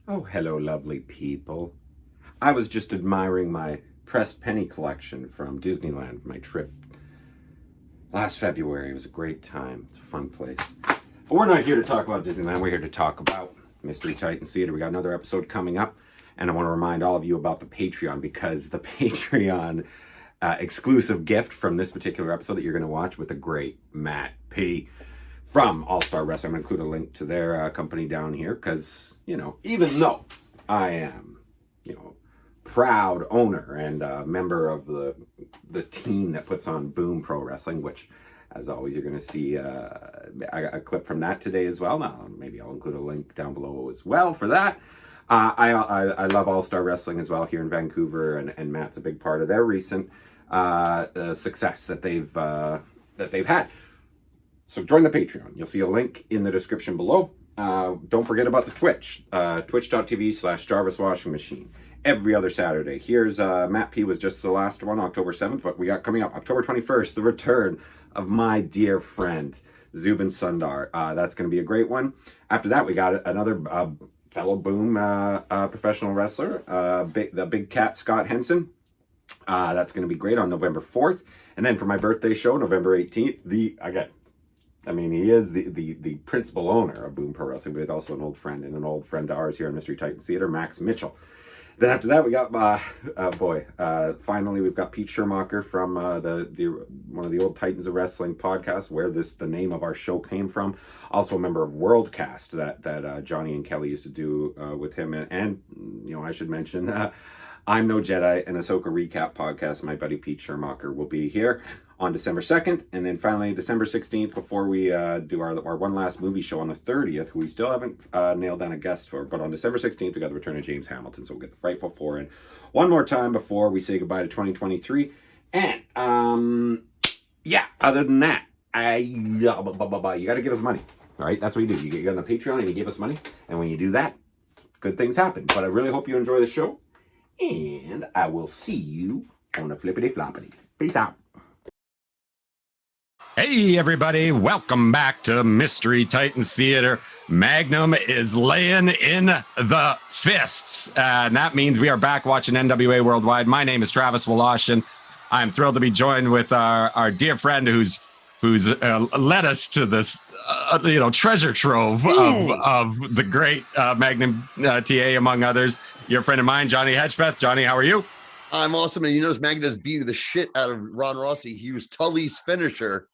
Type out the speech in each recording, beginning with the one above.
Oh, hello, lovely people. I was just admiring my pressed penny collection from Disneyland, my trip last February. It was a great time. It's a fun place. But we're not here to talk about Disneyland. We're here to talk about Mystery Titan Theater. We got another episode coming up, and I want to remind all of you about the Patreon, because the Patreon exclusive gift from this particular episode that you're going to watch with the great Matt P. from All Star Wrestling. I'm going to include a link to their company down here because, even though I am, proud owner and member of the team that puts on Boom Pro Wrestling, which, as always, you're going to see a clip from that today as well. Now, maybe I'll include a link down below as well for that. I love All Star Wrestling as well here in Vancouver, and Matt's a big part of their recent success that they've had. So join the Patreon. You'll see a link in the description below. Don't forget about the Twitch, twitch.tv/Jarvis Washing Machine. Every other Saturday. Here's Matt P was just the last one, October 7th. What we got coming up, October 21st, the return of my dear friend, Zubin Sundar. That's going to be a great one. After that, we got another fellow Boom professional wrestler, the big cat, Scott Henson. That's going to be great on November 4th. And then for my birthday show, November 18th, he is the principal owner of Boom Pro Wrestling, but he's also an old friend to ours here in Mystery Titan Theater, Max Mitchell. Then after that, we got, finally, we've got Pete Schermacher from one of the old Titans of Wrestling podcasts, where the name of our show came from. Also a member of Worldcast that Johnny and Kelly used to do with him. And I should mention, I'm No Jedi, an Ahsoka recap podcast. My buddy Pete Schermacher will be here on December 2nd, and then finally December 16th, before we do our one last movie show on the 30th, who we still haven't nailed down a guest for, but on December 16th, we got the return of James Hamilton, so we'll get the Frightful Four in one more time before we say goodbye to 2023, and, other than that, you gotta give us money, all right? That's what you do. You get on the Patreon and you give us money, and when you do that, good things happen. But I really hope you enjoy the show, and I will see you on the flippity floppity. Peace out. Hey, everybody. Welcome back to Mystery Titans Theater. Magnum is laying in the fists. And that means we are back watching NWA Worldwide. My name is Travis Woloshin. I'm thrilled to be joined with our dear friend who's led us to this, treasure trove of the great Magnum TA, among others. Your friend of mine, Johnny Hedgepeth. Johnny, how are you? I'm awesome. And you notice Magnus beat the shit out of Ron Rossi. He was Tully's finisher.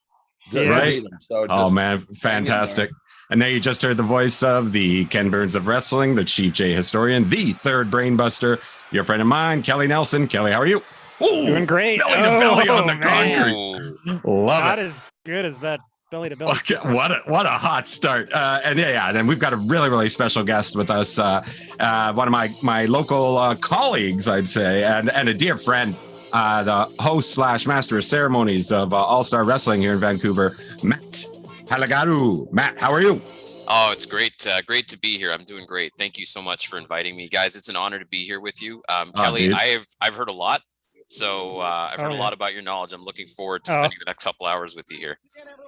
Right? Oh, man. Fantastic. And there you just heard the voice of the Ken Burns of wrestling, the Chief J historian, the third brainbuster, your friend of mine, Kelly Nelson. Kelly, how are you? Ooh, doing great. Belly to belly on the concrete. Love Not it. as good as that belly to belly. Okay, what a hot start. And we've got a really, really special guest with us. One of my local colleagues, I'd say, and a dear friend. The host / master of ceremonies of All Star Wrestling here in Vancouver, Matt Paligaru. Matt, how are you? Oh, it's great. Great to be here. I'm doing great. Thank you so much for inviting me, guys. It's an honor to be here with you. Kelly, dude. I've heard a lot. So I've heard a lot about your knowledge. I'm looking forward to spending the next couple hours with you here.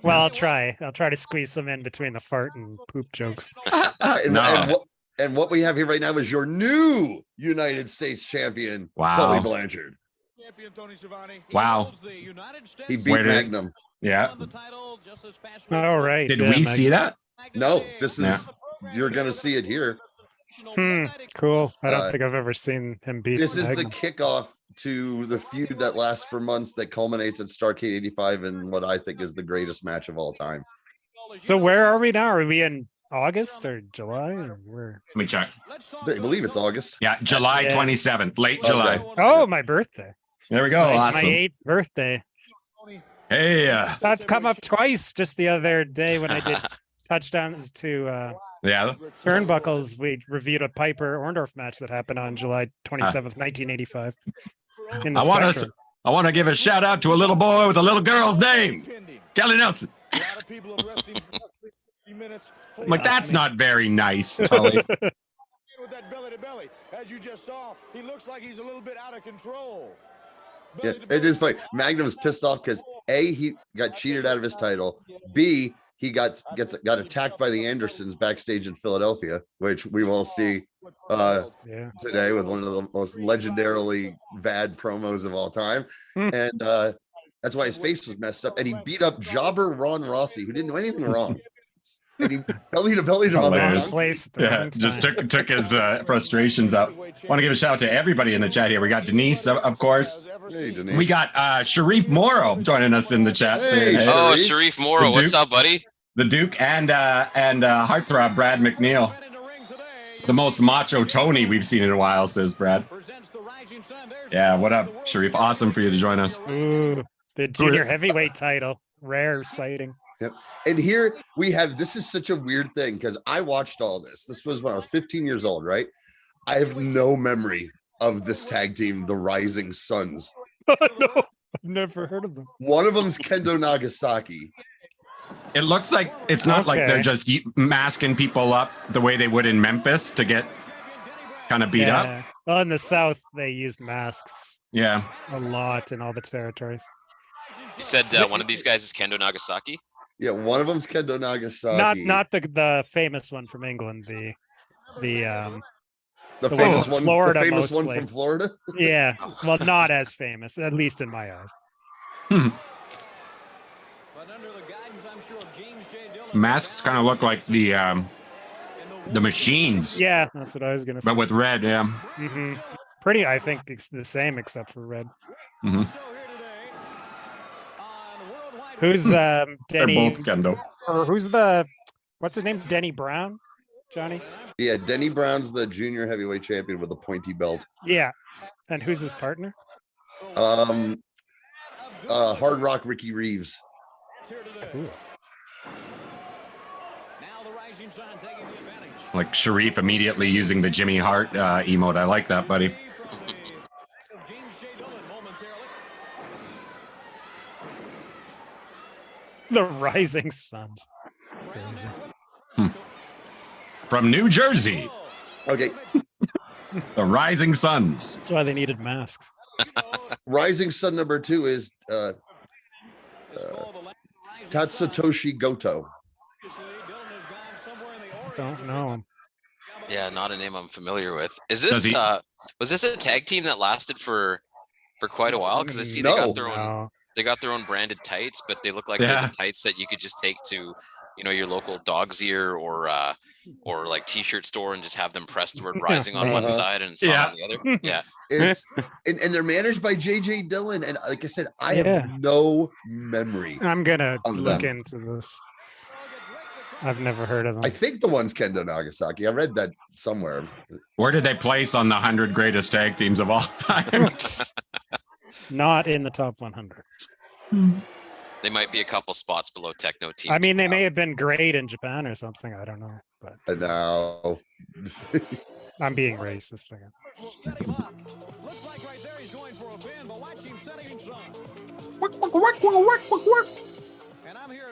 Well, I'll try to squeeze some in between the fart and poop jokes. And what we have here right now is your new United States champion, Tully Blanchard. Wow. He beat Magnum. Yeah. All right. Did we see that? No, this is, you're going to see it here. Cool. I don't think I've ever seen him beat This is Magnum. the kickoff to the feud that lasts for months that culminates at Starrcade 85 in what I think is the greatest match of all time. So where are we now? Are we in August or July? Or where? Let me check. I believe it's August. Yeah, July 27th, late July. Oh, my birthday. There we go. Awesome. My 8th birthday. Hey. That's come up twice just the other day when I did touchdowns to turnbuckles. We reviewed a Piper Orndorff match that happened on July 27th, 1985. I want to give a shout out to a little boy with a little girl's name, Kelly Nelson. Like, that's not very nice, Tully. With that belly to belly, as you just saw, he looks like he's a little bit out of control. Yeah, it is funny. Magnum's pissed off because A, he got cheated out of his title. B, he got attacked by the Andersons backstage in Philadelphia, which we will see today with one of the most legendarily bad promos of all time. And that's why his face was messed up. And he beat up jobber Ron Rossi, who didn't do anything wrong. And he belly to belly to just took his frustrations up. Want to give a shout out to everybody in the chat here. We got Denise, of course. Hey, Denise. We got Sharif Morrow joining us in the chat. Hey, oh, Sharif Morrow, what's up, buddy? The Duke and heartthrob Brad McNeil. The most macho Tony we've seen in a while, says Brad. Yeah, what up, Sharif? Awesome for you to join us. Ooh, the junior heavyweight title, rare sighting. Yep. And here we have, this is such a weird thing because I watched all this. This was when I was 15 years old, right? I have no memory of this tag team, the Rising Suns. No, I've never heard of them. One of them's Kendo Nagasaki. It looks like it's not like they're just masking people up the way they would in Memphis to get kind of beat up. Well, in the South, they used masks. Yeah. A lot in all the territories. You said one of these guys is Kendo Nagasaki? Yeah, one of them's Kendo Nagasaki. Not the famous one from England, the famous one, Florida, the famous one from Florida. Yeah, well, not as famous, at least in my eyes. Masks kind of look like the machines. Yeah, that's what I was gonna say. But with red, yeah. Mm-hmm. Pretty, I think it's the same except for red. Mm-hmm. Who's Denny? They're both Kendo. Or who's what's his name? Denny Brown, Johnny? Yeah, Denny Brown's the junior heavyweight champion with a pointy belt. Yeah, and who's his partner? Hard Rock Ricky Reeves. Cool. Like Sharif immediately using the Jimmy Hart emote. I like that, buddy. The Rising Suns. From New Jersey. Okay. The Rising Suns. That's why they needed masks. Rising Sun number 2 is Tatsutoshi Goto. Don't know him. Yeah, not a name I'm familiar with. Is this was this a tag team that lasted for quite a while? Because I see they got their own branded tights, but they look like they're the tights that you could just take to, your local Dog's Ear or like t-shirt store and just have them pressed the word Rising on one side and Sun on the other. Yeah. And they're managed by JJ Dillon. And like I said, I have no memory. I'm gonna look into this. I've never heard of them. I think the one's Kendo Nagasaki. I read that somewhere. Where did they place on the 100 greatest tag teams of all time? Not in the top 100. They might be a couple spots below Techno Team. I mean, they may have been great in Japan or something. I don't know. But no. I'm being racist again. Looks like right there he's going for a pin, but watch him setting sun.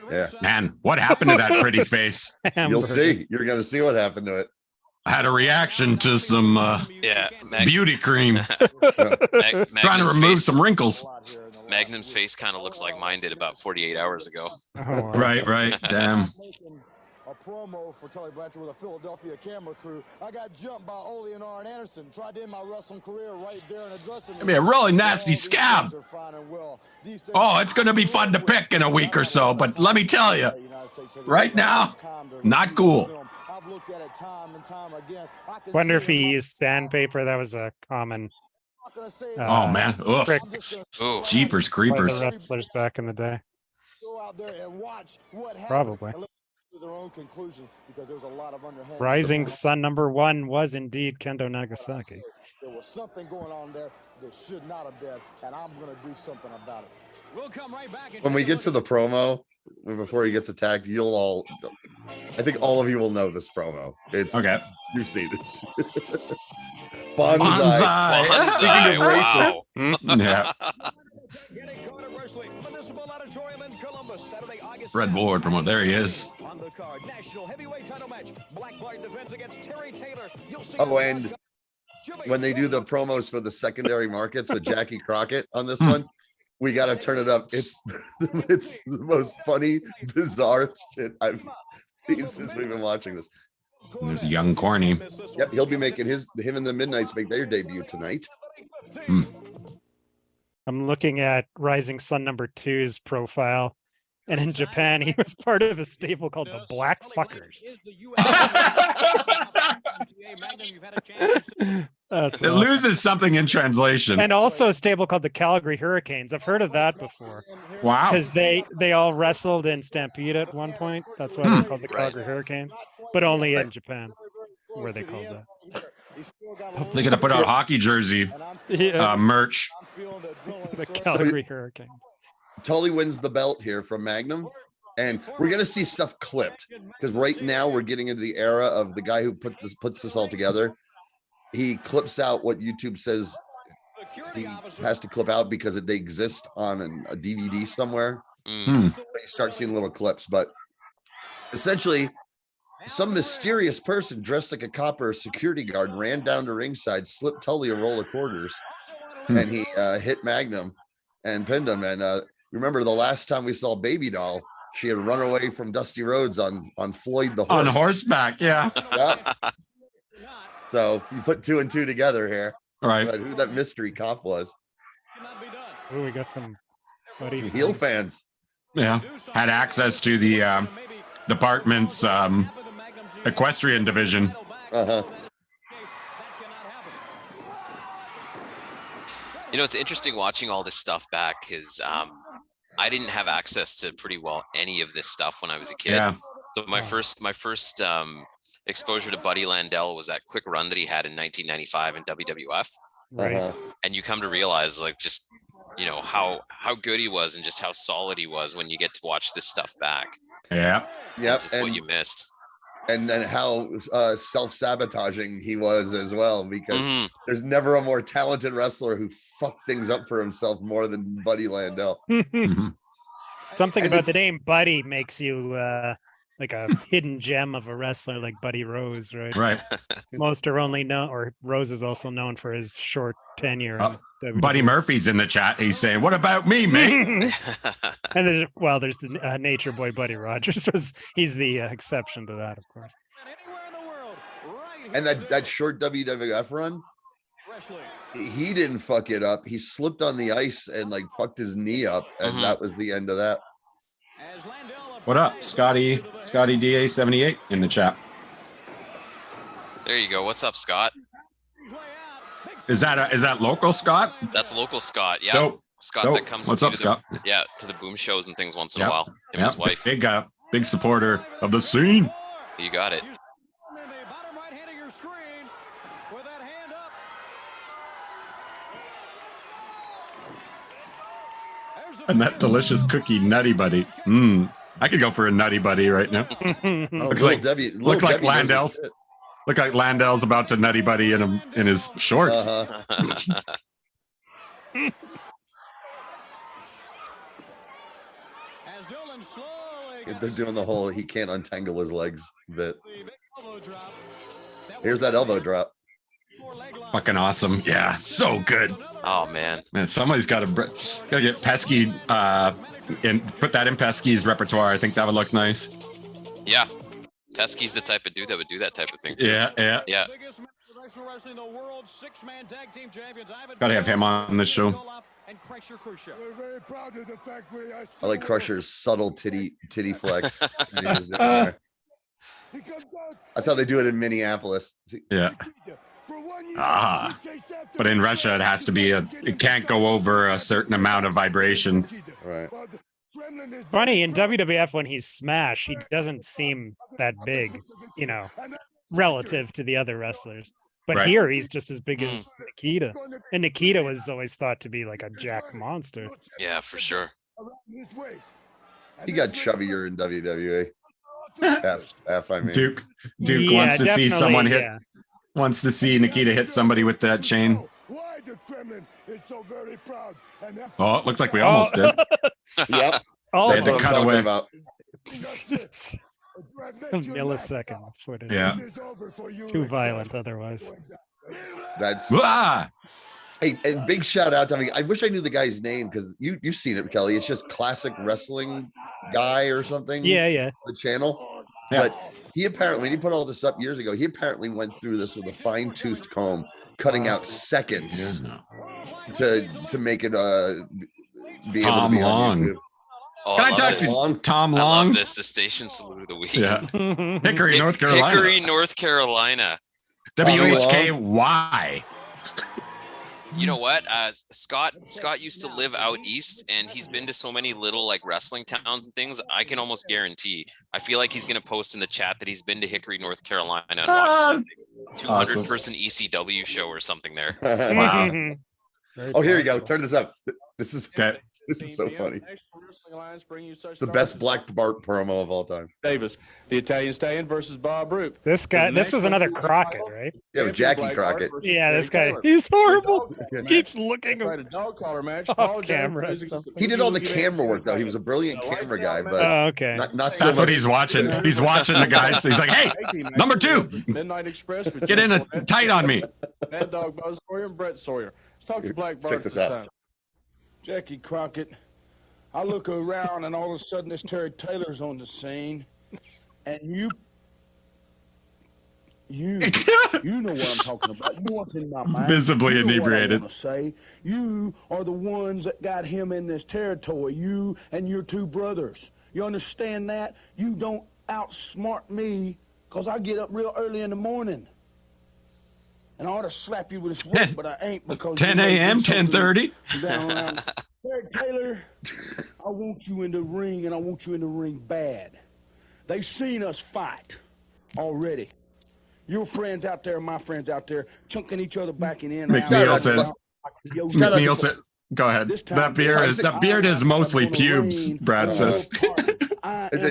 Yeah. Man, what happened to that pretty face? You'll see. You're going to see what happened to it. I had a reaction to some beauty cream. Trying to remove some wrinkles. Magnum's face kind of looks like mine did about 48 hours ago. Oh, right. Damn. A promo for Tully Blanchard with a Philadelphia camera crew. I got jumped by Ole and Arn Anderson. Tried to end my wrestling career right there in a dressing room. It'll be a really nasty scab. Oh, it's going to be fun to pick in a week or so, but let me tell you, right now, not cool. Wonder if he used sandpaper. That was a common. Oh man, trick. Jeepers creepers. The wrestlers back in the day. Probably. Rising Sun number 1 was indeed Kendo Nagasaki. There was something going on there that should not have been, and I'm going to do something about it. We'll come right back. When we get to the promo, before he gets attacked, I think all of you will know this promo. It's okay. You've seen it. Bonsai. Speaking of racist. Yeah. Red Ward from there he is. Oh, and when they do the promos for the secondary markets with Jackie Crockett on this one, we got to turn it up. It's the most funny, bizarre shit I've seen since we've been watching this. And there's a young Corny. Yep, he'll be making him and the Midnights make their debut tonight. I'm looking at Rising Sun number 2's profile, and in Japan, he was part of a stable called the Black Fuckers. It loses something in translation. And also a stable called the Calgary Hurricanes. I've heard of that before. Wow. Because they all wrestled in Stampede at one point. That's why they're called the Calgary Hurricanes, but only in Japan, where they called that. They're gonna put out hockey jersey merch. The Calgary Hurricanes. Tully wins the belt here from Magnum, and we're gonna see stuff clipped because right now we're getting into the era of the guy who puts this all together. He clips out what YouTube says he has to clip out because they exist on a DVD somewhere. You start seeing little clips, but essentially, some mysterious person dressed like a cop or a security guard ran down to ringside, slipped Tully a roll of quarters, and he hit Magnum and pinned him. And remember the last time we saw Baby Doll, she had run away from Dusty Rhodes on Floyd the horse. On horseback, yeah. So you put 2 and 2 together here. Right. But who that mystery cop was. Oh, we got some heel fans. Yeah. Had access to the department's equestrian division. You know, it's interesting watching all this stuff back because I didn't have access to pretty well any of this stuff when I was a kid. Yeah. So my first exposure to Buddy Landel was that quick run that he had in 1995 in WWF. Right. And you come to realize, like, just, you know, how good he was and just how solid he was when you get to watch this stuff back. Yeah. Yep. Just what you missed. And then how self-sabotaging he was as well, because there's never a more talented wrestler who fucked things up for himself more than Buddy Landel. Something about the name Buddy makes you like a hidden gem of a wrestler like Buddy Rose, right? Right. Most are only known, or Rose is also known for his short tenure. Buddy Murphy's in the chat. He's saying, "What about me, mate?" And there's the Nature Boy Buddy Rogers. He's the exception to that, of course. And that short WWF run, he didn't fuck it up. He slipped on the ice and like fucked his knee up, and that was the end of that. What up, Scotty DA 78 in the chat? There you go. What's up, Scott? Is that local Scott? That's local Scott. Yeah. Dope. Scott Dope. that comes What's with up, you Scott? to the boom shows and things once in a while. Him and his wife. Big supporter of the scene. You got it. And that delicious cookie, Nutty Buddy. I could go for a Nutty Buddy right now. Looks like Landel's. Look like Landel's about to Nutty Buddy in his shorts. They're doing the whole he can't untangle his legs bit. Here's that elbow drop. Fucking awesome. Yeah, so good. Oh man. Somebody's gotta get Pesky and put that in Pesky's repertoire. I think that would look nice. Yeah. Pesky's the type of dude that would do that type of thing too. Yeah. Gotta have him on the show. I like Crusher's subtle titty flex. That's how they do it in Minneapolis. Yeah. But in Russia, it has to be it can't go over a certain amount of vibration. Right. Funny, in WWF, when he's Smash, he doesn't seem that big, relative to the other wrestlers. But here, he's just as big as Nikita. And Nikita was always thought to be like a jack monster. Yeah, for sure. He got chubbier in WWE. I mean. Duke wants to see someone hit. Wants to see Nikita hit somebody with that chain. Oh, it looks like we almost did. Yep. They had to cut away. About. A millisecond footage. Yeah. Too violent otherwise. That's hey, and big shout out to me. I wish I knew the guy's name because you've seen it, Kelly. It's just classic wrestling guy or something. Yeah. The channel. Yeah. But He apparently, when he put all this up years ago, he apparently went through this with a fine-toothed comb, cutting out seconds to make it be able to be on YouTube. Oh, Can I talk to Tom Long? I love this. The station salute of the week. Yeah. Hickory, North Carolina. Hickory, North Carolina. WHKY. You know what? Scott used to live out east, and he's been to so many little like wrestling towns and things. I can almost guarantee. I feel like he's gonna post in the chat that he's been to Hickory, North Carolina, and watched 200-person ECW show or something there. Wow. Oh, here you go. Turn this up. This is okay. This is so funny. The best Black Bart promo of all time. Davis, the Italian Stallion versus Bob Roop. This was another Crockett, right? Yeah, with Jackie Crockett. Yeah, this guy, he's horrible. Yeah. Keeps looking off camera. He did all the camera work, though. He was a brilliant camera guy, but okay. Not so That's much. what he's watching. He's watching the guys. He's like, hey, number 2, Midnight Express. get in a tight on me. Mad Dog Buzz Sawyer and Brett Sawyer. Let's talk to Black Bart Check this this out. time. Jackie Crockett. I look around and all of a sudden this Terry Taylor's on the scene, and you know what I'm talking about. You know what's in my mind. Visibly You know what I inebriated. wanna say. You are the ones that got him in this territory. You and your 2 brothers. You understand that? You don't outsmart me, because I get up real early in the morning. And I ought to slap you with this whip, but I ain't, because 10 a.m., 10:30. Terry Taylor, I want you in the ring, and I want you in the ring bad. They've seen us fight already. Your friends out there, my friends out there, chunking each other back and in. McNeil says, go ahead. That beard is mostly pubes, Brad says.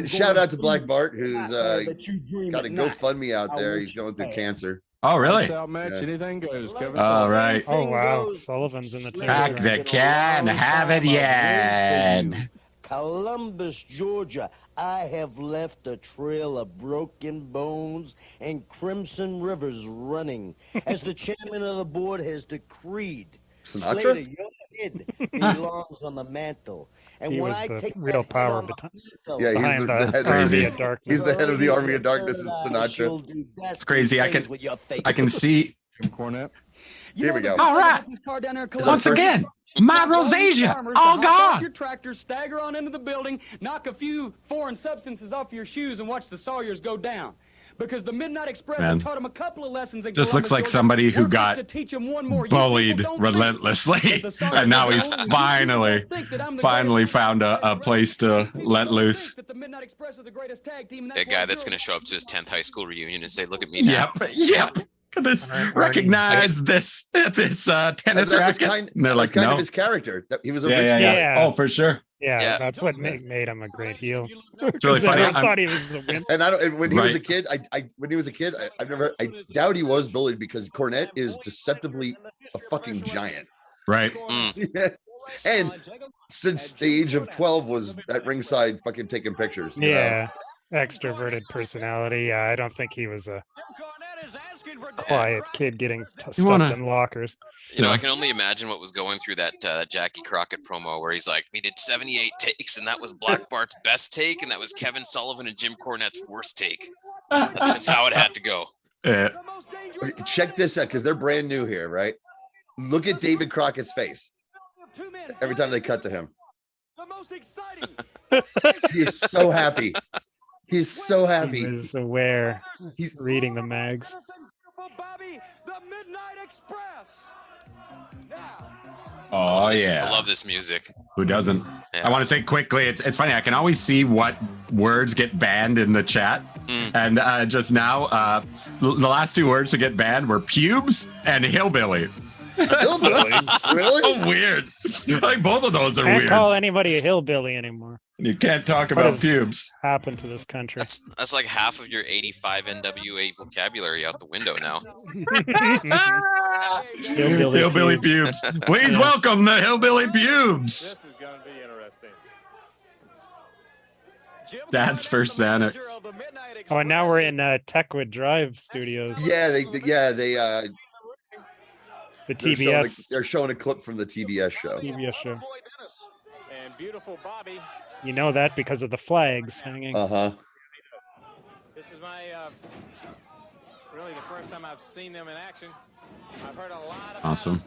Shout out to Black Bart, who's got a GoFundMe out there. He's going through cancer. Oh, really? Anything goes, Kevin. All right. Oh, wow. Sullivan's in the team. Crack the can, have it yet. Columbus, Georgia. I have left a trail of broken bones and crimson rivers running, as the chairman of the board has decreed. Sinatra? Slater, your head belongs on the mantle. And He when was I the take real that power head on behind- the mantle, Yeah, he's behind the the head Army of of Darkness. He's the head of the Army of Darkness, is Sinatra. That's It's crazy. I can see. Jim Cornette. Here we go. All right. Once again, my rosacea, all gone. Your tractor, stagger on into the building, knock a few foreign substances off your shoes, and watch the Sawyers go down. Because the Midnight Express Man. taught him a couple of lessons. In Just looks Columbus, like Georgia. somebody who We're got fixed to teach him one more. You bullied people don't think relentlessly, that the Sawyers and now are he's the only finally people think that I'm the finally greatest found tag a team place to People let don't loose. think that the Midnight Express are the greatest tag team, and That why guy that's girls- going to show up to his 10th high school reunion and say, "Look at me now." Yep. Recognize this tennis That was racket. kind, And they're that was like, kind no. of his character. He was a Yeah, rich yeah, guy. yeah. Yeah. Oh, for sure. Yeah, Yeah. that's what made him a great heel. It's really 'Cause funny. everyone thought he was a wimp. And when he was a Right. kid, when he was a kid, I doubt he was bullied, because Cornette is deceptively a fucking giant. Right. And since the age of 12 was at ringside fucking taking pictures. you know? Yeah, extroverted personality. Yeah, I don't think he was a quiet kid getting stuffed in lockers. You know, I can only imagine what was going through that Jackie Crockett promo where he's like, "We did 78 takes, and that was Black Bart's best take, and that was Kevin Sullivan and Jim Cornette's worst take." That's just how it had to go. Check this out, because they're brand new here, right? Look at David Crockett's face every time they cut to him. The most exciting. He is so happy. He's so happy. He was aware. He's reading the mags. Bobby, the Midnight Express. Now. Oh, I yeah. love this music. Who doesn't? Yeah. I want to say quickly, it's funny. I can always see what words get banned in the chat. And just now, the last 2 words to get banned were pubes and hillbilly. Hillbilly? Really? So weird. Like both of those are Can't weird. call anybody a hillbilly anymore. You can't talk What about has pubes. happened to this country? That's like half of your 85 NWA vocabulary out the window now. Hillbilly pubes. Please welcome the hillbilly pubes. This is going to be interesting. Dad's first Xanax. Oh, and now we're in Techwood Drive Studios. Yeah, they The TBS. they're showing a clip from the TBS show. TBS show. And beautiful Bobby. You know that because of the flags hanging. Uh-huh. This is my really the first time I've seen them in action. I've heard a lot of Awesome.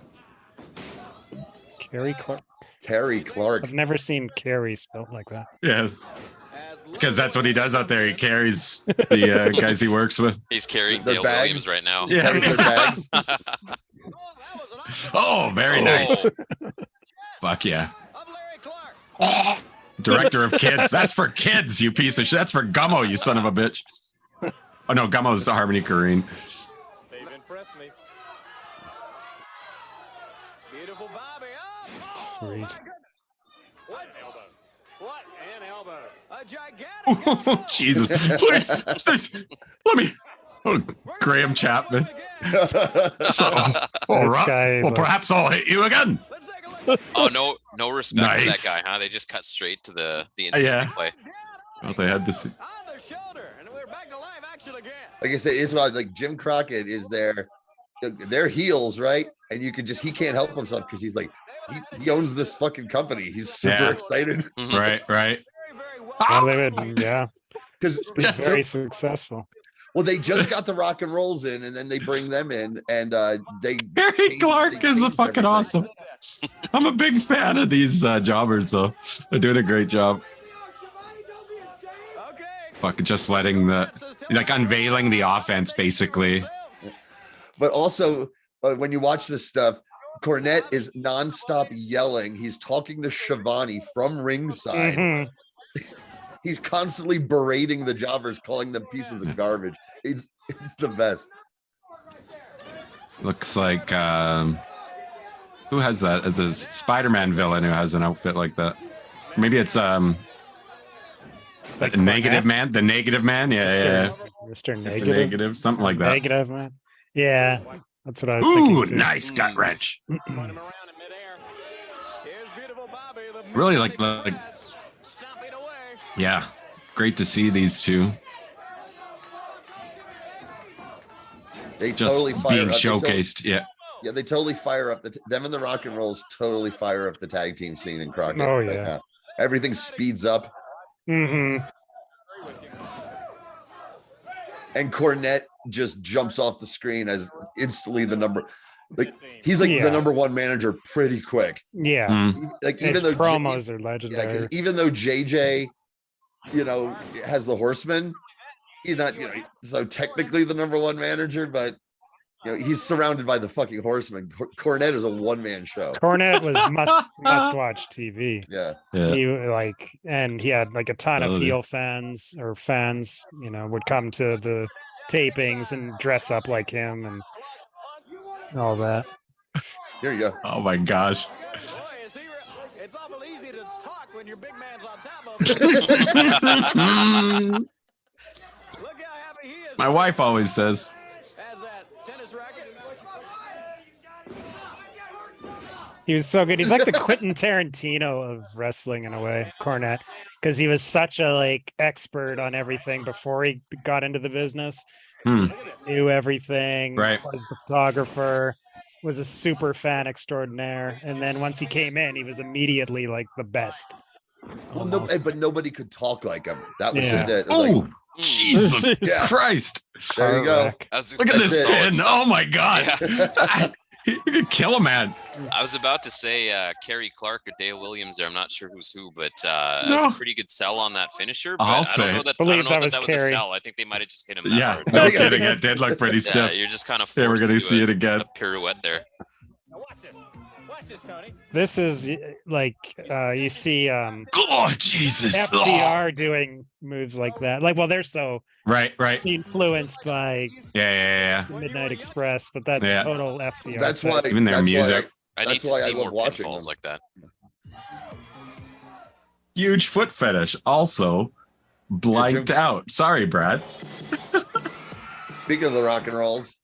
Kerry Clark. Kerry Clark. I've never seen Kerry spelled like that. Yeah. Because that's what he does out there. He carries the guys he works with. He's carrying Their Dale bags. Williams right now. Yeah. Carries their bags. Oh, very nice. Fuck yeah. Director of kids. That's for kids, you piece of shit. That's for Gummo, you son of a bitch. Oh no, Gummo's Harmony Korine. They've impressed me. Beautiful Bobby. Sweet. What an elbow. What an elbow. A gigantic Oh, Jesus. Please. Let me. Oh, Graham Chapman. All right. Well, perhaps I'll hit you again. Oh, no respect for that Nice. guy, huh? They just cut straight to the instant play. Well, they had to see. on the shoulder, and we're back to live action again. Like I said, it's about like Jim Crockett is they're heels, right? And you could he can't help himself because he's like, he owns this fucking company. He's super excited. Mm-hmm. Right. Well, they would, yeah. Because very successful. Well, they just got the rock and rolls in, and then they bring them in, and they. Kerry Clark is a fucking awesome. I'm a big fan of these jobbers, though. They're doing a great job. Fucking just letting unveiling the offense, basically. But also, when you watch this stuff, Cornette is nonstop yelling. He's talking to Shivani from ringside. Mm-hmm. He's constantly berating the jobbers, calling them pieces of garbage. It's the best. Looks like who has that? The Spider-Man villain who has an outfit like that. Maybe it's Like the Negative Cornette? Man. The Negative Man. Yeah. Mr. Mr. Negative. Negative, something like that. Negative, man. Yeah, that's what I was Ooh, thinking. Too. nice gut wrench. Really like yeah, great to see these two. They Just totally fire being up. showcased. Yeah. Yeah, they totally fire up them and the Rock and Rolls totally fire up the tag team scene in Crockett. Oh, Like, yeah. everything speeds up. Mm-hmm. And Cornette just jumps off the screen as instantly the number. Like he's like Yeah. the number one manager pretty quick. Yeah. Mm. Like His even though promos are yeah, legendary. because even though JJ, has the Horseman, he's not, so technically the number one manager, but he's surrounded by the fucking Horseman. Cornette is a one-man show. Cornette was must watch TV. Yeah. And he had like a ton of Totally. heel fans would come to the tapings and dress up like him and all that. Here you go. Oh my gosh. It's awful easy to talk when your big man's on top of Look how happy he is. My wife always says. Has that tennis racket. He was so good. He's like the Quentin Tarantino of wrestling in a way, Cornette, because he was such a expert on everything before he got into the business. Knew everything. Right. Was the photographer. Was a super fan extraordinaire, and then once he came in, he was immediately like the best. Well, but nobody could talk like him. That was Yeah. just it. It was like, Oh, Jesus Yeah. Christ. there you go. Look at this That's pin. Oh my God. You could kill a man. I was about to say Kerry Clark or Dale Williams there. I'm not sure who's who, but it was a pretty good sell on that finisher. But I'll I say. don't know that, Believe that was Kerry. a sell. I think they might have just hit him that Yeah, hard. no kidding. It did look pretty Yeah, stiff. you're just kind of Yeah, we're forced gonna to see do it again. a pirouette there. Now watch this. Watch this, Tony. This is you see Oh, Jesus. FDR doing moves like that. They're so Right. influenced by Yeah. Midnight Express, but that's Yeah. total FDR. That's why. Even their that's music. I need That's to why I see love more watching pinfalls them. like that. Huge foot fetish. Also blanked out. Sorry, Brad. Speaking of the Rock and Rolls,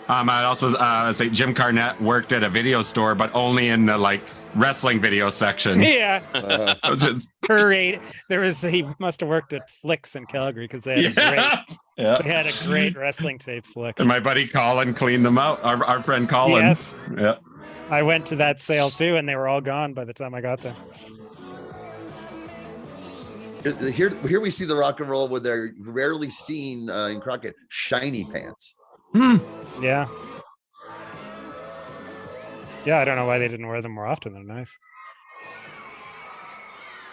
I'd also say Jim Cornette worked at a video store, but only in the wrestling video section. Yeah. uh, Great. He must have worked at Flicks in Calgary because they had a great wrestling tape selection. And my buddy Colin cleaned them out. Our friend Colin. Yes. Yeah. I went to that sale too, and they were all gone by the time I got there. Here we see the Rock and Roll with their rarely seen in Crockett shiny pants. Yeah. Yeah, I don't know why they didn't wear them more often. They're nice.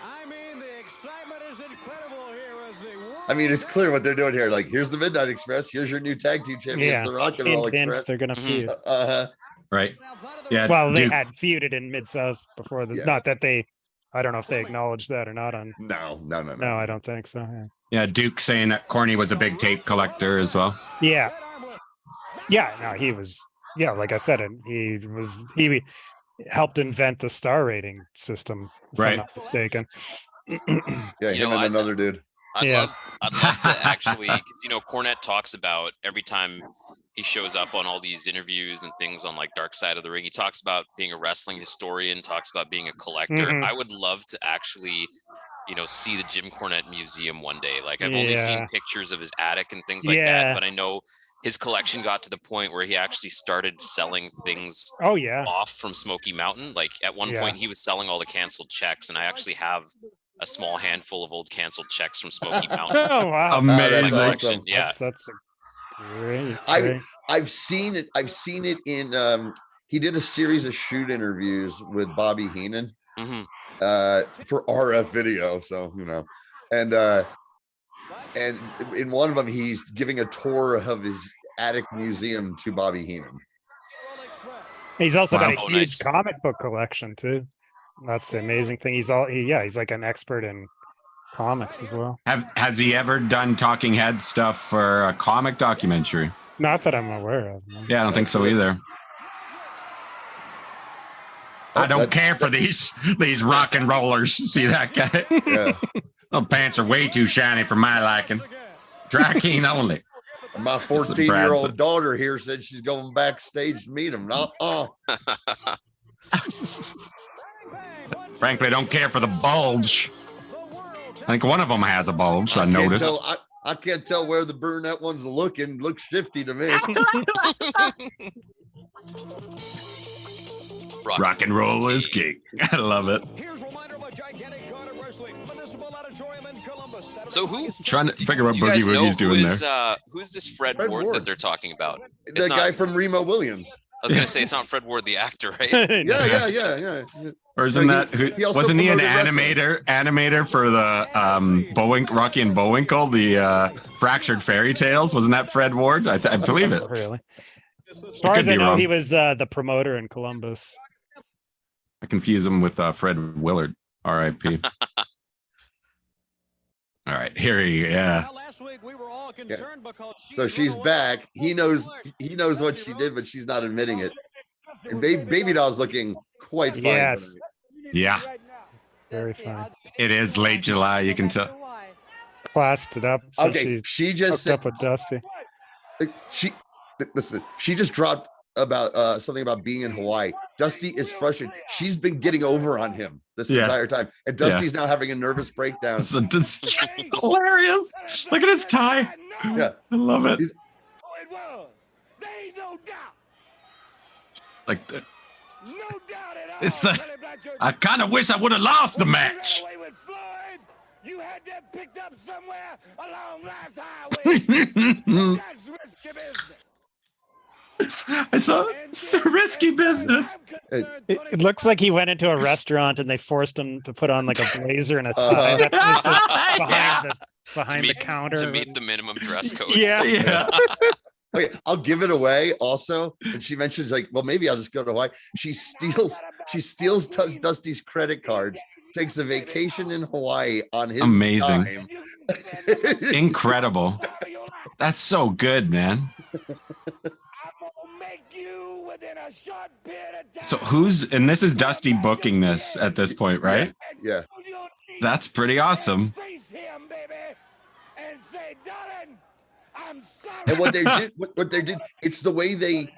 I mean, the excitement is incredible here as the I mean, it's clear what they're doing here. Like, here's the Midnight Express. Here's your new tag team champions, the Rock and Roll Express. They're gonna feud. Right. Yeah. Well, they had feuded in Mid-South before this. Not that they. I don't know if they acknowledged that or not. On no, I don't think so. Yeah, Duke saying that Corny was a big tape collector as well. Yeah. Yeah. No, he was. Yeah, like I said, he helped invent the star rating system. If I'm not mistaken. Yeah, him and another dude. I'd love to actually, because Cornette talks about every time he shows up on all these interviews and things on like Dark Side of the Ring, he talks about being a wrestling historian, talks about being a collector. I would love to actually, see the Jim Cornette Museum one day. Like I've only seen pictures of his attic and things like that, but I know his collection got to the point where he actually started selling things off from Smoky Mountain. Like at one point he was selling all the canceled checks, and I actually have a small handful of old canceled checks from Smoky Mountain. Oh wow. Amazing. That's awesome. Yeah. That's great. I've seen it in he did a series of shoot interviews with Bobby Heenan for RF Video, so and in one of them he's giving a tour of his attic museum to Bobby Heenan. He's also got a huge comic book collection too. That's the amazing thing. He's like an expert in comics as well. Has he ever done talking head stuff for a comic documentary? Not that I'm aware of. No. Yeah, I don't think so either. I don't care for these rock and rollers. See that guy? Yeah. Those pants are way too shiny for my liking. Dry clean only. My 14-year-old daughter here said she's going backstage to meet him. Frankly, I don't care for the bulge. I think one of them has a bulge. I noticed. I can't tell where the brunette one's looking. Looks shifty to me. Rock and roll is king. I love it. So trying to figure out Boogie Woogie's doing there. Who's this Fred Ward that they're talking about? The guy from Remo Williams. I was gonna say it's not Fred Ward the actor, right? Yeah. Or isn't wasn't he an animator for the Rocky and Bullwinkle, the Fractured Fairy Tales? Wasn't that Fred Ward? I believe it. Really? As far as I know, he was the promoter in Columbus. I confuse him with Fred Willard, R.I.P. All right, here he So she's back. He knows what she did, but she's not admitting it. And Baby Doll's looking quite fine. Yes. Yeah. Very fine. It is late July. You can tell. Classed it up. Okay, she just hooked up with Dusty. She just dropped about something about being in Hawaii. Dusty is frustrated. She's been getting over on him this entire time, and Dusty's now having a nervous breakdown. So hilarious! Look at his tie. Yeah, I love it. Like the, it's the. I kind of wish I would have lost the match. You had them picked up somewhere along life's highway. That's risky business. It's a risky business. It looks like he went into a restaurant and they forced him to put on like a blazer and a tie that was just behind the counter to meet the minimum dress code. Yeah. Okay, I'll give it away also. And she mentions like, well, maybe I'll just go to Hawaii. She steals Dusty's credit cards, takes a vacation in Hawaii on his time. Incredible. That's so good, man. So and this is Dusty booking this at this point, right? Yeah. That's pretty awesome. And what they did, it's the way they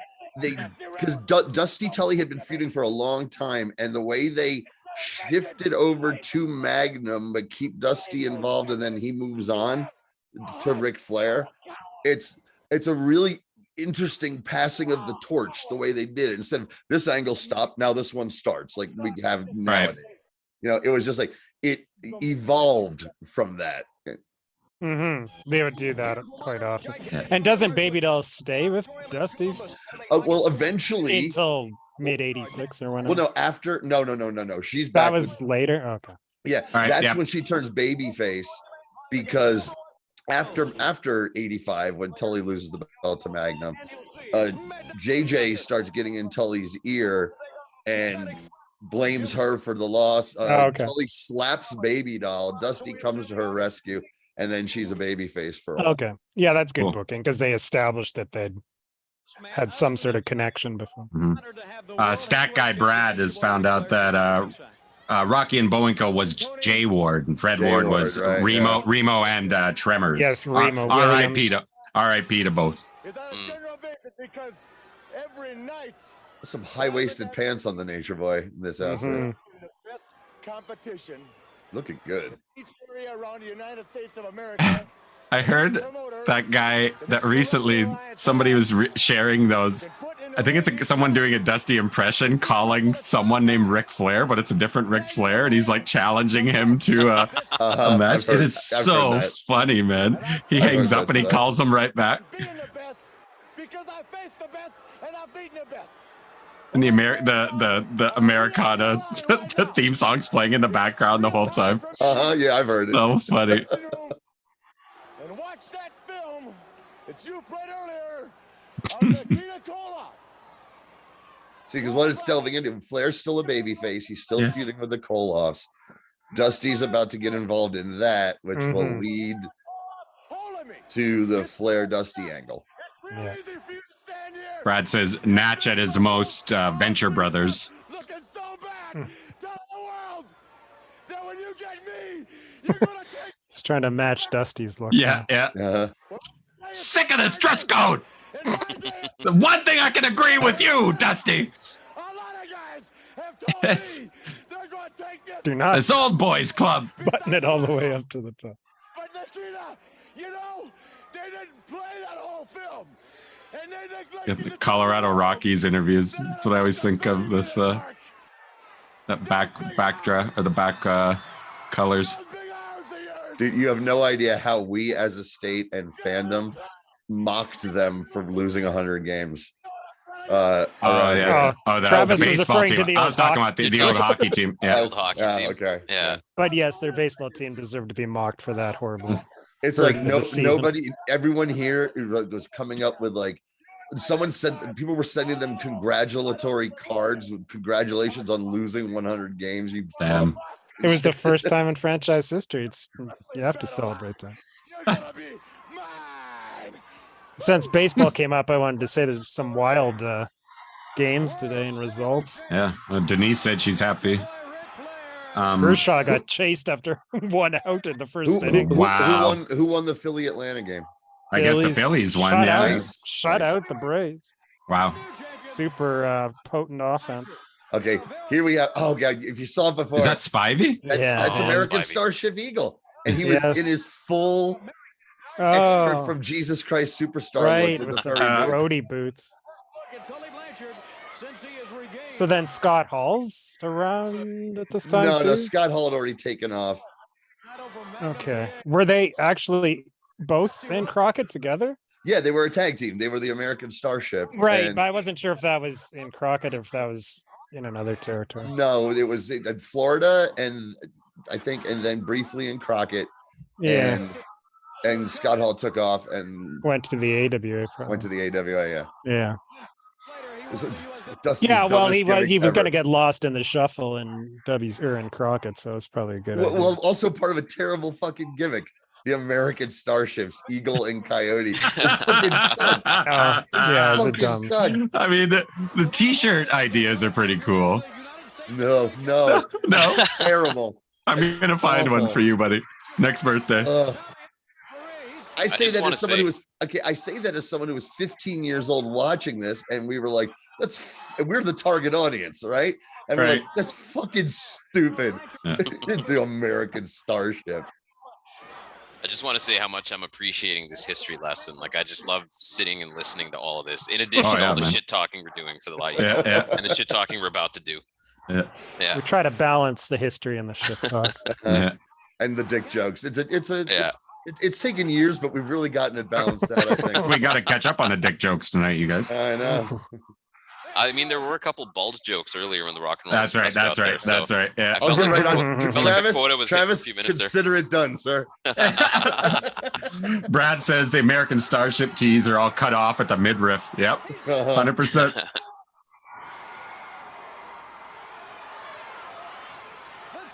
because Dusty Tully had been feuding for a long time, and the way they shifted over to Magnum but keep Dusty involved, and then he moves on to Ric Flair. It's a really interesting passing of the torch the way they did it. Instead of this angle stopped, now this one starts like we have nowadays. It was just like it evolved from that. They would do that quite often. Yeah. And doesn't Baby Doll stay with Dusty Well, eventually until mid '86 or whenever? Well, no, after no. She's That back. was later. Okay. Yeah, right, that's when she turns babyface, because after 85, when Tully loses the belt to Magnum, JJ starts getting in Tully's ear and blames her for the loss. Tully slaps Baby Doll. Dusty comes to her rescue, and then she's a babyface for a while. Okay. Yeah, that's good booking because they established that they'd had some sort of connection before. Stat guy Brad has found out that Rocky and Bowenko was Jay Ward, and Fred Ward was Remo and Tremors. Yes, Remo. R.I.P. to both. Because every night Some high-waisted pants on the Nature Boy in this outfit. best competition. Looking good. Each area around the United States of America. I heard that guy that recently somebody was sharing those. I think it's someone doing a Dusty impression calling someone named Ric Flair, but it's a different Ric Flair, and he's like challenging him to a match. It is so funny, man. He hangs up and he calls him right back. Being the best because I faced the best and I've beaten the best. And the Americana, the theme song's playing in the background the whole time. Yeah, I've heard it. So funny. And watch that film that you played earlier of Nikita Koloff. See, because what it's delving into, Flair's still a babyface. He's still feuding with the Koloffs. Dusty's about to get involved in that, which will lead to the Flair Dusty angle. Yeah. Brad says Natch at his most Venture Brothers. Looking so bad. Tell the world that when you get me, you're gonna take. He's trying to match Dusty's look. Yeah. Sick of this dress code. The one thing I can agree with you, Dusty. A lot of guys have told me they're gonna take this. Do not. It's old boys club. Button it all the way up to the top. But Nikita, you know, they didn't play that whole film. And they neglected The Colorado Rockies interviews. That's what I always think of. This that backdraft or the back colors. Dude, you have no idea how we as a state and fandom mocked them for losing 100 games. The baseball team. I was talking about the old hockey team. Yeah. Old hockey team. Okay. Yeah. But yes, their baseball team deserved to be mocked for that horribly. It's like everyone here was coming up with like, someone said, people were sending them congratulatory cards with congratulations on losing 100 games. Damn. It was the first time in franchise history. You have to celebrate that. Since baseball came up, I wanted to say there's some wild games today and results. Yeah. Denise said she's happy. Kershaw got chased after 1 out in the first inning. Wow. Who won the Philly-Atlanta game? I guess the Phillies won. Shut out the Braves. Wow. Super potent offense. Okay, here we have. Oh god, if you saw it before, is that Spivey? That's American Spivey. Starship Eagle, and he was in his full extra from Jesus Christ Superstar, right, look with the furry roadie boots. So then Scott Hall's around at this time. No, Scott Hall had already taken off. Okay, were they actually both in Crockett together? Yeah, they were a tag team. They were the American Starship. Right, but I wasn't sure if that was in Crockett or if that was in another territory. No, it was in Florida, and I think, and then briefly in Crockett. Yeah. And Scott Hall took off and went to the AWA. Probably. Went to the AWA, yeah. Yeah. Yeah, well, he was going to get lost in the shuffle in in Crockett, so it's probably a good. Well, also part of a terrible fucking gimmick. The American Starships, Eagle and Coyote. Yeah, it's dumb. I mean, the T-shirt ideas are pretty cool. No, terrible. I'm gonna find one for you, buddy. Next birthday. I say that as someone who was I say that as someone who was 15 years old watching this, and we were like, we're the target audience, right? And we're like, that's fucking stupid. Yeah. The American Starship. I just want to say how much I'm appreciating this history lesson. Like, I just love sitting and listening to all of this. In addition to all the shit talking we're doing for the light, and the shit talking we're about to do. Yeah. We try to balance the history and the shit talk. And the dick jokes. It's taken years, but we've really gotten it balanced out, I think. We got to catch up on the dick jokes tonight, you guys. I know. I mean, there were a couple bulge jokes earlier in the Rock and Roll. That's right. That's right. That's right. Yeah. I felt like right the on. quota was hit for a Travis, few minutes there. consider it done, sir. Brad says the American Starship tees are all cut off at the midriff. Yep. 100%.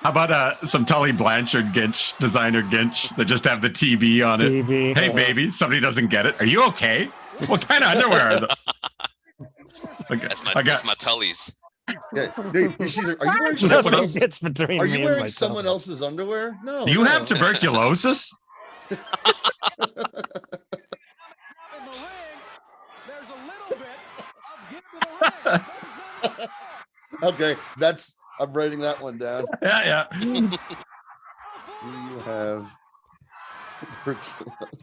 How about some Tully Blanchard designer Ginch that just have the TB on it? TB. Hey, baby, somebody doesn't get it. Are you okay? What kind of underwear are those? That's my Tullys. Yeah. Are you wearing someone Nothing else? gets between Are me you and wearing my someone tongue. else's underwear? No. You have tuberculosis? In the ring, there's a little bit of give to the ring. Okay, I'm writing that one down. Yeah. You have tuberculosis.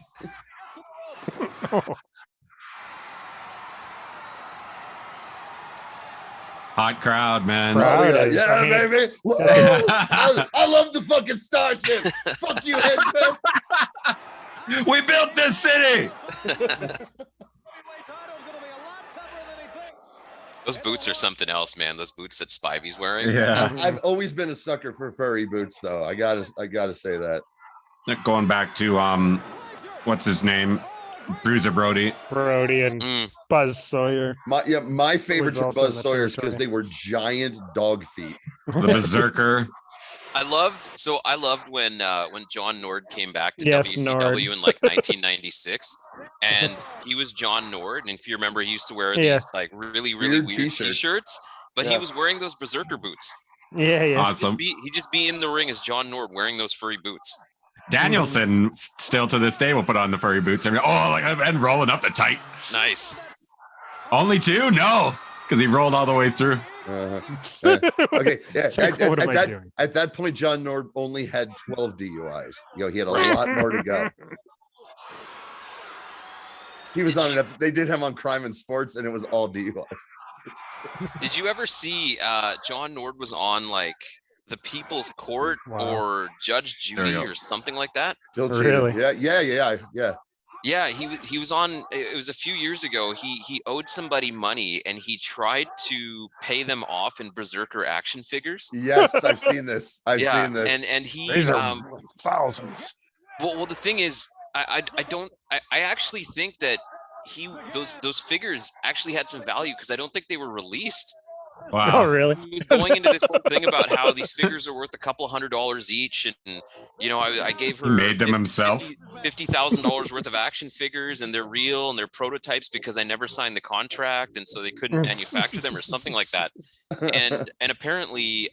Hot crowd, man. Crowd. Oh, is- I mean, baby. Whoa. I love the fucking Starship. Fuck you, headset. We built this city. Those boots are something else, man. Those boots that Spivey's wearing. Yeah. I've always been a sucker for furry boots, though. I gotta say that. Going back to what's his name? Bruiser Brody. Brody and Buzz Sawyer. My favorites are also in Buzz the Sawyer's because territory. they were giant dog feet. The Berserker. I loved when John Nord came back to Yes, WCW Nord. in like 1996, and he was John Nord, and if you remember, he used to wear these like really Weird weird t-shirts. t-shirts, but he Yeah. was wearing those Berserker boots. Yeah. Awesome. He'd just be in the ring as John Nord wearing those furry boots. Danielson still to this day will put on the furry boots. And rolling up the tights. Nice. Only two? No, because he rolled all the way through. Okay, yeah. What am I doing? At that point, John Nord only had 12 DUIs. He had a lot more to go. He was on it. They did him on Crime and Sports, and it was all DUIs. Did you ever see John Nord was on like the People's Court or Judge Judy or something like that? Really? Yeah. Yeah, he was on. It was a few years ago. He owed somebody money, and he tried to pay them off in Berserker action figures. Yes, I've seen this. I've seen this. And he These are thousands. Well, the thing is, I actually think that those figures actually had some value because I don't think they were released. Wow. Oh, really? He was going into this whole thing about how these figures are worth a couple $100 each, and I gave her He made them himself. $50,000 worth of action figures, and they're real and they're prototypes because I never signed the contract, and so they couldn't manufacture them or something like that. And apparently,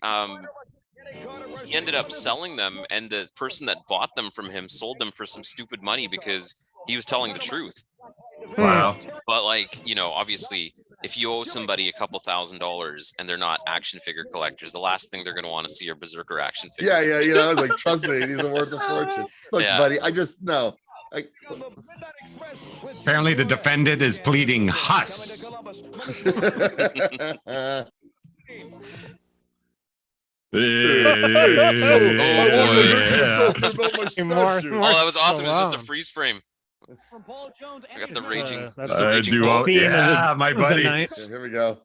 he ended up selling them, and the person that bought them from him sold them for some stupid money because he was telling the truth. Wow. But obviously, if you owe somebody a couple $1,000s and they're not action figure collectors, the last thing they're going to want to see are Berserker action figures. Yeah. I was like, trust me, these are worth a fortune. Look, buddy, I just know. Apparently, the defendant is pleading Huss. Oh, that was awesome. It's just a freeze frame. I got the raging. That's I do all, yeah, my buddy. Yeah, here we go.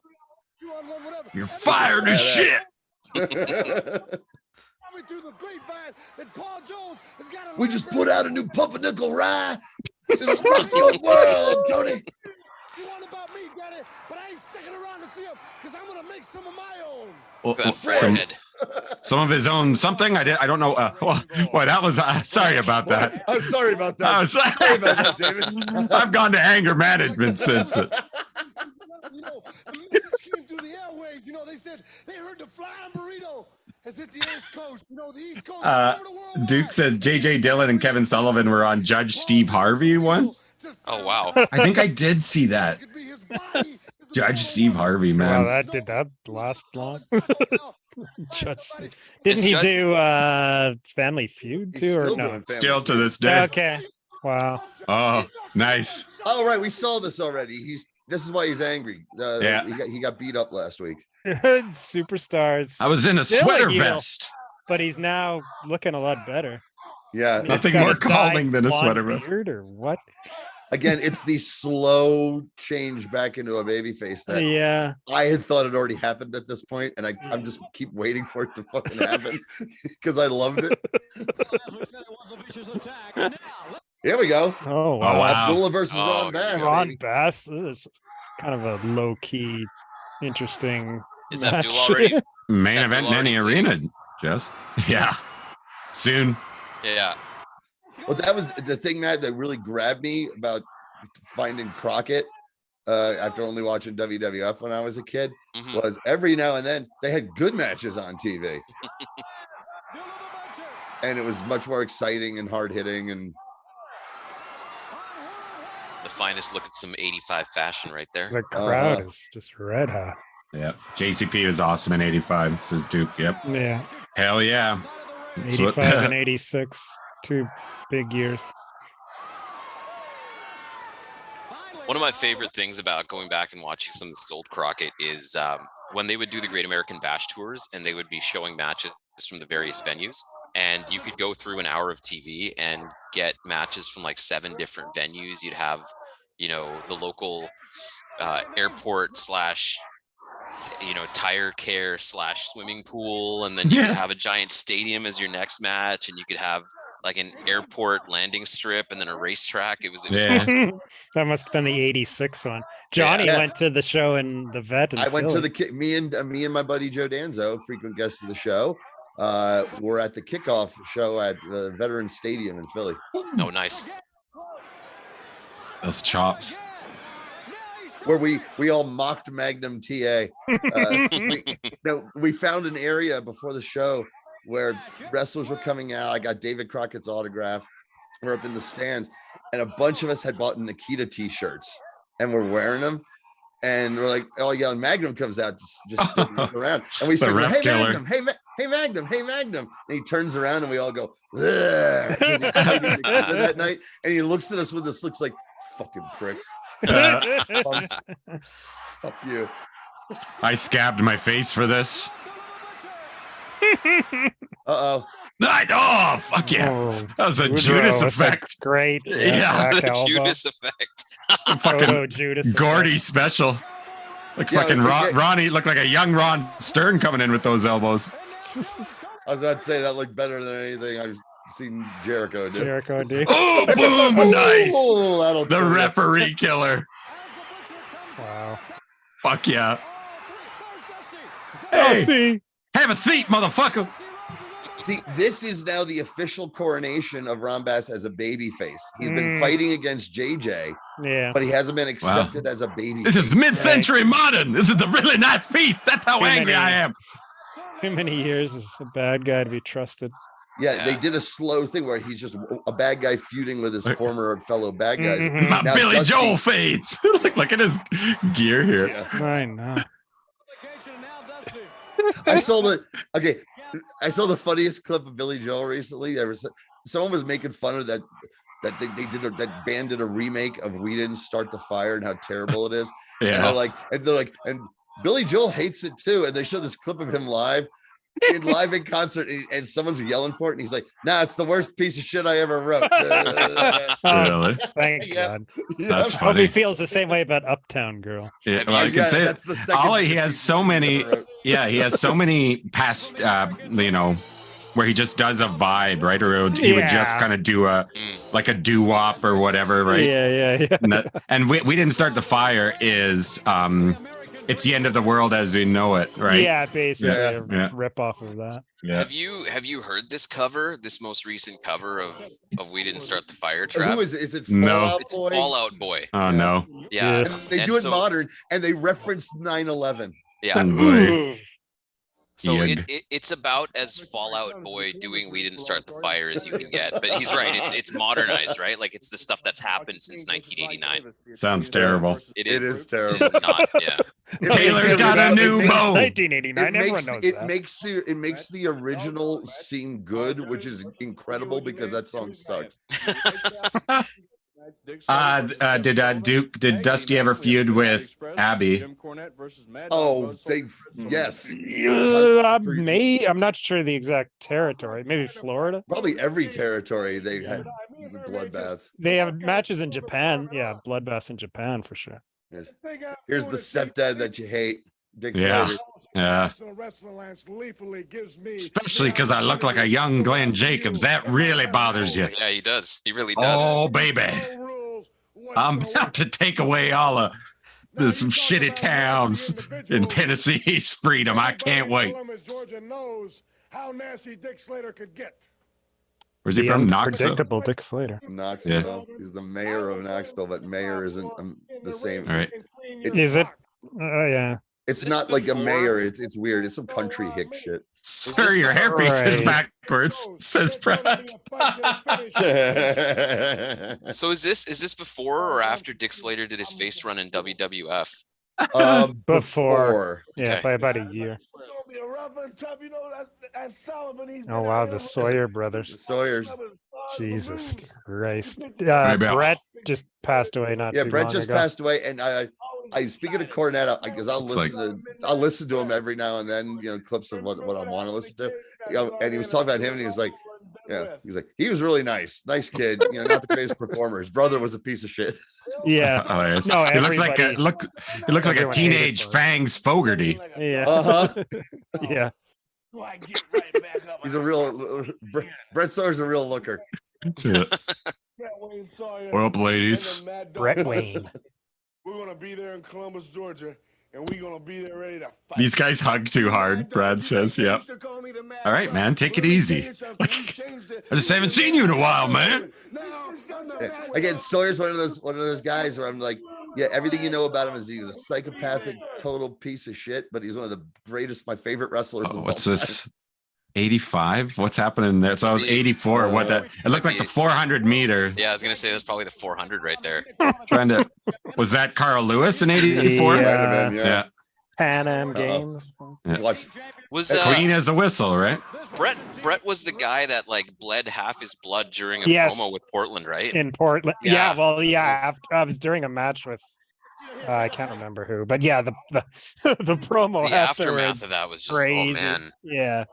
You're fired as shit. We just put out a new Pumpernickel rye. This is rock your world, Tony. You want about me, Daddy, but I ain't sticking around to see him because I'm gonna make some of my own. Some of his own something. I don't know. Boy, that was. Sorry about that. I'm sorry about that. I'm sorry about that, David. I've gone to anger management since. The message came through the airwaves. They said they heard the flying burrito has hit the East Coast. The East Coast. Duke said J.J. Dillon and Kevin Sullivan were on Judge Steve Harvey once. Oh wow! I think I did see that. Judge Steve Harvey, man. Wow, did that last long? Didn't he do Family Feud too, or no? Still to this day. Okay. Wow. Oh, nice. Oh, right. We saw this already. This is why he's angry. Yeah. He got beat up last week. Superstars. I was in a Still sweater heel, vest. but he's now looking a lot better. Yeah, I mean, Nothing it's got more a dyed calming than a blonde sweater vest. beard or what? again, it's the slow change back into a baby face that Yeah. I had thought had already happened at this point, and I'm just keep waiting for it to fucking happen because I loved it. Here we go. Oh wow. Abdullah versus Oh, Ron Bass. Ron baby. Bass. This is kind of a low key, interesting. Is match. Abdullah already? Main Abdullah event in any already arena, Jess. Yeah. Soon. Yeah. Well, that was the thing, Matt, that really grabbed me about finding Crockett after only watching WWF when I was a kid. Was every now and then they had good matches on TV. And it was much more exciting and hard hitting, and The finest look at some 85 fashion right there. The crowd is just red hot. Yep. JCP was awesome in 85, says Duke. Yep. Yeah. Hell yeah. That's 85 what- and 86. 2 big years. One of my favorite things about going back and watching some of this old Crockett is when they would do the Great American Bash tours and they would be showing matches from the various venues. And you could go through an hour of TV and get matches from like 7 different venues. You'd have, the local airport / tire care / swimming pool. And then you could have a giant stadium as your next match. And you could have like an airport landing strip and then a racetrack. It was awesome. That must have been the 86 one. Johnny went to the show in the vet. I went to me and my buddy Joe Danzo, frequent guest of the show. We're at the kickoff show at the Veterans Stadium in Philly. Oh, nice. Those chops. Where we all mocked Magnum TA. We found an area before the show where wrestlers were coming out. I got David Crockett's autograph. We're up in the stands, and a bunch of us had bought Nikita t-shirts, and we're wearing them. And we're like, oh yeah, and Magnum comes out just around, and we say, hey Magnum, hey Magnum, hey Magnum, and he turns around and we all go, that night, and he looks at us with this looks like fucking pricks. Fuck you. I scabbed my face for this. Oh, fuck yeah. That was a Judas effect. Great. Yeah. Judas effect. Fucking Judas Gordy special. Like fucking Ronnie looked like a young Ron Stern coming in with those elbows. I was about to say that looked better than anything I've seen Jericho do. Oh, boom, nice. Oh, the referee killer. Wow. Fuck yeah. Hey, have a seat, motherfucker. See, this is now the official coronation of Ron Bass as a baby face. He's been fighting against JJ, but he hasn't been accepted as a baby. This is mid-century modern. This is a really nice feat. That's how angry I am. Too many years as a bad guy to be trusted. Yeah, they did a slow thing where he's just a bad guy feuding with his former fellow bad guys. My Now Billy Dusty- Joel fades. Look at his gear here. Yeah. I know. I saw the funniest clip of Billy Joel recently. Someone was making fun of that that band did a remake of "We Didn't Start the Fire" and how terrible it is. Yeah. And they're like, and Billy Joel hates it too. And they show this clip of him live in concert, and someone's yelling for it, and he's like, "Nah, it's the worst piece of shit I ever wrote." Really? Thank God. That's Hope funny. he feels the same way about Uptown Girl. Yeah, well, I can say that's the second Ollie, he has so many. Yeah, he has so many past. Where he just does a vibe, right? Or he would just kind of do a doo-wop or whatever, right? Yeah. And we didn't start the fire. Is it's the end of the world as we know it, right? Yeah, basically a rip off of that. Yeah. Have you heard this cover? This most recent cover of "We Didn't Start the Fire" Trap? Who is it? Is it No. Fallout It's Boy? Fallout Boy. Oh no. Yeah. And they do it so- modern, and they reference 9/11. Yeah. Boy. So Yig. it's about as Fallout Boy doing "We Didn't Start the Fire" as you can get. But he's right. It's modernized, right? Like it's the stuff that's happened since 1989. Sounds terrible. It It is is terrible. It is not. Yeah. Taylor's got a new bow. 1989. Everyone knows It that. makes the original seem good, which is incredible because that song sucks. Did Dusty ever feud with Abby? Oh, yes. I'm not sure the exact territory. Maybe Florida. Probably every territory they had bloodbaths. They have matches in Japan. Yeah, bloodbaths in Japan for sure. Here's the stepdad that you hate, Dick Yeah. Slater. Yeah. Especially because I look like a young Glenn Jacobs. That really bothers you. Yeah, he does. He really does. Oh, baby. I'm about to take away all of some shitty towns in Tennessee's freedom. I can't wait. How nasty Dick Slater could get. Where's he from? Knoxville. Predictable Dick Slater. Knoxville. Yeah. He's the mayor of Knoxville, but mayor isn't the same. All right. Is it? Oh, yeah. It's not like a mayor. It's weird. It's some country hick shit. Sir, your hairpiece is backwards, says Brad. So is this before or after Dick Slater did his face run in WWF? Before. Yeah, Okay. by about a year. Oh wow, the Sawyer brothers. The Sawyers. Jesus Christ. Brett just passed away not too long Brett just ago. passed away, and I speaking of Cornette, because I'll listen to him every now and then, clips of what I want to listen to. And he was talking about him, and he was like, he was really nice kid, not the greatest performer. His brother was a piece of shit. Yeah. No, it looks like it looks like a teenage Fangs Fogarty. Yeah. Yeah. He's a real Brett Sawyer's a real looker. Yeah. What up, ladies? Brett Wayne. We're gonna be there in Columbus, Georgia, and we're gonna be there ready to fight. These guys hug too hard, Brad says. Yep. All right, man, take it easy. I just haven't seen you in a while, man. Again, Sawyer's one of those guys where I'm like, yeah, everything you know about him is he was a psychopathic, total piece of shit, but he's one of the greatest, my favorite wrestlers. Oh, what's this? 85? What's happening there? So I was 84. It looked like the 400 meter. Yeah, I was gonna say that's probably the 400 right there. Was that Carl Lewis in 84? Yeah. Pan Am Games. Yeah. Was clean as a whistle, right? Brett was the guy that bled half his blood during a Yes. promo with Portland, right? In Portland. Yeah. I was during a match with I can't remember who, but yeah, the promo The aftermath afterwards, of that was just crazy. oh man. Yeah.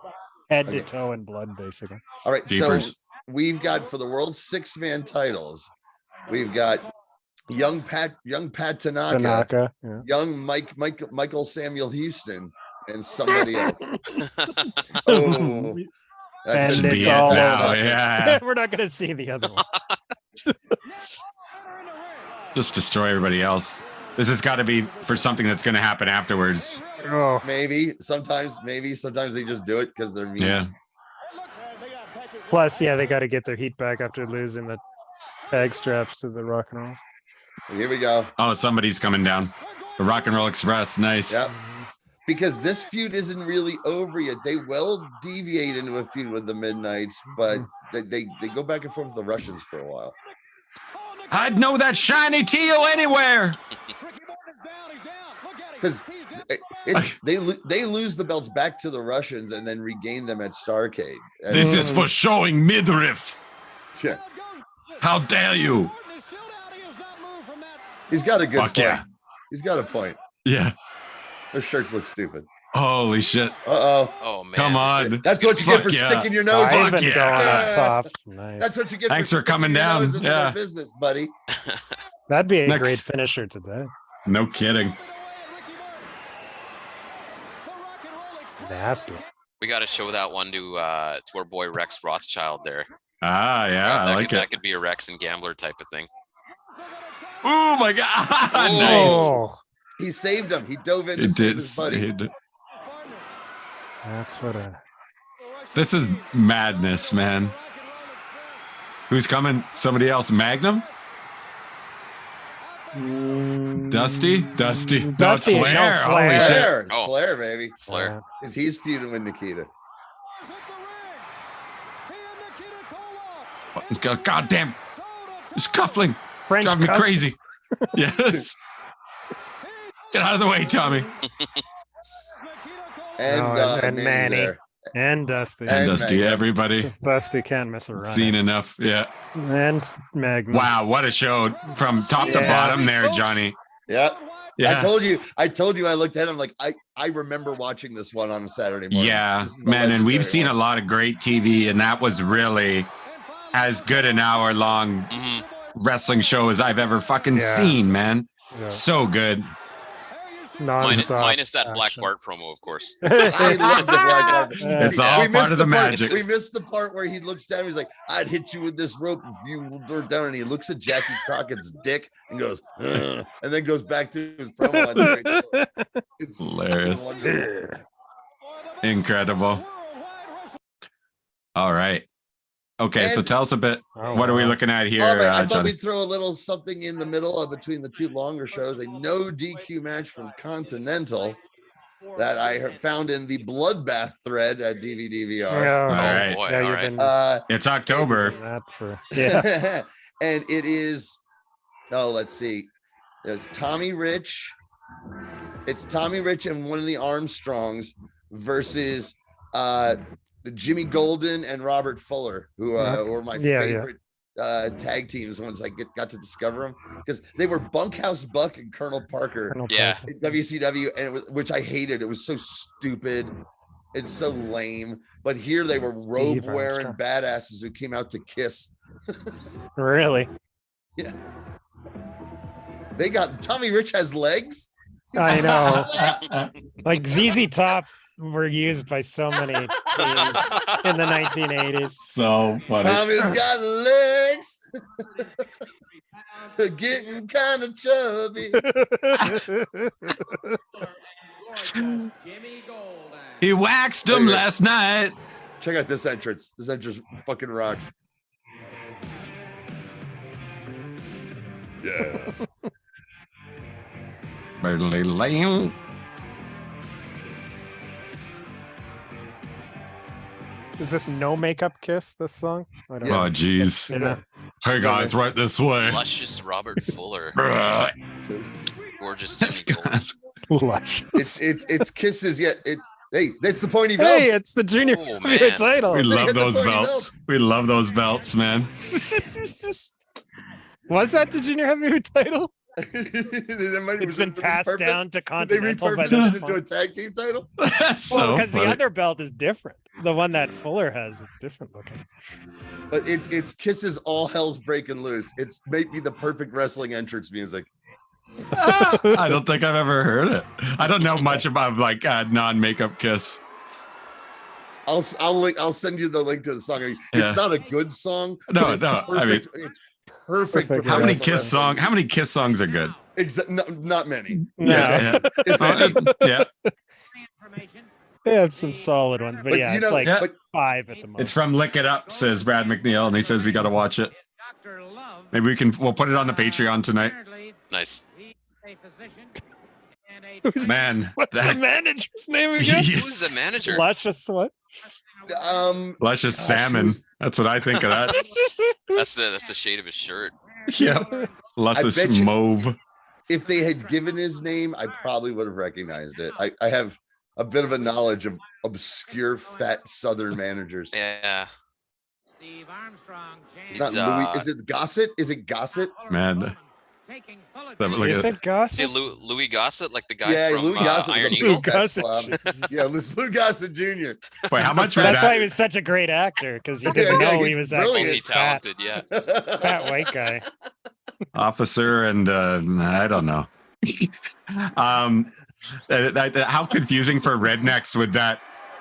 Head to toe in blood, basically. All right, Jeepers. so we've got for the world's 6-man titles, we've got young Pat Tanaka, yeah. young Michael Samuel Houston, and somebody else. Oh, that And should be it's it all now, over. yeah. We're not gonna see the other one. Just destroy everybody else. This has got to be for something that's going to happen afterwards. Oh, Maybe sometimes they just do it because they're mean. Yeah. plus, yeah, they got to get their heat back after losing the tag straps to the Rock and Roll. Here we go. Oh, somebody's coming down. The Rock and Roll Express. Nice. Yep. Because this feud isn't really over yet. They will deviate into a feud with the Midnights, but they go back and forth with the Russians for a while. I'd know that shiny teal anywhere. Because they lose the belts back to the Russians and then regain them at Starrcade. This is for showing midriff. Yeah. How dare you? He's got a good Fuck point. yeah. He's got a point. Yeah. Those shirts look stupid. Holy shit. Uh-oh. Oh man. Come on. That's what you get for yeah. sticking your nose in. Fuck yeah. Going up top. Nice. That's what you get Thanks for for coming sticking your down. nose into Yeah. their business, buddy. That'd be a Next. great finisher today. No kidding. Nasty. We got to show that one to our boy Rex Rothschild there. Ah, yeah. I like That it. could be a Rex and Gambler type of thing. Oh my God. Nice. Oh, He saved him. He dove in to It save did. his buddy. that's what a. This is madness, man. Who's coming? Somebody else? Magnum? Dusty? Dusty, No, it's no, Flair. Holy Flair. shit. Flair. It's Oh. Flair, baby. Flair. Because he's feuding with Nikita. God damn. It's cuffling. French Driving me cuffs. crazy. Yes. Get out of the way, Tommy. And, Oh, and Manny's Manny. there. And Dusty. And Dusty, Magnum. everybody. Just Dusty can't miss a run. Seen enough. Yeah. And Magnum. Wow, what a show from top to Yeah. bottom there, Johnny. Yeah. Yeah. I told you. I looked at him like I remember watching this one on a Saturday morning. Yeah, This is the man, and we've legendary seen a one. lot of great TV, and that was really as good an hour-long wrestling show as I've ever fucking Yeah. seen, man. Yeah. So good. Non-stop Minus that Black action. Bart promo, of course. I love the Black Bart. It's all We part missed of the part- magic. We missed the part where he looks down. He's like, "I'd hit you with this rope if you were down." And he looks at Jackie Crockett's dick and goes, "Ugh," and then goes back to his promo. It's Hilarious. wonderful. Incredible. All right. Okay, so And- tell us a bit. Oh, What are we wow. looking at here, Oh, man, I thought Johnny? we'd throw a little something in the middle of between the two longer shows. A no DQ match from Continental that I found in the Bloodbath thread at DVDVR. All right. boy, Yeah, all you've right. been It's October. using that for yeah. And it is, let's see. There's Tommy Rich. It's Tommy Rich and one of the Armstrongs versus Jimmy Golden and Robert Fuller, who were my Yeah, favorite tag teams once I got to discover them, because they were Bunkhouse Buck and Colonel Parker Colonel Yeah. Parker. in WCW, and which I hated. It was so stupid. It's so lame. But here they were robe wearing Armstrong. badasses who came out to kiss. Really? Yeah. They got Tommy Rich has legs. I know. Like ZZ Top were used by so many teams in the 1980s. So funny. Tommy's got legs. They're getting kind of chubby. He waxed him last night. Check out this entrance. This entrance fucking rocks. Yeah. Burly lamb. Is this No Makeup Kiss, this song? I don't Oh, jeez. know. Hey, guys, right this way. Luscious Robert Fuller. Bruh. Gorgeous This Jimmy Golden. guy's- Luscious. It's kisses yet. Hey, that's the pointy Hey, belts. it's the junior Oh, heavyweight man. title. We love hit the those pointy belts. belts. We love those belts, man. Was that the junior heavyweight title? It's It's been passed down to Did they Continental. By repurpose this it into a point. tag team title? That's so Because the funny. other belt is different. The one that Fuller has is different looking. But it's kisses all hell's breaking loose. It's maybe the perfect wrestling entrance music. I don't think I've ever heard it. I don't know much about like non-makeup Kiss. I'll send you the link to the song. It's Yeah. not a good song. No, but it's no, I mean- perfect. It's perfect. Perfect, for How many wrestling. Kiss songs? How many Kiss songs are good? Not many. No. Yeah, If any. yeah. They have some solid ones, but, But yeah, you it's know, like Yeah. 5 at the most. It's from Lick It Up, says Brad McNeil, and he says we got to watch it. Maybe we'll put it on the Patreon tonight. Nice. Man, What's the that manager's name again? Who's the manager? Luscious what? luscious salmon. That's what I think of that. That's the shade of his shirt. Yep. Luscious bet you- mauve. If they had given his name, I probably would have recognized it. I have a bit of a knowledge of obscure fat Southern managers. Yeah. It's not He's, Louis. Is it Gossett? Is it Gossett? Man. Look Is at it Goss? See Louis Gossett, like the guy Yeah, from Louis Gossett was Iron a Eagle. big fat Gossett. slob. Yeah, Lou Gossett Jr. Wait, how much for That's why he that? was such a great actor, because you Yeah, didn't yeah, know he he's was brilliant. actually fat, Multi-talented, yeah. fat white guy. Officer and I don't know. How confusing for rednecks would that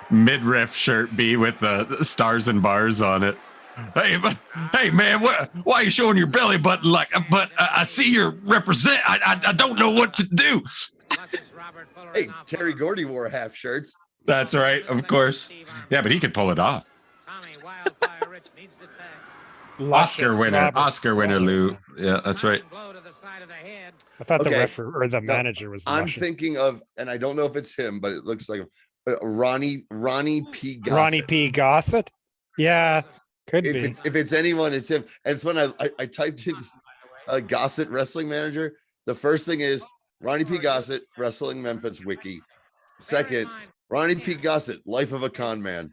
midriff shirt be with the stars and bars on it? Hey man, why are you showing your belly button like? But I see you're represent. I don't know what to do. Hey, Terry Gordy wore half shirts. That's right, of course. Yeah, but he could pull it off. Oscar winner, Lou. Yeah, that's right. I thought the Okay. ref or the manager was. I'm Luscious. thinking of, and I don't know if it's him, but it looks like Ronnie P. Gossett. Ronnie P. Gossett. Yeah, could be. If it's anyone, it's him. And it's when I typed in Gossett wrestling manager. The first thing is Ronnie P. Gossett wrestling Memphis wiki. Second, Ronnie P. Gossett, Life of a Con Man.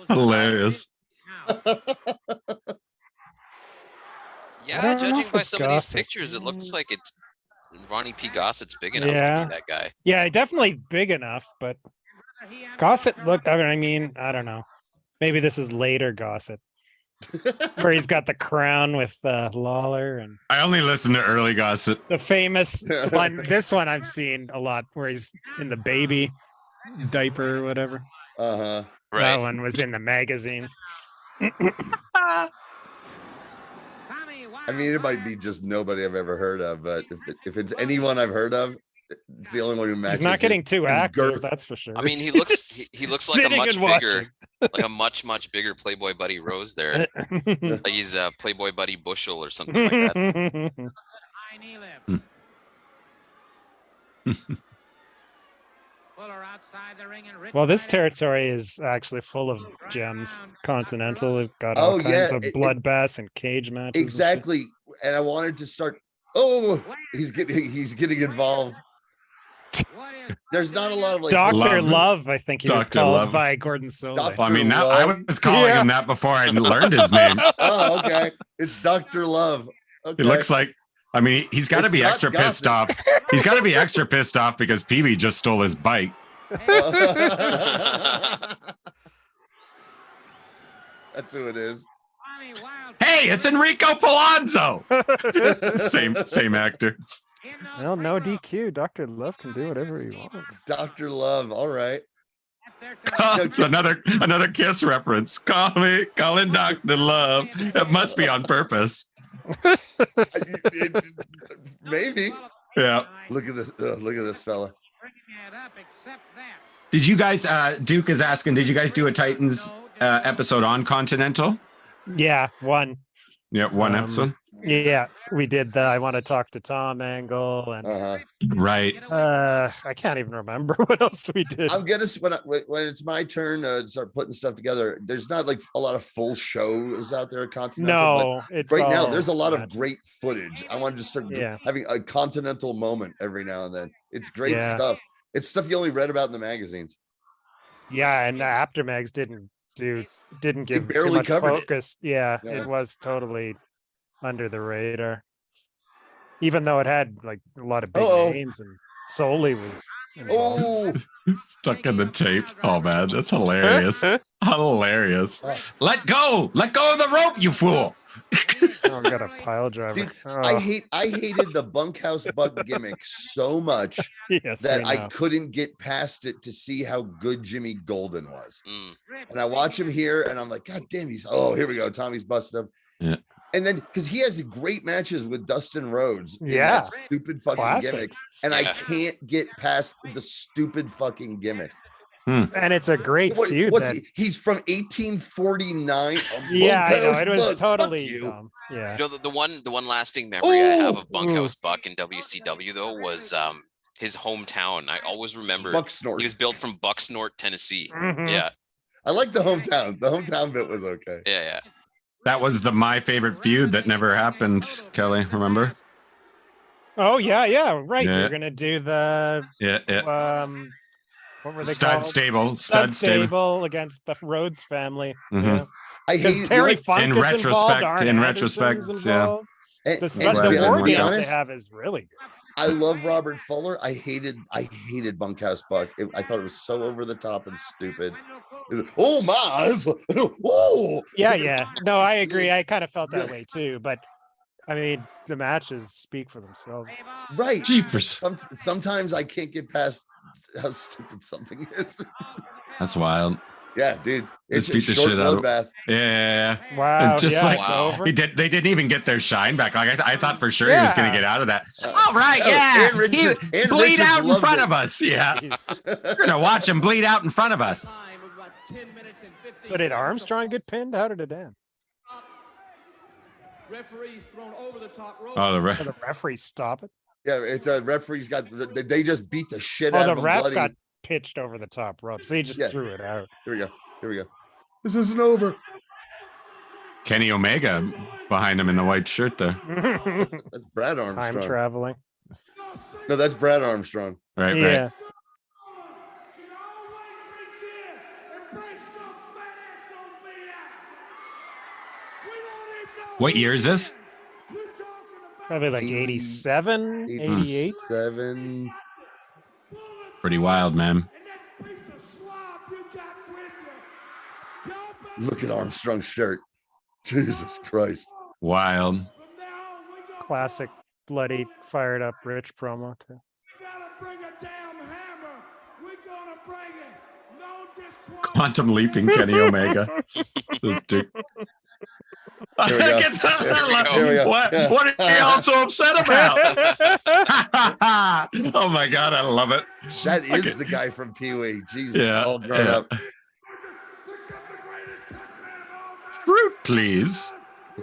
Hilarious. Yeah, judging by some of these pictures, it looks like it's Ronnie P. Gossett's big enough to be that guy. Yeah, definitely big enough, but Gossett looked, I mean, I don't know. Maybe this is later Gossett. Where he's got the crown with Lawler, and I only listen to early Gossett. The famous one. This one I've seen a lot, where he's in the baby diaper or whatever. Right. That one was in the magazines. I mean, it might be just nobody I've ever heard of, but if it's anyone I've heard of, it's the only one who matches. He's not getting too active, girth. that's for sure. I mean, he looks like a much bigger Playboy Buddy Rose there. Like he's a Playboy Buddy Bushel or something like that. Well, this territory is actually full of gems. Continental, we've got all kinds of bloodbaths and cage matches. Exactly, and I wanted to start. Oh, he's getting involved. There's not a lot of like Dr. Love, I think he was called by Gordon Solie. I mean, I was calling him that before I learned his name. Oh, okay. It's Dr. Love. Okay. It looks like, I mean, he's got to be extra pissed off. He's got to be extra pissed off because Peavy just stole his bike. That's who it is. Hey, it's Enrico Palazzo. same actor. Well, no DQ. Dr. Love can do whatever he wants. Dr. Love, all right. Another Kiss reference. Call in Dr. Love. It must be on purpose. Maybe. Yeah. Look at this. Look at this fella. Did you guys? Duke is asking. Did you guys do a Titans episode on Continental? Yeah, one. Yeah, one episode. Yeah, we did the I Want to Talk to Tom angle, and right. I can't even remember what else we did. I'm gonna when it's my turn to start putting stuff together. There's not like a lot of full shows out there at Continental. No, it's right now there's a lot of great footage. I wanted to start Yeah. having a Continental moment every now and then. It's great Yeah. stuff. It's stuff you only read about in the magazines. Yeah, and the Aftermags didn't give barely too much covered it. focus. Yeah, Yeah. it was totally under the radar, even though it had like a lot of big names, and Solie was involved. Stuck in the tape. Oh man, that's hilarious. Hilarious. Let go of the rope, you fool. Oh, got a pile driver. Dude, I hated the bunkhouse bug gimmick so much Yes, that I I know. couldn't get past it to see how good Jimmy Golden was. And I watch him here and I'm like, God damn, here we go. Tommy's busted up. Yeah. And then because he has great matches with Dustin Rhodes in Yeah. that stupid fucking Classic. gimmicks. And I can't get past the stupid fucking gimmick. And it's a great feud. He's from 1849. Yeah, I know. Bunkhouse It was Buck. totally Fuck you. dumb. Yeah. You know, the one lasting memory I have of Bunkhouse Buck in WCW though was his hometown. I always remember Bucksnort. he was built from Bucksnort, Tennessee. Mhm. Yeah, I like the hometown. The hometown bit was okay. yeah. That was my favorite feud that never happened. Kelly, remember? Oh yeah, right. Yeah. We're gonna do the Yeah. what were they Stud called? Stable. Stud Stable against the Rhodes family. Mhm. Yeah. I Because hate Terry Funk in is retrospect- involved, Arn in Anderson's retrospect, yeah. involved. And, The and war to be deals honest, they have is really good. I love Robert Fuller. I hated Bunkhouse Buck. I thought it was so over the top and stupid. It was, oh my! Oh, Yeah. No, I agree. I kind of felt that way too. But I mean, the matches speak for themselves. Right. Jeepers. Sometimes I can't get past how stupid something is. That's wild. Yeah, dude. It's Just a beat the short shit out of bloodbath. Yeah. Wow. And just yeah, like it's over. they didn't even get their shine back. Like I thought for sure he was going to get out of that. All right, Oh, yeah. Ann Richards- He Ann bleed Richards out in loved front it. of us. Yeah. Jeez. We're gonna watch him bleed out in front of us. So did Armstrong get pinned? How did it end? Oh, the Did the referee stop it? Yeah, it's a referee's got. They just beat the shit Oh, out the of him. ref Bloody. got pitched over the top rope, so he just Yeah. threw it out. Here we go. Here we go. This isn't over. Kenny Omega behind him in the white shirt there. That's Brad Armstrong. Time traveling. No, that's Brad Armstrong. Right, Yeah. right. What year is this? Probably like 87, 88. 87. Pretty wild, man. Look at Armstrong's shirt. Jesus Christ. Wild. Classic bloody fired up Rich promo too. Quantum leaping Kenny Omega. This dude. Here we go. Here we go. What are y'all so upset about? Oh my God, I love it. That is the guy from Pee Wee. Jesus, Yeah, all grown up. Fruit, please.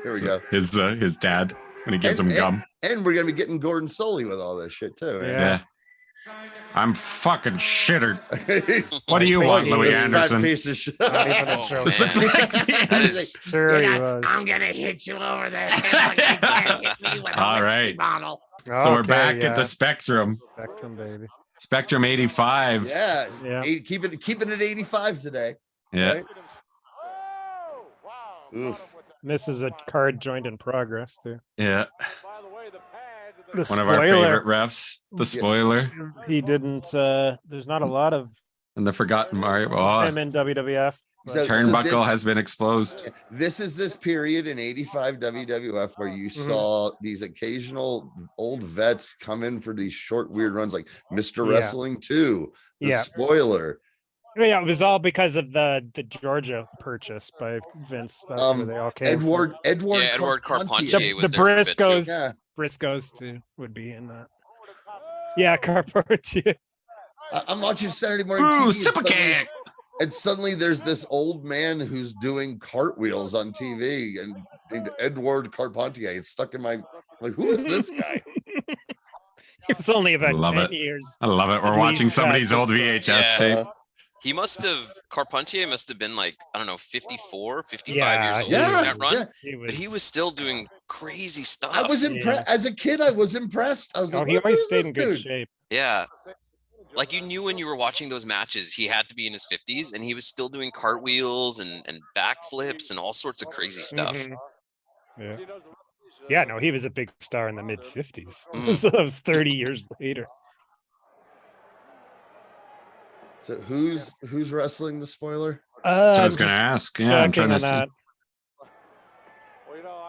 Here we go. His dad when he gives him gum. And we're gonna be getting Gordon Soley with all this shit too. Yeah. I'm fucking shittered. What do you want, Louis Anderson? Piece of shit. This looks like That is Sure he was. I'm gonna hit you over the head like you can't hit me with a All whiskey right. bottle. So we're back at the Spectrum. Spectrum, baby. Spectrum 85. Yeah. Yeah. Keep it at 85 today. Yeah. Right? Oof. This is a card joined in progress too. Yeah. The One of our favorite refs. The spoiler. He didn't. There's not a lot of And the forgotten Mario. Oh, him in WWF. So turnbuckle this- has been exposed. This is this period in 85 WWF where you saw these occasional old vets come in for these short, weird runs like Mr. Yeah. Wrestling 2, the Yeah. spoiler. Yeah, it was all because of the Georgia purchase by Vince. That's where they all came. Edward Edward Carpentier was The there for a bit, too. Briscoes. Yeah. Briscoes too would be in that. Yeah, Carpentier. I'm watching Saturday morning Ooh, TV super kick. and suddenly there's this old man who's doing cartwheels on TV and named Edward Carpentier. It's stuck in my like, who is this guy? He was only about Love 10 it. years. I love it. We're At watching least somebody's past old VHS Yeah. tape. He must have, Carpentier must have been like, I don't know, 54, 55 Yeah, years old yeah, in that run. yeah. But he was still doing crazy stuff. I was impressed as a kid. I was impressed. I was like, He what always is stayed this in good dude? shape. Yeah. Like you knew when you were watching those matches, he had to be in his 50s and he was still doing cartwheels and backflips and all sorts of crazy stuff. Mhm. Yeah. Yeah, no, he was a big star in the mid 50s. Mhm. So that was 30 years later. So who's wrestling the spoiler? So I was I'm going to just ask. Yeah, I'm checking trying to on see. that.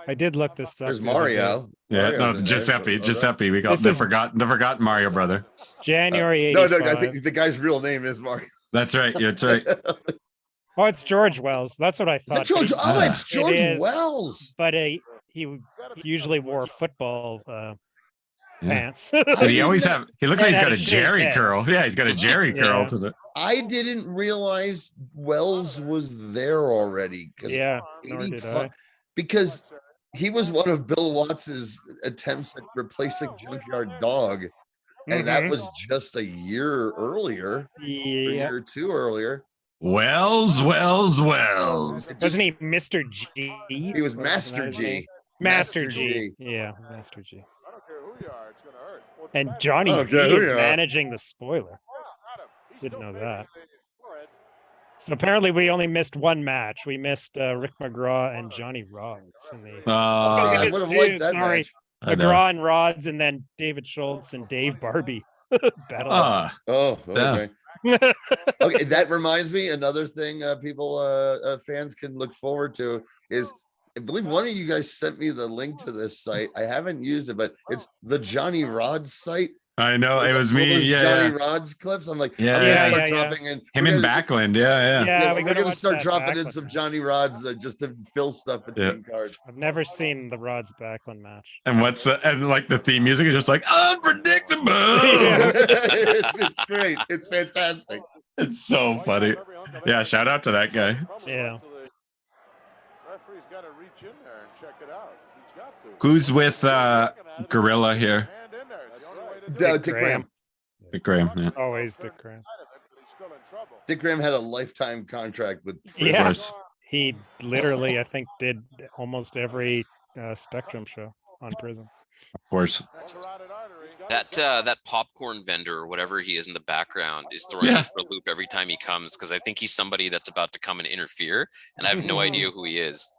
I did look this up. There's the other day. Mario. Yeah, Mario's no, in there. Giuseppe. Okay. Giuseppe. We got This the is- forgotten Mario brother. January No, 85. I think the guy's real name is Mario. That's right. Yeah, that's right. Oh, it's George Wells. That's what I Is thought. that George? but Oh, Ah. it's George is. Wells. But he usually wore football pants. Did he always have? He looks like And he's had got a a shaved Jerry head. curl. Yeah, he's got a Jerry curl Yeah. to the. I didn't realize Wells was there already. Yeah, nor did I. Because he was one of Bill Watts's attempts at replacing Junkyard Dog, and that Mhm. was just a year earlier, a Yeah. year or two earlier. Wells. Wasn't he Mr. G? He was Wasn't Master that his G. name? Master Master G. G. Yeah, Master G. And Johnny I don't V care who is you are. managing the spoiler. Didn't know that. So apparently we only missed one match. We missed Rick McGraw and Johnny Rods. In the I we missed would have two, liked that sorry. match. I know. McGraw and Rods, and then David Schultz and Dave Barbie. Battle. Ah, Oh, Yeah. okay. Okay, that reminds me. Another thing fans can look forward to is, I believe one of you guys sent me the link to this site. I haven't used it, but it's the Johnny Rods site. I know it was All me. those Yeah, Johnny yeah. Rods clips. I'm like, Yeah, I'm gonna yeah, start yeah. dropping in. Him we're in gonna- Backland. Yeah. Yeah, we're we gotta gonna watch start that dropping in Backlund some match. Johnny Rods just to fill stuff between cards. I've never seen the Rods Backlund match. And what's and like the theme music is just like unpredictable. It's great. It's fantastic. It's so funny. Yeah, shout out to that guy. Yeah. Who's with Gorilla here? Dick Graham. Dick Graham. Yeah. Always Dick Graham. Dick Graham had a lifetime contract with. Yeah. course. He literally, I think, did almost every Spectrum show on Prism. Of course. That popcorn vendor or whatever he is in the background is throwing me for a loop every time he comes because I think he's somebody that's about to come and interfere, and I have no idea who he is.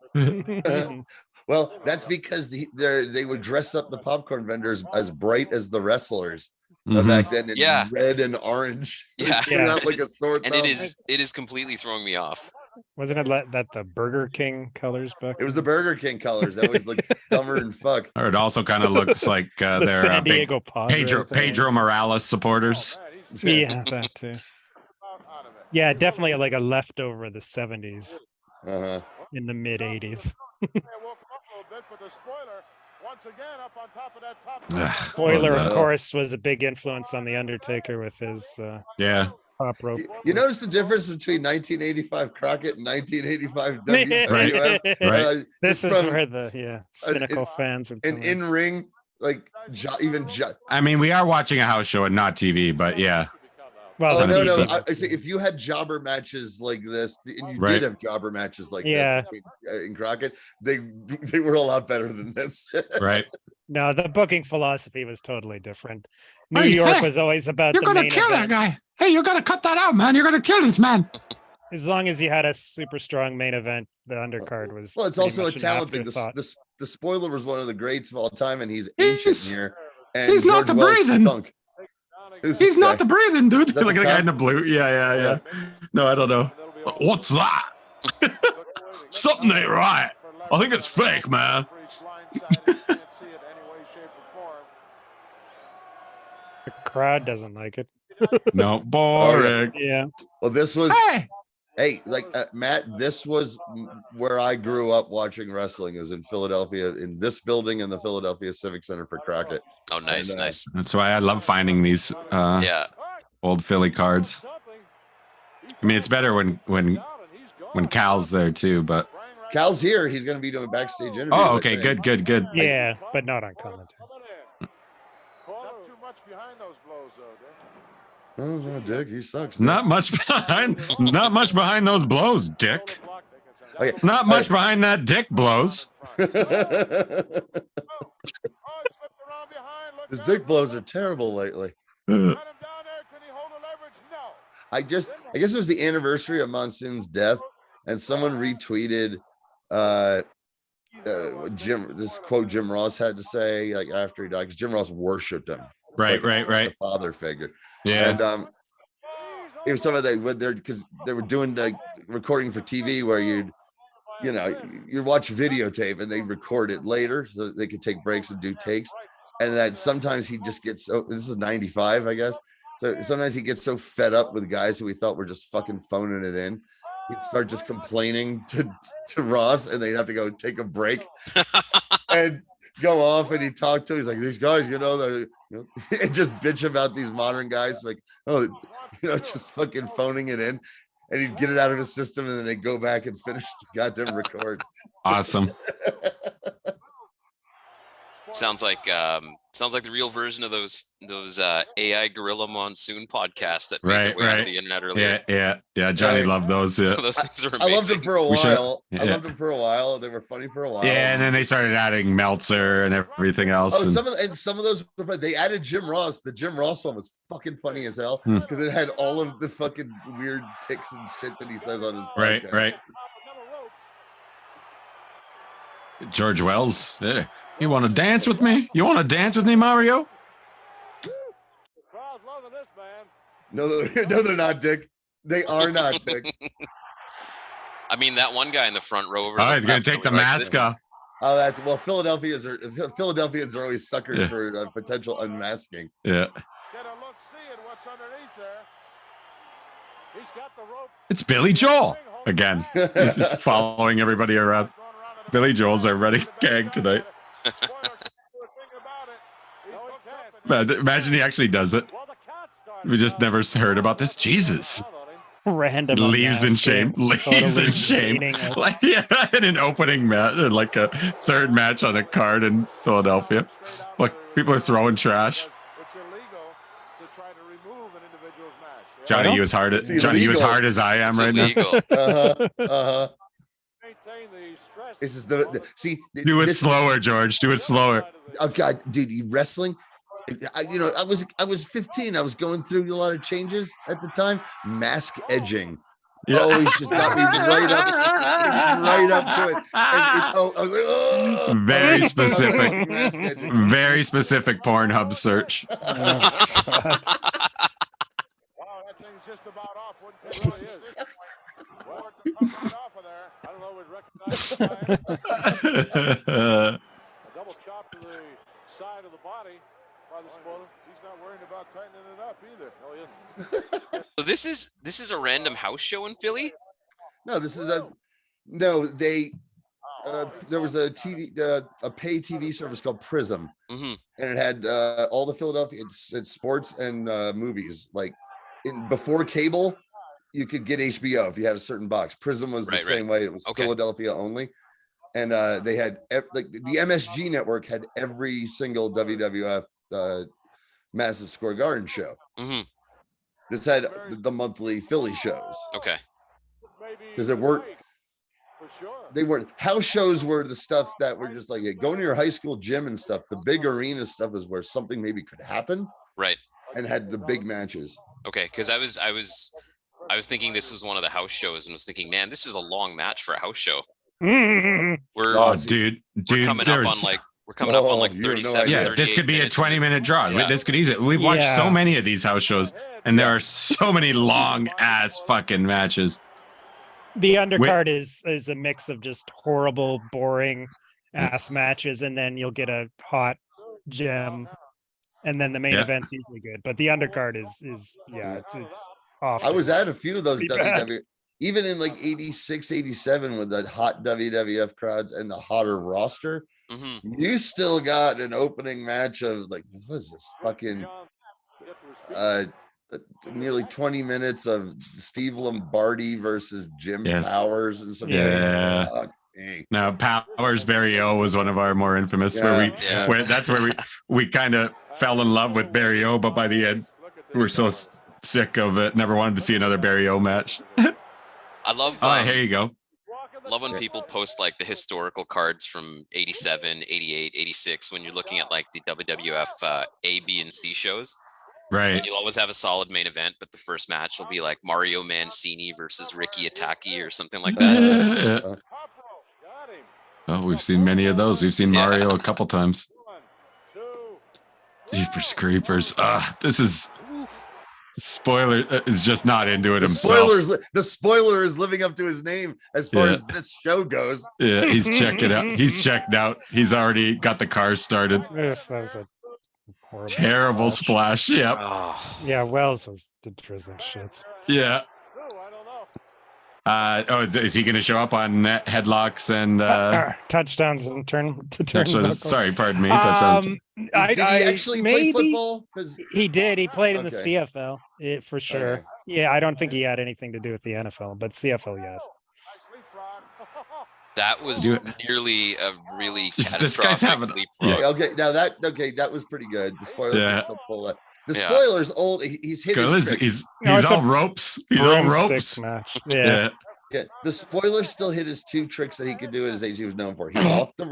Well, that's because they would dress up the popcorn vendors as bright as the wrestlers back then in red and orange. Yeah, Not like a sword. And it is completely throwing me off. Wasn't it that the Burger King colors back? It was the Burger King colors. That was like dumber and fuck. Or it also kind of looks like the they're San Diego Padres, Pedro Morales supporters. Yeah, that too. Yeah, definitely like a leftover of the 70s in the mid 80s. Spoiler, of course, was a big influence on the Undertaker with his top rope. You notice the difference between 1985 Crockett and 1985 WWF? Right. This is where the cynical fans would come in ring, like I mean, we are watching a house show and not TV, but yeah. Well, no. I say if you had jobber matches like this, and you did have jobber matches like that in Crockett, they were a lot better than this. Right. No, the booking philosophy was totally different. New York was always about you're gonna kill that guy. Hey, you gotta cut that out, man. You're gonna kill this man. As long as you had a super strong main event, the undercard was. Well, it's also a talent thing. The spoiler was one of the greats of all time, and he's ancient here. And he's not the breathing. Stunk. He's not the breathing, dude. Like the guy in the blue. Yeah. No, I don't know. What's that? Something ain't right. I think it's fake, man. The crowd doesn't like it. No, boring. Yeah. Well, this was. Hey, like Matt, this was where I grew up watching wrestling. Is in Philadelphia, in this building in the Philadelphia Civic Center for Crockett. Oh, nice, and, nice. That's why I love finding these old Philly cards. I mean, it's better when Cal's there too, but Cal's here. He's going to be doing backstage interviews. Oh, okay, good. Yeah, but not on commentary. Oh no, Dick, he sucks. Dick. Not much behind those blows, Dick. Okay. Not much behind that Dick blows. His dick blows are terrible lately. I guess it was the anniversary of Monsoon's death, and someone retweeted this quote Jim Ross had to say like after he died, because Jim Ross worshipped him. Right. A father figure. Yeah. And it was some of because they were doing the recording for TV where you'd watch videotape and they record it later so they could take breaks and do takes. And that sometimes he just gets this is 95, I guess. So sometimes he gets so fed up with guys who we thought were just fucking phoning it in. He'd start just complaining to Ross, and they'd have to go take a break and go off. And he'd talk to him. He's like, these guys, and just bitch about these modern guys, like, just fucking phoning it in. And he'd get it out of his system, and then they'd go back and finish the goddamn record. Awesome. Sounds like the real version of those AI Gorilla Monsoon podcasts that made their way onto the internet earlier. Yeah. Johnny loved those. Yeah. Those things are amazing. I loved them for a while. I loved them for a while. They were funny for a while. Yeah, and then they started adding Meltzer and everything else. Oh, some of those were fun. They added Jim Ross. The Jim Ross one was fucking funny as hell because it had all of the fucking weird ticks and shit that he says on his podcast. Right. George Wells. Yeah. You want to dance with me? You want to dance with me, Mario? No, they're not, Dick. They are not, Dick. I mean, that one guy in the front row. He's going to take the mask off. Oh, Philadelphians are always suckers for potential unmasking. Yeah. It's Billy Joel again. He's just following everybody around. Billy Joel's our running gag tonight. Imagine he actually does it. We just never heard about this. Jesus. Random leaves in shame. Like, in an opening match, or like a third match on a card in Philadelphia. Like, people are throwing trash. Johnny, you as hard as I am right now. This is see. Do it slower, George. Do it slower. Oh God, dude, wrestling. I was 15. I was going through a lot of changes at the time. Mask edging. Always just got me right up to it. I was like, oh, very specific, very specific Pornhub search. Wow, that thing's just about off. It really is. Well, it's right off of there. I don't know. We'd recognize the a double chop to the side of the body by the spoiler. He's not worrying about tightening it up either. No, he isn't. So this is a random house show in Philly? No, they there was a pay TV service called Prism, and it had all the Philadelphia it's sports and movies. Like before cable, you could get HBO if you had a certain box. Prism was the same way. It was Philadelphia only, and they had like the MSG network had every single WWF Madison Square Garden show. This had the monthly Philly shows. Okay. Because they weren't house shows were the stuff that were just like going to your high school gym and stuff. The big arena stuff is where something maybe could happen. Right. And had the big matches. Okay, because I was thinking this was one of the house shows and was thinking, man, this is a long match for a house show. We're coming up on like 37. Yeah, this could be a 20-minute draw. Yeah. This could easily. We've watched so many of these house shows, and there are so many long ass fucking matches. The undercard is a mix of just horrible, boring ass matches, and then you'll get a hot gem, and then the main event's usually good. But the undercard is it's off. I was at a few of those WWF, even in like 86, 87 with the hot WWF crowds and the hotter roster. You still got an opening match of like, what is this fucking nearly 20 minutes of Steve Lombardi versus Jim Powers and something. Yeah. Now Powers Barry O was one of our more infamous where that's where we kind of fell in love with Barry O, but by the end we were so sick of it, never wanted to see another Barry O match. I love here you go. Love when people post like the historical cards from 87, 88, 86 when you're looking at like the WWF A, B, and C shows. Right. And you'll always have a solid main event, but the first match will be like Mario Mancini versus Ricky Itaki or something like that. Oh, we've seen many of those. We've seen Mario a couple times. Jeepers creepers. This is spoiler is just not into it himself. The spoiler is living up to his name as far as this show goes. Yeah, he's checking out. He's checked out. He's already got the car started. That was a terrible splash. Yep. Yeah, Wells did drizzling shit. Yeah. Is he going to show up on headlocks and touchdowns and turn? Sorry, pardon me. Touchdowns. Did he actually play football? He did. He played in the CFL for sure. Okay. Yeah, I don't think he had anything to do with the NFL, but CFL, yes. That was nearly a really catastrophic this guy's having leapfrog. That was pretty good. The spoiler still pull that. The spoiler's old. He's hit his tricks. He's all ropes. He's all ropes. Match. Yeah. The spoiler still hit his two tricks that he could do at his age. He was known for. He walked the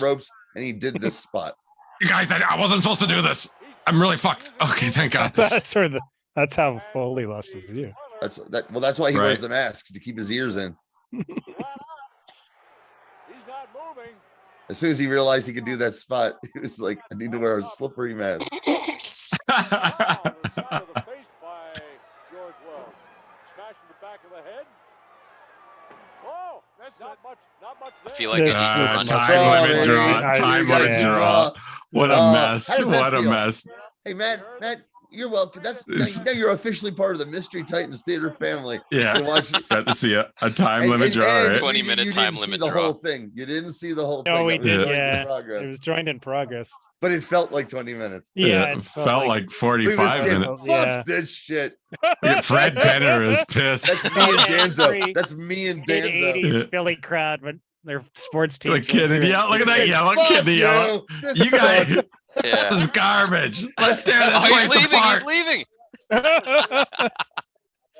ropes and he did this spot. You guys, I wasn't supposed to do this. I'm really fucked. Okay, thank God. That's how Foley lost his ear. That's why he wears the mask, to keep his ears in. As soon as he realized he could do that spot, he was like, I need to wear a slippery mask. I feel like this is time limit draw. What a mess. What a mess. Hey, Matt, you're welcome. Now you're officially part of the Mystery Titans Theater family. Yeah. Got to see a time limit draw. Right? 20-minute time limit draw. The whole thing. You didn't see the whole thing. No, we did. Yeah. It was joined in progress. But it felt like 20 minutes. Yeah, it felt like 45 minutes. Fuck this shit. Fred Penner is pissed. That's me and Danzo. That's me and Danzo. Mid-80s Philly crowd, but their sports team. Look at that yellow kid. You guys. Yeah. This is garbage. Let's tear this place apart. He's leaving.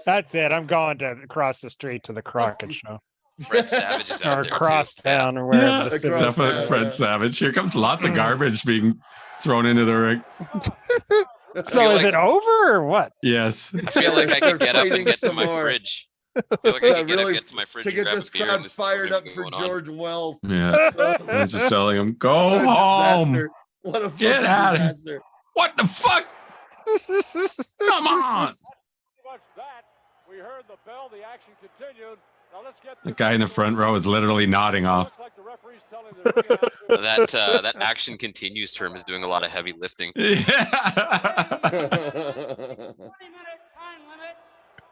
That's it. I'm going to cross the street to the Crockett show. Fred Savage is out or there across too. town or wherever. the city is. Definitely Fred Savage. Here comes lots of garbage being thrown into the ring. So is it over or what? Yes. I feel like I could get up and Fighting get to some my more. fridge. I feel like I could Really, get to my fridge to and get grab this a beer. crowd And this is still fired gonna up be for going on. George Wells. Yeah. I was just telling him, go What a home. disaster. What a Get fucking out of here. disaster. What the fuck? Come on. We heard the bell. The action continued. Now let's get The guy in the front row is literally nodding off. That action continues term is doing a lot of heavy lifting. Yeah. 20-minute time limit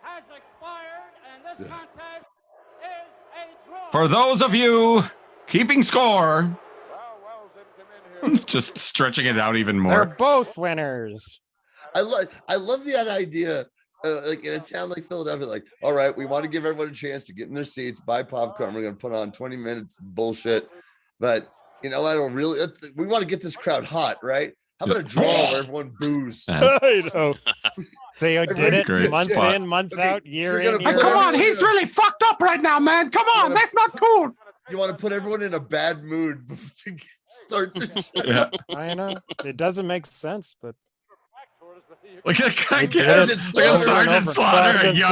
has expired, and this contest is a draw. For those of you keeping score, just stretching it out even They're more. both winners. I love the idea. Like in a town like Philadelphia, like, all right, we want to give everyone a chance to get in their seats, buy popcorn. We're going to put on 20 minutes of bullshit. But, you know, we want to get this crowd hot, right? How about a draw where everyone boos? I know. They did it Great month spot. in, month out, year you're in, gonna year put Come out. on, he's really fucked up right now, man. Come on, that's not cool. You want to put everyone in a bad mood to start the show. Yeah. I know. It doesn't make sense, but Look at They did Sergeant it Slaughter. over and over. Slaughter, a Sergeant young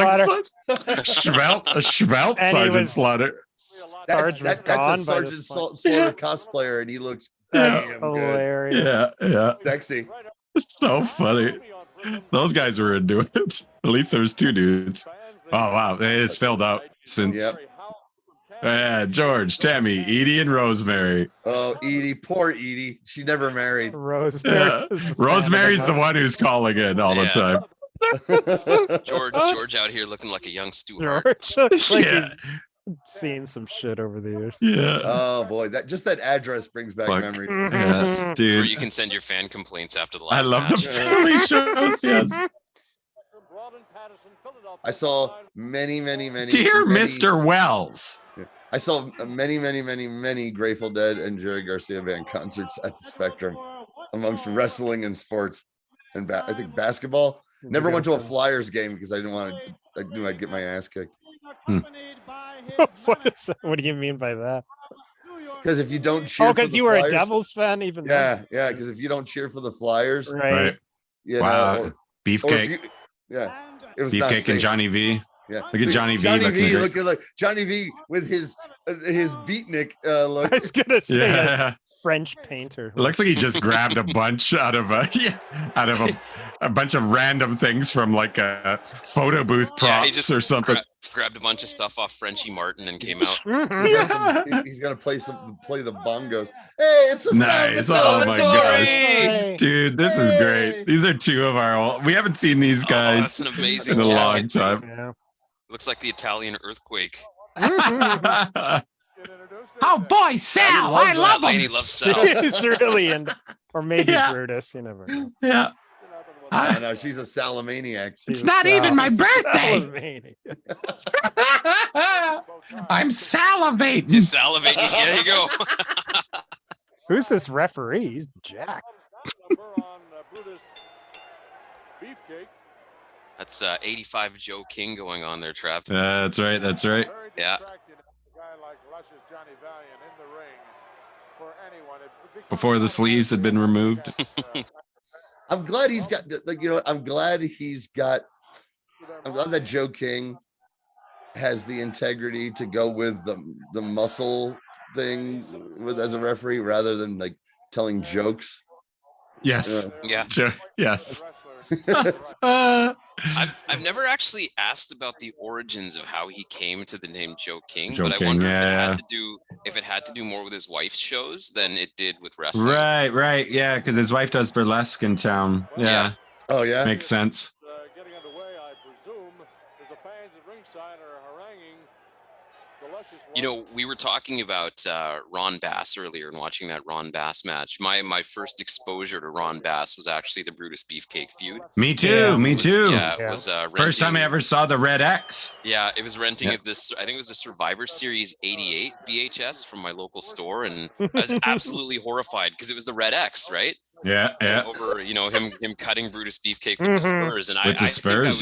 Slaughter. a svelte And he Sergeant was- Slaughter. Sarge was That's gone a by Sergeant this point. Slaughter cosplayer, and he looks That's damn good. hilarious. Yeah. Sexy. So funny. Those guys were into it. At least there was two dudes. Oh wow, it's filled out since. Yep. Yeah, George, Tammy, Edie, and Rosemary. Oh, Edie, poor Edie. She never married. Rosemary. Yeah. is the Rosemary's the fan of one who's calling in all the Yeah. time. George out here looking like a young Stuart. George looks like Yeah. he's seen some shit over the years. Yeah. Oh boy, that address brings back Fuck. memories. Yes, Where dude. you can send your fan complaints after the I last love match. the family shows. Yes. I saw many. Dear many- Mr. Wells. I saw many Grateful Dead and Jerry Garcia band concerts at the Spectrum, amongst wrestling and sports, and I think basketball. Never went to a Flyers game because I knew I'd get my ass kicked. What is that? What do you mean by that? Because if you don't cheer, Oh, for because the you were a Flyers- Devils fan, even Yeah. Because if you don't cheer for the Flyers, then. Right. Right. you Wow. know, or if Beefcake. you- yeah, it was not Beefcake safe. and Johnny V. Yeah, Look at Johnny V. Johnny looking V great. looking like Johnny V with his beatnik look. I was gonna say Yeah. French painter. It looks like he just grabbed a bunch out of a bunch of random things from like a photo booth Yeah, props he just or something. grabbed a bunch of stuff off Frenchie Martin and came out. He's gonna play the bongos. Hey, it's a Nice. Oh my gosh. Dude, this is great. These are two of our old, we haven't seen these Oh, guys that's an amazing in a long jacket. time. Yeah. Looks like the Italian earthquake. Oh boy, Sal, I love Lady him. loves Sal. He's really into, or maybe Yeah. Brutus. You never know. Yeah. I know she's a Salamaniac. It's not even my birthday. Salamaniac. I'm salivating. Just salivating. Yeah, you go. Who's this referee? He's Jack. That's 85 Joe King going on there, Trav. That's right. That's right. Yeah. Before the sleeves had been removed. I'm glad he's got like I'm glad that Joe King has the integrity to go with the muscle thing with as a referee rather than like telling jokes. Yes. Yeah. Sure. Yes. I've never actually asked about the origins of how he came to the name Joe King, Joe but I King, wonder yeah. if it had to do more with his wife's shows than it did with wrestling. Right. Yeah, because his wife does burlesque in town. Yeah. Oh yeah. Makes sense. Getting underway, I presume, as the fans at ringside are haranguing the Luscious You know, we were talking about Ron Bass earlier and watching that Ron Bass match. My first exposure to Ron Bass was actually the Brutus Beefcake feud. Me too. Yeah. Me too. Yeah, it was First time I renting- ever saw the Red X. Yeah, it was renting Yeah. at this. I think it was the Survivor Series '88 VHS from my local store, and I was absolutely horrified because it was the Red X, right? Yeah. Over him cutting Brutus Beefcake with the Mhm. Spurs, and With the Spurs,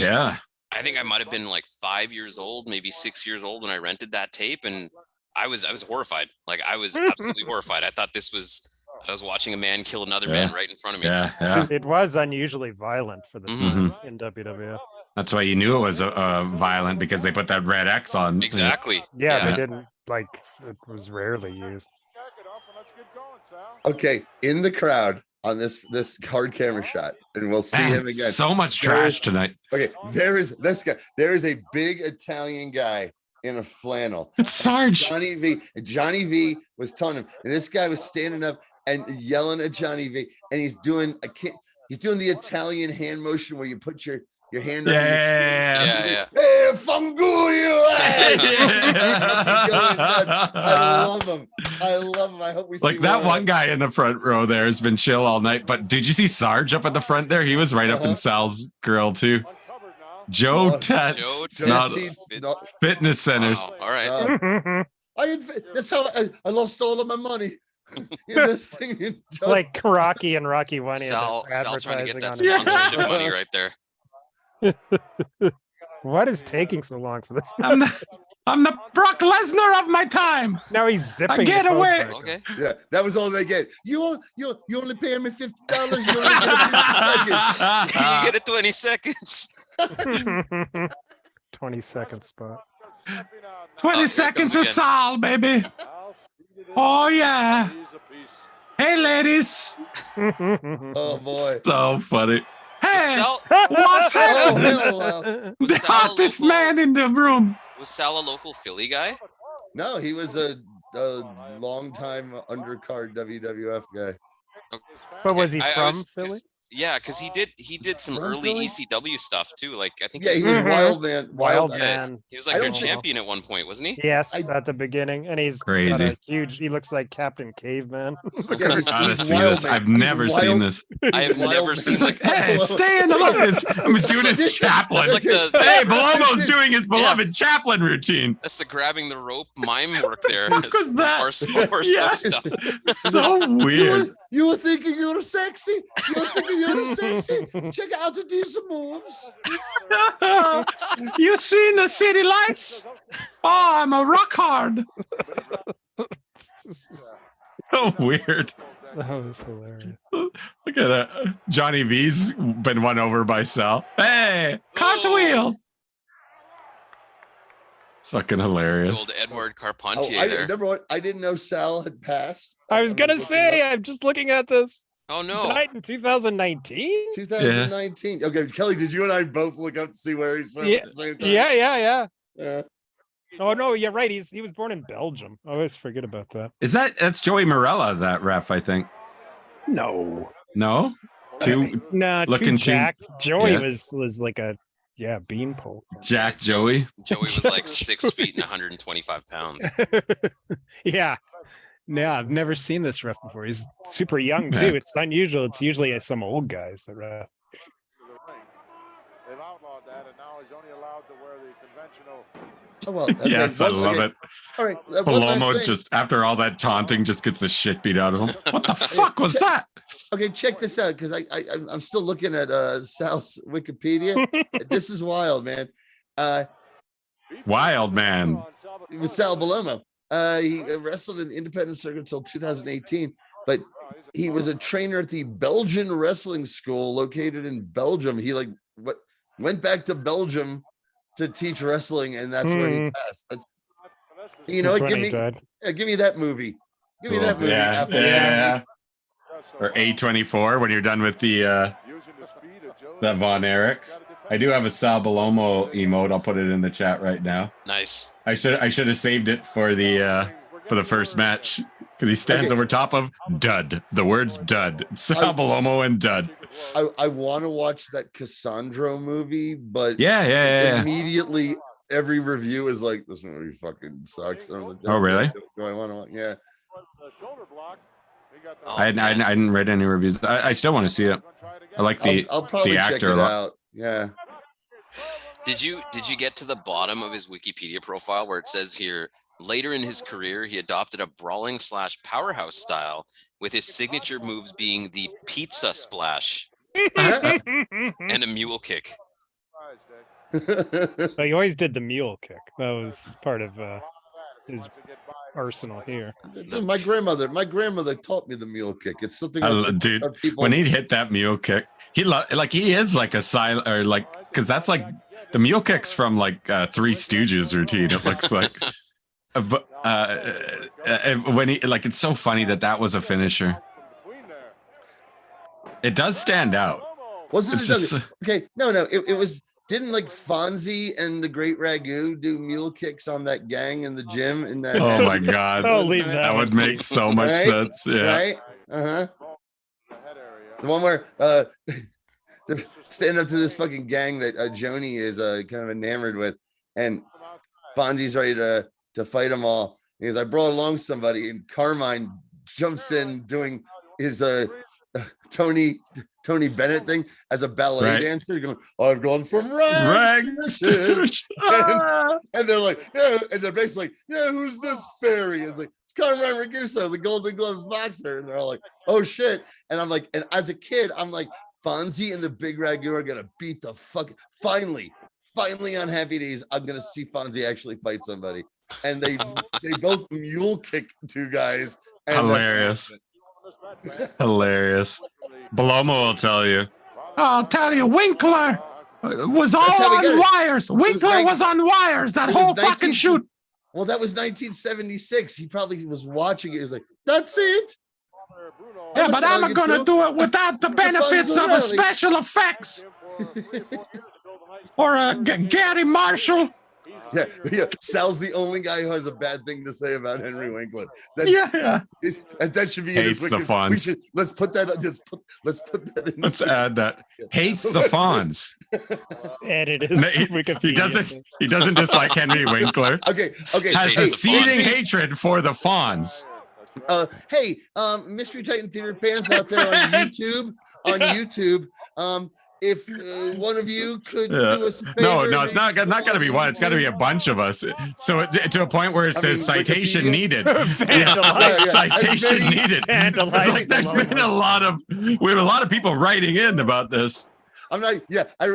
I I think I might have been like 5 years old, maybe 6 years old when I rented that tape, and I was horrified. Like I was absolutely horrified. I thought I was watching a man kill another man right in front of me. Yeah. It was unusually violent for the time in WWF. That's why you knew it was violent, because they put that red X on. Exactly. Yeah, they didn't like. It was rarely used. Okay, in the crowd on this hard camera shot, and we'll see him again. So much trash tonight. Okay, there is this guy. There is a big Italian guy in a flannel. It's Sarge. Johnny V. Johnny V was telling him, and this guy was standing up and yelling at Johnny V, and he's doing the Italian hand motion where you put your hand up. Yeah. Hey, Fanguio! I love him. I hope we see like that one guy in the front row there has been chill all night. But did you see Sarge up at the front there? He was right up in Sal's grill too. Joe Tats, not fitness centers. Wow. All right. That's how I lost all of my money. This thing. It's like Rocky and Rocky 1. Sal trying to get that sponsorship money right there. What is taking so long for this? I'm the Brock Lesnar of my time. Now he's zipping. I get away. Okay. Yeah, that was all they get. You only paying me $50. You only get 50 seconds. You get it 20 seconds. 20 second spot. 20 seconds of Sal, baby. Oh yeah. Hey, ladies. Oh boy. So funny. Hey, what's happening? The hottest man in the room. Was Sal a local Philly guy? No, he was a long-time undercard WWF guy. But was he from Philly? Yeah, because he did some early ECW stuff too. Like I think he was Wild Man. Wild Man. He was like their champion at one point, wasn't he? Yes, at the beginning, and he's crazy. Got a huge. He looks like Captain Caveman. I've never seen this. I have never seen this. Hey, stay in the lines. I'm doing his Chaplin. Like hey, Belomo's doing his beloved Chaplin routine. That's the grabbing the rope mime work there. What was that? Or stuff. So weird. You were thinking you were sexy? You were thinking you were sexy? Check out these moves. You seen the city lights? Oh, I'm a rock hard. So weird. That was hilarious. Look at that. Johnny V's been won over by Sal. Hey, cartwheel. It's fucking hilarious. Old Edward Carpentier there. Number one, I didn't know Sal had passed. I was gonna say, I'm just looking at this. Oh no! Died in 2019. 2019. Yeah. Okay, Kelly, did you and I both look up to see where he's from at the same time? Yeah. Oh no, you're right. He was born in Belgium. I always forget about that. That's Joey Morella, that ref, I think. No. No? Too looking Jack. Joey was like a beanpole. Jack Joey. Joey was like 6 feet and 125 pounds. Yeah. Yeah, I've never seen this ref before. He's super young too. It's unusual. It's usually some old guys that ref. They've outlawed that, and now he's only allowed to wear the conventional. Oh, well, okay. Yes, I love it. All right, Palomo just, after all that taunting, just gets the shit beat out of him. What the fuck was that? Okay, check this out, because I'm still looking at Sal's Wikipedia. This is wild, man. Wild man. It was Sal Palomo. He wrestled in the independent circuit until 2018, but he was a trainer at the Belgian Wrestling School located in Belgium. He went back to Belgium to teach wrestling, and that's where he passed. You know, give me that movie. Give me that movie. Yeah. Or A24 when you're done with the Von Erichs. I do have a Sal Palomo emote. I'll put it in the chat right now. Nice. I should have saved it for the first match, because he stands over top of Dud. The words Dud. Sal Palomo and Dud. I want to watch that Cassandro movie, but yeah. Immediately every review is like, this movie fucking sucks. And I was like, oh really? Do I want to? Yeah. I didn't read any reviews. I still want to see it. I like I'll probably the actor check it out. Yeah. Did you get to the bottom of his Wikipedia profile where it says here, later in his career, he adopted a brawling / powerhouse style, with his signature moves being the pizza splash and a mule kick. But he always did the mule kick. That was part of his arsenal here. My grandmother taught me the mule kick. It's something dude, when he hit that mule kick, he is like a silent, or like, because that's like the mule kick's from like Three Stooges routine. It looks like, but when he like, it's so funny that was a finisher. It does stand out. Wasn't It's it just- okay? No, it was. Didn't like Fonzie and the Great Ragu do mule kicks on that gang in the gym? In that. Oh my God, I'll leave that. that would make so much Right? sense. Yeah. Right? The one where they're standing up to this fucking gang that Joni is kind of enamored with, and Fonzie's ready to fight them all. He goes, I brought along somebody, and Carmine jumps in doing his Tony Bennett thing as a ballet dancer, going, I've gone from rags to riches. And they're like, yeah, and they're basically like, yeah, who's this fairy? It's like, it's Carmine Ragusa, the Golden Gloves boxer. And they're all like, oh shit. And I'm like, and as a kid, I'm like, Fonzie and the Big Ragu are gonna beat the fuck. Finally on Happy Days, I'm gonna see Fonzie actually fight somebody. And they both mule kick two guys. And Hilarious. Hilarious. Belomo will tell you. I'll tell you, Winkler was all That's how we on got it. wires. Winkler was on wires that It was whole fucking 19 shoot. Well, that was 1976. He probably was watching it. He was like, that's it. Yeah, but I'm going to do it without the benefits of a Rally. special effects. Or a Gary Marshall. Yeah. Sal's the only guy who has a bad thing to say about Henry Winkler. Yeah. And that should be Hates in his the wiki. Fonz. Let's put that. Let's put that in. Let's add that. Hates the Fonz. Edit his Wikipedia. He doesn't dislike Henry Winkler. Okay. Has a seething hatred for the Fonz. Hey, Mystery Titan Theater fans out there on YouTube, if one of you could do us a favor. No, it's not going to be one. It's got to be a bunch of us. So to a point where it says citation needed. Citation needed. It's like there's been we have a lot of people writing in about this. I'm not. Yeah, I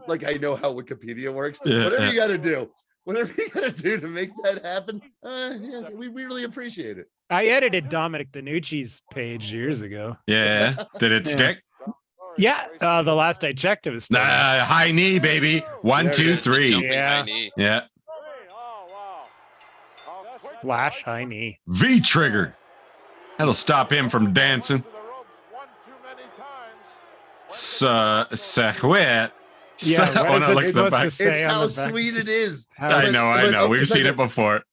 like I know how Wikipedia works. Yeah, whatever you got to do to make that happen, we really appreciate it. I edited Dominic DeNucci's page years ago. Yeah. Did it stick? Yeah, the last I checked, it was still high knee, baby. 1, 2, 3. Yeah. Flash high knee. V trigger. That'll stop him from dancing. Sahwet. Yeah, what is it supposed to say It's on how the back? sweet it is. I know. We've seen it before,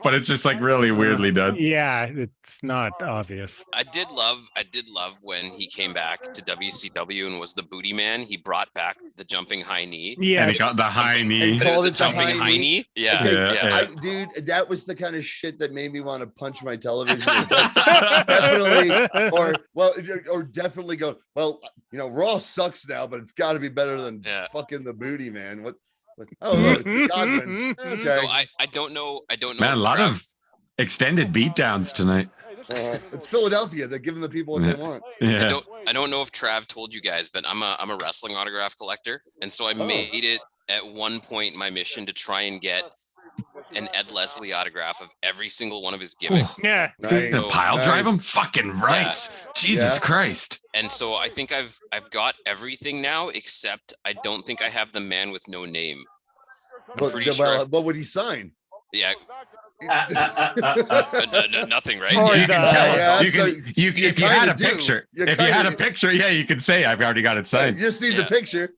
but it's just like really weirdly done. Yeah, it's not obvious. I did love when he came back to WCW and was the booty man. He brought back the jumping high knee. Yeah, and he got the high knee. It was the jumping high knee. Yeah, Okay, dude, that was the kind of shit that made me want to punch my television. Definitely, or definitely go. Well, Raw sucks now, but it's got to be better than fucking the booty man. What? Oh, it's the Godwins. Okay. So I don't know. Man, a lot of extended beatdowns tonight. It's Philadelphia. They're giving the people what they want. Yeah. I don't know if Trav told you guys, but I'm a wrestling autograph collector, and so I made it at one point my mission to try and get an Ed Leslie autograph of every single one of his gimmicks. Yeah. The pile drive him? Fucking right. Jesus Christ. And so I think I've got everything now, except I don't think I have the man with no name. I'm pretty sure. What would he sign? Yeah. Nothing, right? Yeah, you can tell. Yeah, If you had a picture, you could say I've already got it signed. You just need the picture.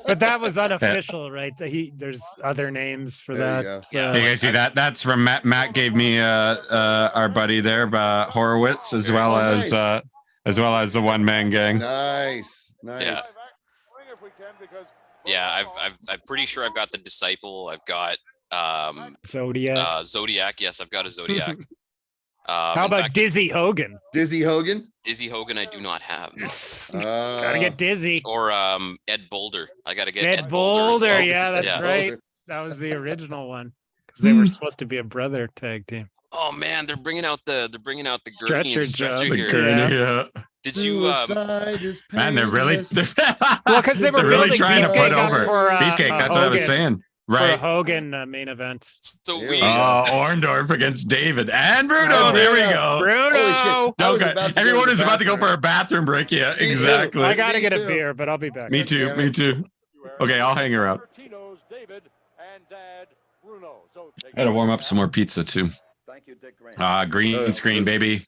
But that was unofficial, right? There's other names for that. So. Hey, guys, see that? That's from Matt. Matt gave me our buddy there, Horowitz, as well as the One Man Gang. Nice. Yeah, I'm pretty sure I've got the Disciple. I've got Zodiac. Yes, I've got a Zodiac. How about Dizzy Hogan? Dizzy Hogan, I do not have. Gotta get Dizzy. Or Ed Boulder. I gotta get Ed Boulder. well. Yeah, that's right. That was the original one because they were supposed to be a brother tag team. Oh man, they're bringing out the Stretcher gurney and the stretcher job. here. Gurney, yeah. Did you? Man, they're really Well, because they were they're really building trying to put Beefcake up over for Beefcake. That's what I was saying. For a Right. Hogan main event. So we. Orndorff against David and Bruno. There we go. Bruno. Okay. Everyone is about to go for a bathroom break. Yeah, exactly. I gotta get a beer, but I'll be back. Me too. Me too. Okay, I'll hang around. Gotta warm up some more pizza too. Green screen, baby.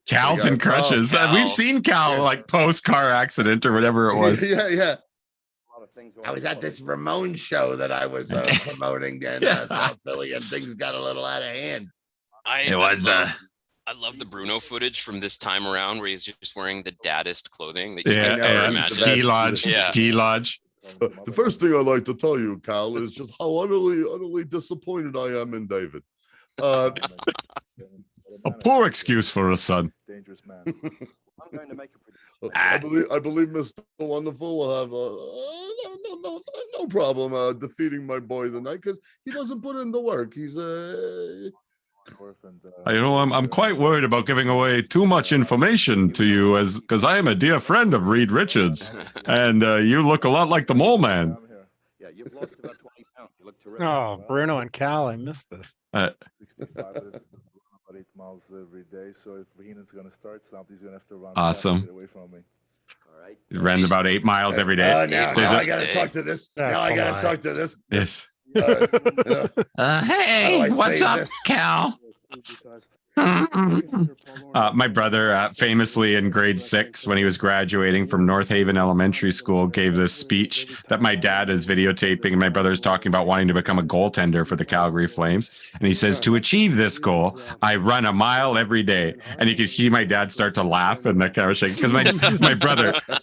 Cal's and crutches. We've seen Cal like post car accident or whatever it was. Yeah. I was at this Ramon show that I was promoting in South Philly, and things got a little out of hand. I love the Bruno footage from this time around where he's just wearing the daddest clothing that you could ever imagine. Ski lodge. Yeah. Ski lodge. The first thing I'd like to tell you, Cal, is just how utterly disappointed I am in David. A poor excuse for a son. I believe Mr. Wonderful will have no problem defeating my boy tonight because he doesn't put in the work. He's I'm quite worried about giving away too much information to you because I am a dear friend of Reed Richards, and you look a lot like the Mole Man. Yeah, you've lost about 20 pounds. You look terrific. Oh, Bruno and Cal, I missed this. 8 miles every day. So if Heenan's going to start something, he's going to have to run. Awesome. Get away from me. All right. He's running about 8 miles every day. Now I got to talk to this. Yes. Hey, what's up, Cal? My brother, famously in grade 6, when he was graduating from North Haven Elementary School, gave this speech that my dad is videotaping. And my brother is talking about wanting to become a goaltender for the Calgary Flames. And he says, to achieve this goal, I run a mile every day. And you can see my dad start to laugh and that kind of shake because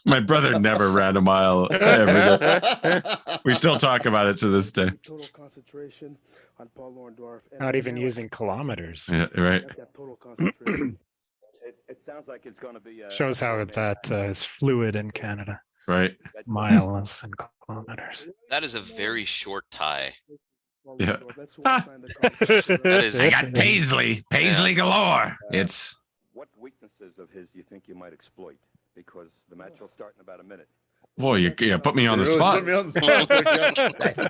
my brother never ran a mile every day. We still talk about it to this day. Total concentration on Paul Orndorff. Not even using kilometers. Yeah, right. It sounds like it's going to be. Shows how that is fluid in Canada. Right. Miles and kilometers. That is a very short tie. Yeah. That is, I got Paisley galore. It's. What weaknesses of his do you think you might exploit? Because the match will start in about a minute. Boy, you put me on the spot.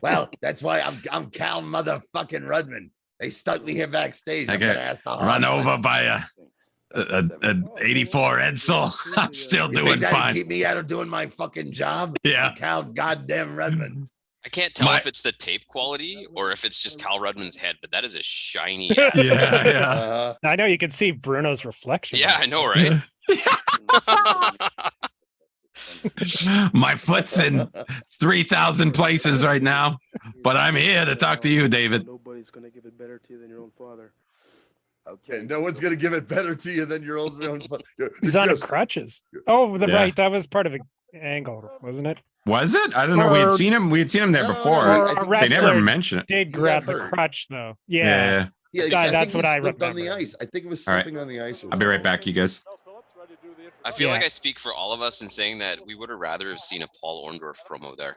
Well, that's why I'm Cal motherfucking Rudman. They stuck me here backstage. I get run over by a 84 Edsel. I'm still doing fine. Keep me out of doing my fucking job. Yeah, Cal goddamn Rudman. I can't tell if it's the tape quality or if it's just Cal Rudman's head, but that is a shiny ass. Yeah. I know you can see Bruno's reflection. Yeah, I know, right? My foot's in 3,000 places right now, but I'm here to talk to you, David. Nobody's going to give it better to you than your own father. Okay, no one's going to give it better to you than your own father. He's on crutches. Oh, right. That was part of an angle, wasn't it? Was it? I don't know. We had seen him there before. They never mentioned it. Did grab the crutch though. Yeah, that's what I remember. On the remember. ice. I think it was slipping on the ice. I'll be right back, you guys. I feel like I speak for all of us in saying that we would have rather have seen a Paul Orndorff promo there.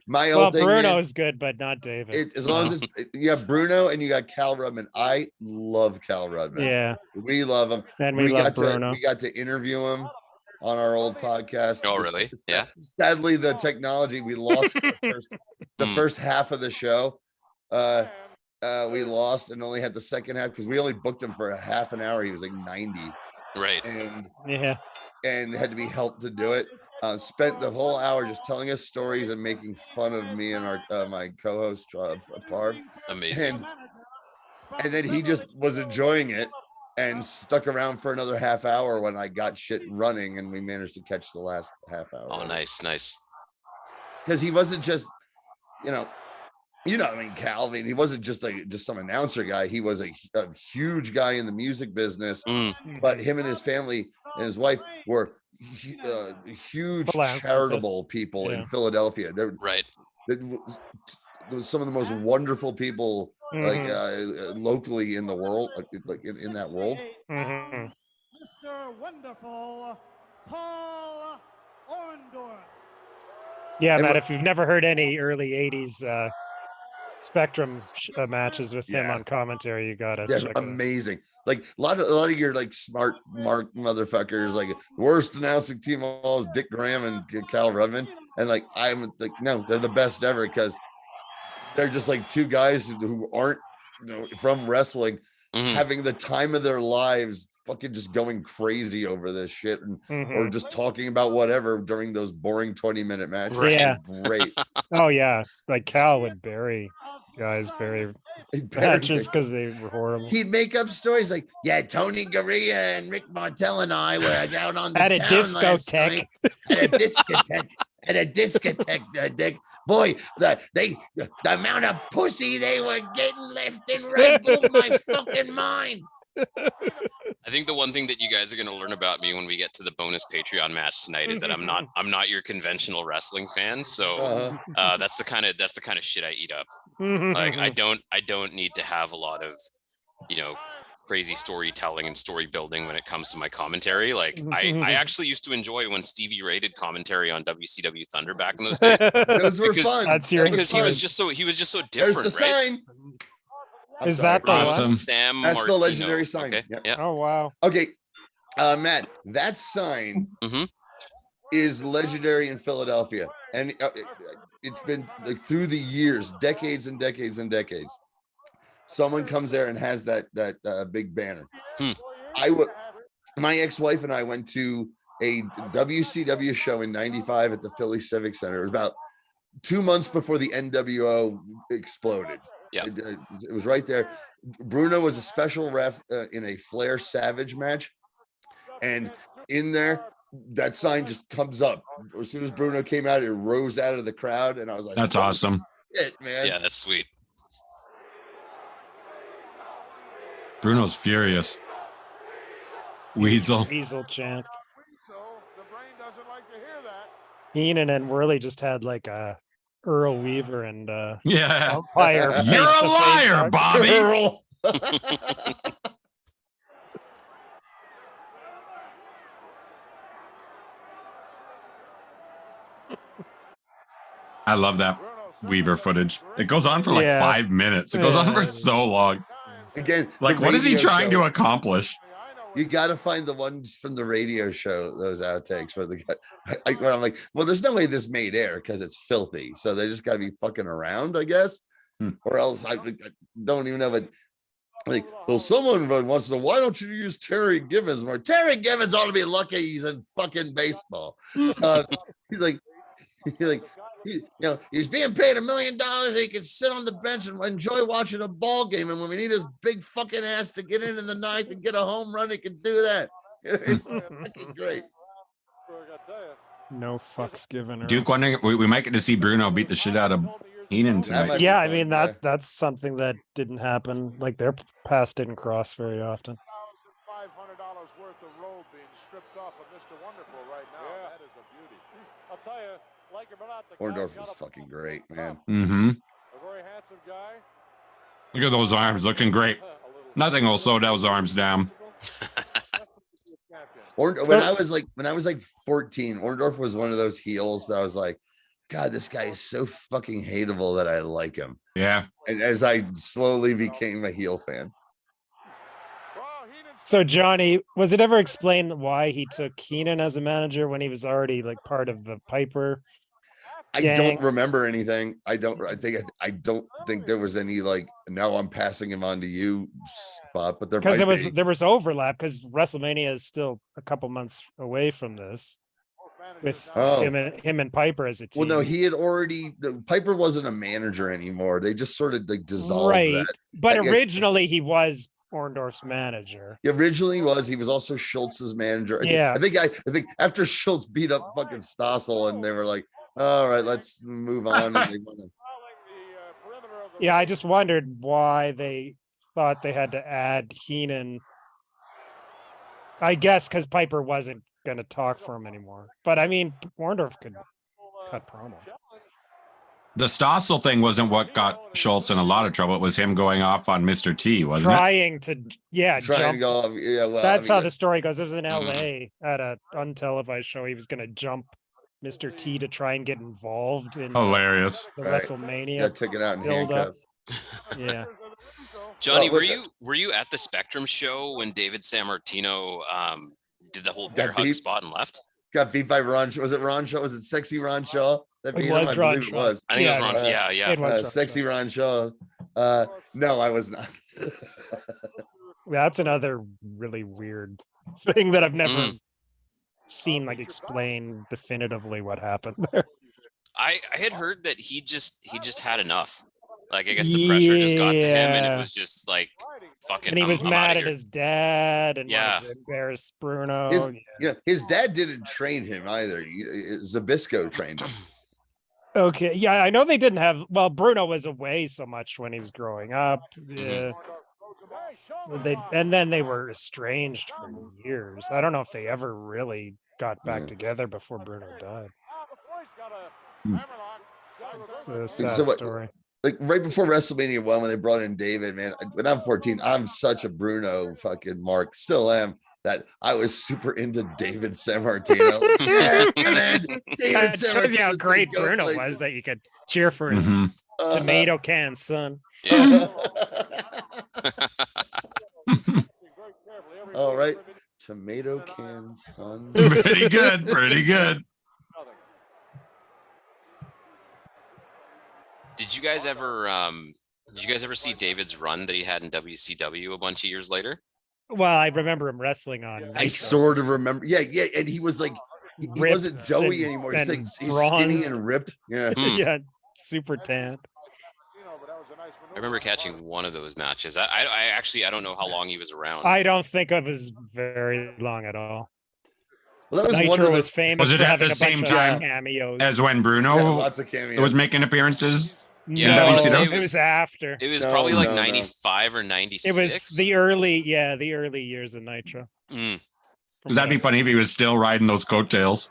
My old thing, Bruno is good, but not David. As long as you have Bruno and you got Cal Rudman. I love Cal Rudman. Yeah, we love him. And we love Bruno. We got to interview him on our old podcast. Oh, really? Yeah. Sadly, the technology we lost the first half of the show. We lost and only had the second half because we only booked him for a half an hour. He was like 90. Right. And had to be helped to do it. Spent the whole hour just telling us stories and making fun of me and our my co-host Parv. Amazing. And then he just was enjoying it and stuck around for another half hour when I got shit running and we managed to catch the last half hour. Oh, nice. Because he wasn't just, I mean, Cal, he wasn't just some announcer guy. He was a huge guy in the music business, but him and his family and his wife were huge charitable people in Philadelphia. They're some of the most wonderful people locally in the world, like in that world. Mr. Wonderful, Paul Orndorff. Yeah, Matt, if you've never heard any early 80s Spectrum matches with him on commentary, you got it. That's amazing. like a lot of your like smart mark motherfuckers, like worst announcing team of all is Dick Graham and Cal Rudman, and like I'm like, no, they're the best ever because they're just like two guys who aren't, from wrestling, having the time of their lives, fucking just going crazy over this shit, and or just talking about whatever during those boring 20-minute matches. Yeah, Great. Oh yeah, like Cal would bury matches because they were horrible. He'd make up stories like, yeah, Tony Garea and Rick Martel and I were out on the At a town last night at a discotheque, Dick. Boy, the amount of pussy they were getting left and right blew my fucking mind. I think the one thing that you guys are going to learn about me when we get to the bonus Patreon match tonight is that I'm not your conventional wrestling fan. So that's the kind of shit I eat up. Like I don't need to have a lot of, crazy storytelling and story building when it comes to my commentary. Like I actually used to enjoy when Stevie Ray did commentary on WCW Thunder back in those days. Those were fun. Because he was just so different. There's the sign. Is that the awesome? Sam That's Martino. the legendary sign. Okay. Yeah. Oh wow. Okay, Matt, that sign is legendary in Philadelphia, and it's been like through the years, decades and decades and decades. Someone comes there and has that big banner. My ex-wife and I went to a WCW show in '95 at the Philly Civic Center. It was about 2 months before the NWO exploded. Yeah, it was right there. Bruno was a special ref in a Flair Savage match, and in there, that sign just comes up. As soon as Bruno came out, it rose out of the crowd, and I was like, "That's awesome, shit, man!" Yeah, that's sweet. Bruno's furious. Weasel chant. The brain doesn't like to hear that. Heenan and Worley just had like a Earl Weaver and yeah. umpire. You're a liar, Bobby. Earl. I love that Weaver footage. It goes on for like 5 minutes. It goes on for so long. Again, like what is he trying to accomplish? You got to find the ones from the radio show, those outtakes where the guy, where I'm like, well, there's no way this made air because it's filthy. So they just got to be fucking around, I guess. Or else I don't even know. But like, well, someone wants to know, why don't you use Terry Givens more? Terry Givens ought to be lucky he's in fucking baseball. He's like, he's being paid $1 million. He can sit on the bench and enjoy watching a ball game. And when we need his big fucking ass to get in the ninth and get a home run, he can do that. It's fucking great. No fucks given. Duke wondering we might get to see Bruno beat the shit out of Heenan tonight. Yeah, I mean that's something that didn't happen. Like their paths didn't cross very often. $500 worth of robe being stripped off of Mr. Wonderful right now. Yeah. That is a beauty. I'll tell you. Orndorff was fucking great, man. A very handsome guy. Look at those arms, looking great. Nothing will slow those arms down. When I was like 14, Orndorff was one of those heels that I was like, God, this guy is so fucking hateable that I like him. Yeah. And as I slowly became a heel fan. So Johnny, was it ever explained why he took Heenan as a manager when he was already like part of the Piper? I don't remember anything. I don't think there was any like, now I'm passing him on to you spot, but there was overlap because WrestleMania is still a couple months away from this with him and Piper as a team. Well, no, he had already. Piper wasn't a manager anymore. They just sort of like dissolved that. But originally he was Orndorff's manager. Originally he was also Schultz's manager. I think after Schultz beat up fucking Stossel and they were like, all right, let's move on. Yeah, I just wondered why they thought they had to add Heenan. I guess because Piper wasn't going to talk for him anymore. But I mean, Orndorff could cut promo. The Stossel thing wasn't what got Schultz in a lot of trouble. It was him going off on Mr. T, wasn't Trying to to go off. Yeah, well, that's how the story goes. It was in LA at an untelevised show. He was going to jump Mr. T to try and get involved in hilarious the WrestleMania. Got taken out in handcuffs. Yeah. Johnny, were you at the Spectrum show when David Sammartino did the whole bear hug spot and left? Got beat by Ron. Was it Ron Shaw? Was it Sexy Ron Shaw? That beat him? I believe it was. I think it was Ron. It was Ron Sexy Shaw. Ron Shaw. No, I was not. That's another really weird thing that I've never seen like explain definitively what happened there. I had heard that he just had enough. Like I guess the pressure just got to him, and it was just like fucking. And he was I'm mad outta at here. his dad and wanted to embarrass Bruno. His dad didn't train him either. Zabisco trained him. Okay, yeah, I know they didn't have. Well, Bruno was away so much when he was growing up. Yeah. So then they were estranged for years. I don't know if they ever really got back together before Bruno died. It's a sad story. Like right before WrestleMania 1, when they brought in David, man, when I'm 14, I'm such a Bruno fucking mark. Still am. That I was super into David Sammartino. It shows you how great Bruno was that you could cheer for his tomato can son. Yeah. All right. Tomato can son. Pretty good. Pretty good. Did you guys ever see David's run that he had in WCW a bunch of years later? Well, I remember him wrestling on. I sort of remember. Yeah, and he was like, he wasn't doughy anymore. He's like he's skinny and ripped. Yeah, yeah, super tan. I remember catching one of those matches. I actually don't know how long he was around. I don't think it was very long at all. Well, that was Nitro one of the, was famous Was it for at having the a bunch same of time cameos. as when Bruno lots of cameos. was making appearances? Yeah, No, I would say it was after. It was probably like 95 or 96. It was the early years of Nitro. Because that'd be funny if he was still riding those coattails.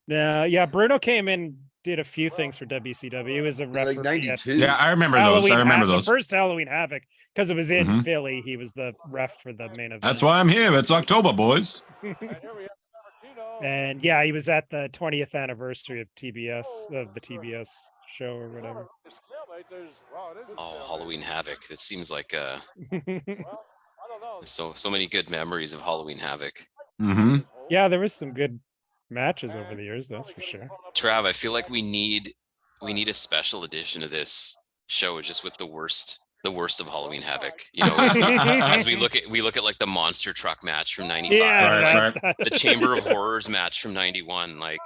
Yeah, Bruno came in, did a few things for WCW. He was a referee. Like 92. Yeah, I remember those. I remember those. The first Halloween Havoc, because it was in Philly. He was the ref for the main event. That's why I'm here. It's October, boys. And yeah, he was at the 20th anniversary of the TBS show or whatever. Oh, Halloween Havoc. It seems like so many good memories of Halloween Havoc. Yeah, there was some good matches over the years, that's for sure. Trav, I feel like we need a special edition of this show just with the worst of Halloween Havoc. You know, as we look at like the monster truck match from 95, Yeah, right? The Chamber of Horrors match from 91. Like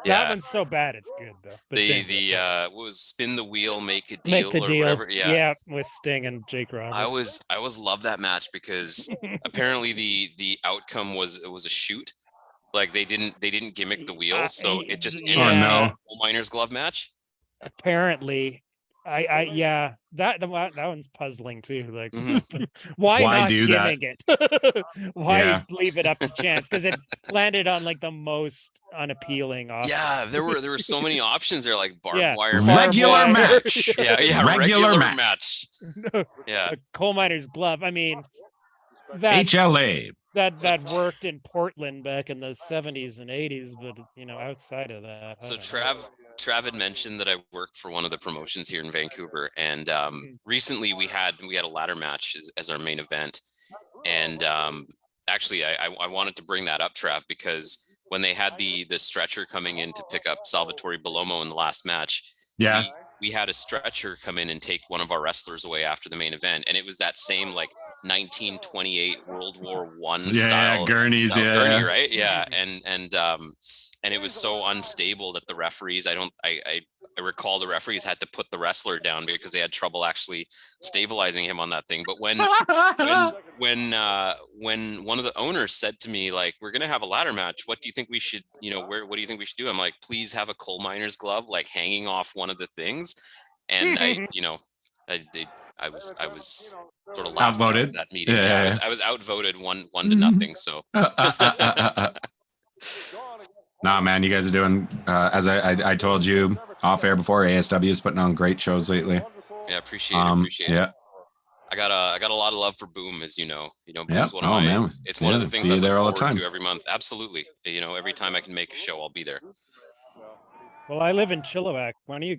that one's so bad it's good though. The what was Spin the Wheel, Make a Deal, Make the or deal. whatever. Yeah, with Sting and Jake Roberts. I always loved that match because apparently the outcome was a shoot. Like they didn't gimmick the wheel, so it just ended in a coal miner's glove match. Apparently, that one's puzzling too. Like, why not do gimmick it? Why leave it up to chance? Because it landed on like the most unappealing option. Yeah, there were so many options there, like barbed wire regular match. regular match. Yeah, a coal miner's glove. I mean, that HLA. That worked in Portland back in the 70s and 80s, but outside of that. So Trav had mentioned that I work for one of the promotions here in Vancouver, and recently we had a ladder match as our main event, and actually I wanted to bring that up, Trav, because when they had the stretcher coming in to pick up Salvatore Bellomo in the last match, we had a stretcher come in and take one of our wrestlers away after the main event, and it was that same like 1928 World War I style gurneys, gurney, right? Yeah, and it was so unstable that the referees, I recall the referees had to put the wrestler down because they had trouble actually stabilizing him on that thing. But when one of the owners said to me, like, we're gonna have a ladder match, what do you think we should, what do you think we should do? I'm like, please have a coal miner's glove like hanging off one of the things. And I was sort of outvoted at that meeting. I was outvoted one to nothing. So nah, man, you guys are doing as I told you off air before. ASW is putting on great shows lately. Yeah, appreciate it. I got a lot of love for Boom, as you know. Boom's one of my. It's one of the things I look forward to every month. Absolutely, every time I can make a show, I'll be there. Well, I live in Chilliwack. One of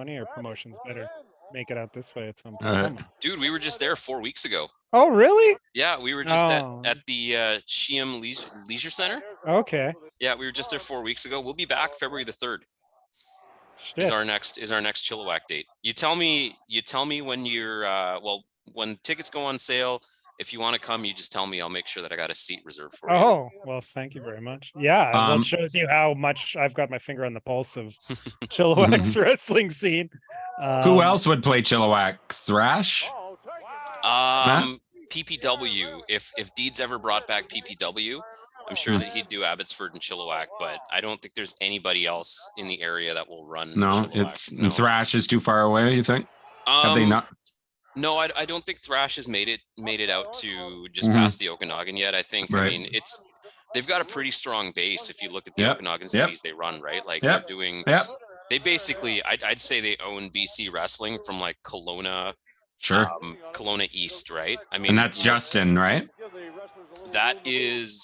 your promotions better make it out this way at some point. Dude, we were just there 4 weeks ago. Oh, really? Yeah, we were just at the Sheehan Leisure Center. Okay. Yeah, we were just there 4 weeks ago. We'll be back February the 3rd. Is our next Chilliwack date. You tell me when you're when tickets go on sale. If you want to come, you just tell me. I'll make sure that I got a seat reserved for you. Oh, well, thank you very much. Yeah, that shows you how much I've got my finger on the pulse of Chilliwack's wrestling scene. Who else would play Chilliwack? Thrash? PPW. If Deeds ever brought back PPW, I'm sure that he'd do Abbotsford and Chilliwack, but I don't think there's anybody else in the area that will run Chilliwack. Thrash is too far away, you think? Have they not? No, I don't think Thrash has made it out to just past the Okanagan yet. I think I mean they've got a pretty strong base if you look at the Okanagan cities they run, right? Like they're doing they basically I'd say they own BC wrestling from like Kelowna. Sure. Kelowna East, right? I mean, and that's Justin, right? That is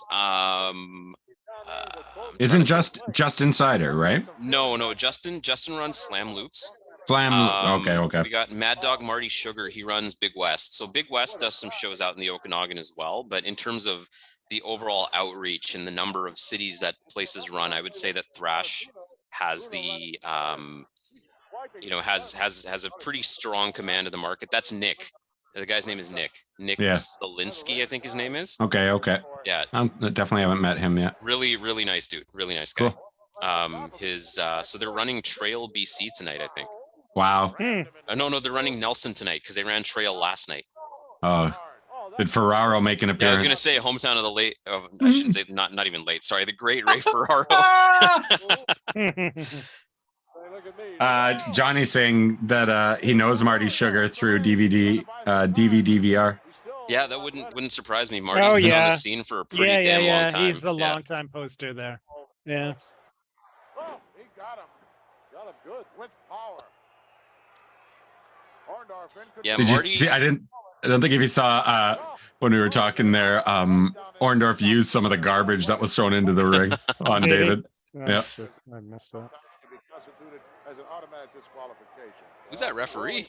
isn't Justin Sider, right? No, Justin runs Slam Loops. Okay. We got Mad Dog Marty Sugar. He runs Big West. So Big West does some shows out in the Okanagan as well. But in terms of the overall outreach and the number of cities that places run, I would say that Thrash has the has a pretty strong command of the market. That's Nick. The guy's name is Nick. Nick Zielinski, I think his name is. Okay. Yeah. I definitely haven't met him yet. Really, really nice dude. Really nice guy. Cool. So they're running Trail BC tonight, I think. Wow. No, they're running Nelson tonight because they ran Trail last night. Oh, did Ferraro make an appearance? Yeah, I was gonna say hometown of the late. I shouldn't say not even late. Sorry, the great Ray Ferraro. Johnny's saying that he knows Marty Sugar through DVD-VR. Yeah, that wouldn't surprise me. Marty's been on the scene for a pretty damn long time. He's a long-time poster there. Yeah. Oh, he got him good with power. Yeah, Did Marty. You see, I don't think if you saw when we were talking there, Orndorff used some of the garbage that was thrown into the ring on David. Yeah, I missed that. Who's that referee?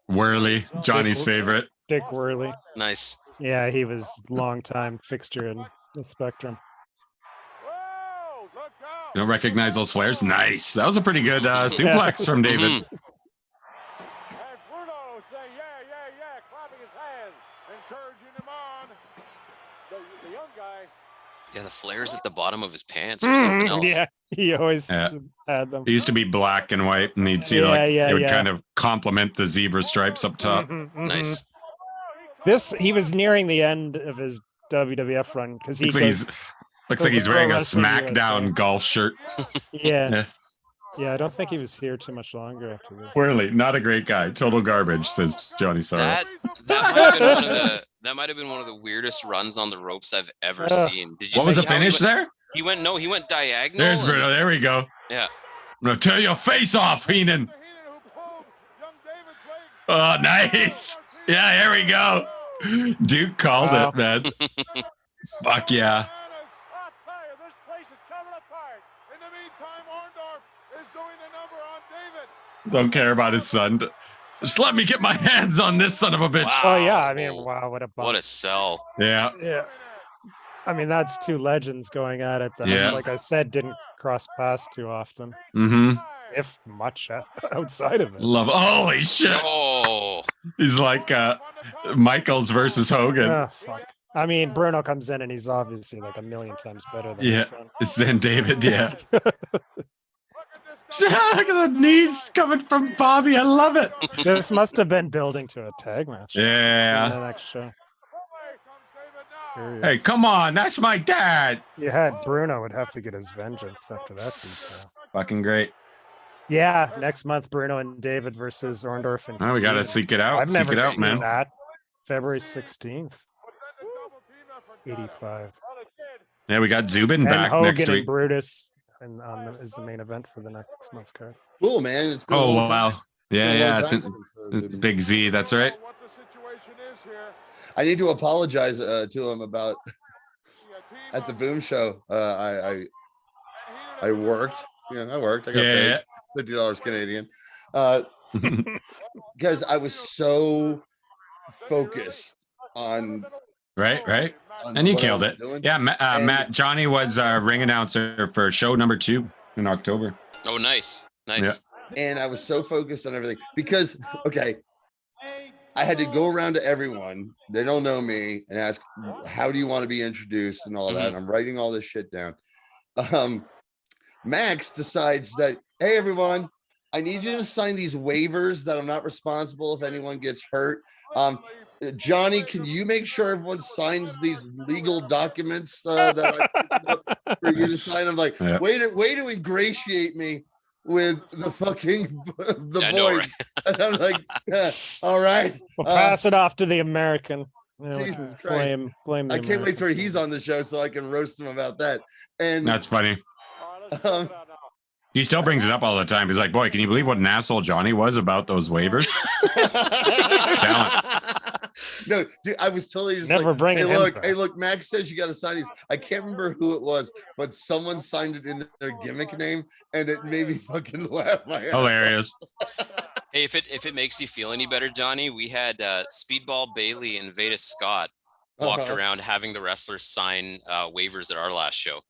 Whirly, Johnny's favorite. Dick Whirly. Nice. Yeah, he was long-time fixture in the Spectrum. You don't recognize those flares? Nice. That was a pretty good suplex from David. Yeah, the flares at the bottom of his pants or something else. Yeah, he always had them. It used to be black and white, and you'd see it would kind of complement the zebra stripes up top. Nice. He was nearing the end of his WWF run because looks like he's wearing a SmackDown golf shirt. Yeah, I don't think he was here too much longer after this. Whirly, not a great guy. Total garbage, says Johnny Sorrow. That might have been one of the weirdest runs on the ropes I've ever seen. Did you what was the finish there? He went diagonal. There's Bruno. There we go. Yeah. I'm gonna tear your face off, Heenan. Oh, nice. Yeah, here we go. Duke called it, man. Fuck yeah. Don't care about his son. Just let me get my hands on this son of a bitch. Wow. Oh yeah, I mean, wow, what a bump. What a sell. Yeah. I mean, that's two legends going at it that, like I said, didn't cross paths too often. If much outside of it. Holy shit. Oh. He's like Michaels versus Hogan. Oh, fuck. I mean, Bruno comes in and he's obviously like a million times better than his son. It's then David, yeah. Look at the knees coming from Bobby. I love it. This must have been building to a tag match. Yeah. The next show. Hey, come on. That's my dad. You had Bruno would have to get his vengeance after that detail. Fucking great. Yeah, next month, Bruno and David versus Orndorff. And we got to seek it out. I've never seen man. that. February 16th. 85. Yeah, we got Zubin back Hogan next week. And Brutus is the main event for the next month's card. Cool, man. It's been wow. Yeah, it's Big Z. That's right. I need to apologize to him about at the Boom Show. I worked. I got paid $50 Canadian. because I was so focused on Right. And he killed it. Yeah, Matt, Johnny was ring announcer for show number 2 in October. Oh, nice. Yeah. And I was so focused on everything because, okay, I had to go around to everyone. They don't know me and ask, how do you want to be introduced and all that. And I'm writing all this shit down. Max decides that, hey, everyone, I need you to sign these waivers that I'm not responsible if anyone gets hurt. Johnny, can you make sure everyone signs these legal documents that I picked up for you to sign? I'm like, way to ingratiate me with the fucking voice. Right? And I'm like, all right. We'll pass it off to the American. Jesus Christ. Blame the I can't wait American. till he's on the show so I can roast him about that. And that's funny. He still brings it up all the time. He's like, boy, can you believe what an asshole Johnny was about those waivers? No, dude, I was totally just Never like, bringing him back. hey, look, Max says you got to sign these. I can't remember who it was, but someone signed it in their gimmick name, and it made me fucking laugh my ass off. Hilarious. Hey, if it makes you feel any better, Johnny, we had Speedball Bailey and Veda Scott walked around having the wrestlers sign waivers at our last show.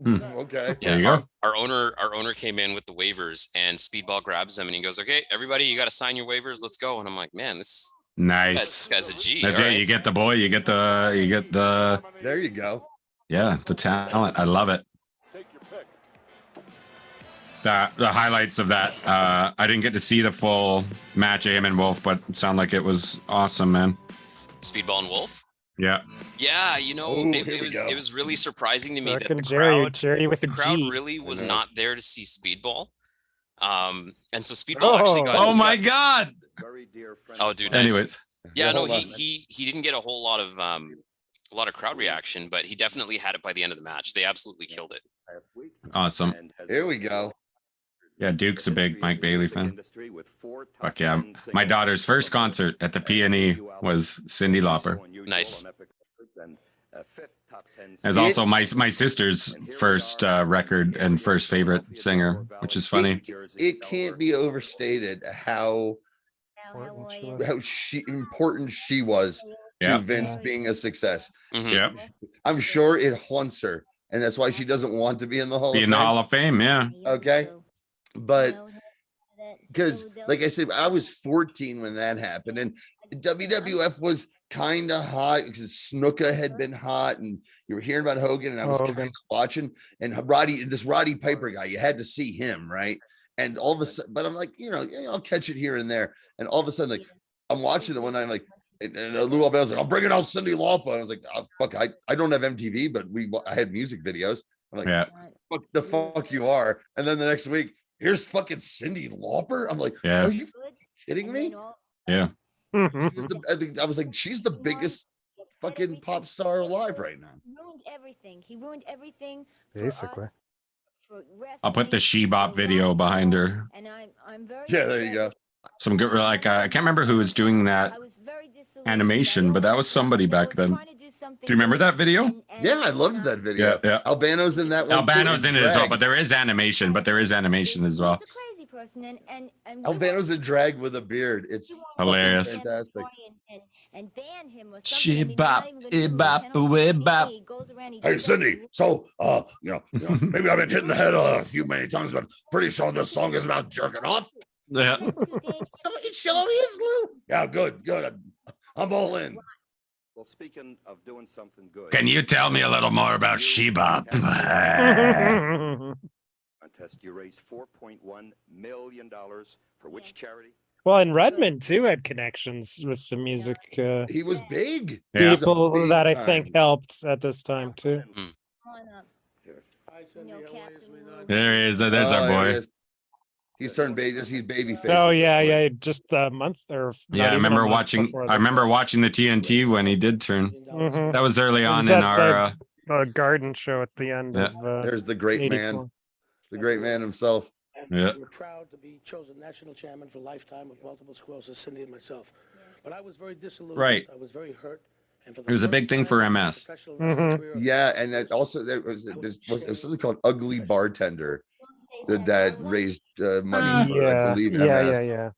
Okay. Yeah, there you go. Our owner came in with the waivers, and Speedball grabs them and he goes, "Okay, everybody, you got to sign your waivers. Let's go." And I'm like, "Man, this nice guy's a G." That's right? it. You get the boy. You get the. There you go. Yeah, the talent. I love it. The highlights of that. I didn't get to see the full match, him and Wolf, but it sounded like it was awesome, man. Speedball and Wolf. Yeah. Yeah, you know, Ooh, it was really surprising to me that Fucking the Jerry with the a crowd G. really was not there to see Speedball. And so Speedball actually got. Oh my God. Oh, dude. Nice. Anyways. Yeah, no, Hold on. he didn't get a whole lot of crowd reaction, but he definitely had it by the end of the match. They absolutely killed it. Awesome. Here we go. Yeah, Duke's a big Mike Bailey fan. Fuck yeah. My daughter's first concert at the P&E was Cyndi Lauper. Nice. As also my sister's first record and first favorite singer, which is funny. It can't be overstated how important she was to Vince being a success. Yeah. I'm sure it haunts her, and that's why she doesn't want to be in the Hall of Fame. In the Hall of Fame, yeah. Okay. But because, like I said, I was 14 when that happened, and WWF was kind of hot because Snuka had been hot, and you were hearing about Hogan, and I was kind of watching. And this Roddy Piper guy, you had to see him, right? And all of a sudden, but I'm like, I'll catch it here and there. And all of a sudden, like, I'm watching the one night, I'm like, and Lou Albano's like, I'm bringing out Cyndi Lauper. I was like, oh, fuck, I don't have MTV, but I had music videos. I'm like, fuck the fuck you are. And then the next week, here's fucking Cyndi Lauper. I'm like, are you kidding me? Yeah. I was like, she's the biggest fucking pop star alive right now. He ruined everything. Basically. I'll put the She-Bop video behind her. And I'm very there you go. Some good, like, I can't remember who was doing that animation, but that was somebody back then. Do you remember that video? Yeah, I loved that video. Yeah. Albano's in that one. Albano's in it as well, but there is animation as well. Albano's in drag with a beard. It's hilarious. Fantastic. And ban him or She-bop, e-bop, we-bop. Hey, Cyndi. So, maybe I've been hitting the head a few many times, but pretty sure this song is about jerking off. Yeah. It sure is, Lou. Yeah, good. I'm all in. Well, speaking of doing something good, Can you tell me a little more about She-bop? Contest, you raised $4.1 million for which charity? Well, and Redmond too had connections with the music. He was big. People that I think helped at this time too. There he is. There's our boy. He's turned baby. He's baby face. Oh yeah, just a month or I remember watching the TNT when he did turn. Mhm. That was early on was in at our the garden show at the end of There's the great 84. man, the great man himself. Yeah. We're proud to be chosen national chairman for lifetime with multiple sclerosis, Cyndi and myself. But I was very disillusioned. Right. I was very hurt. And for It was a big thing for MS. Yeah, and that also there was something called Ugly Bartender that raised money for, I believe, MS. Yeah.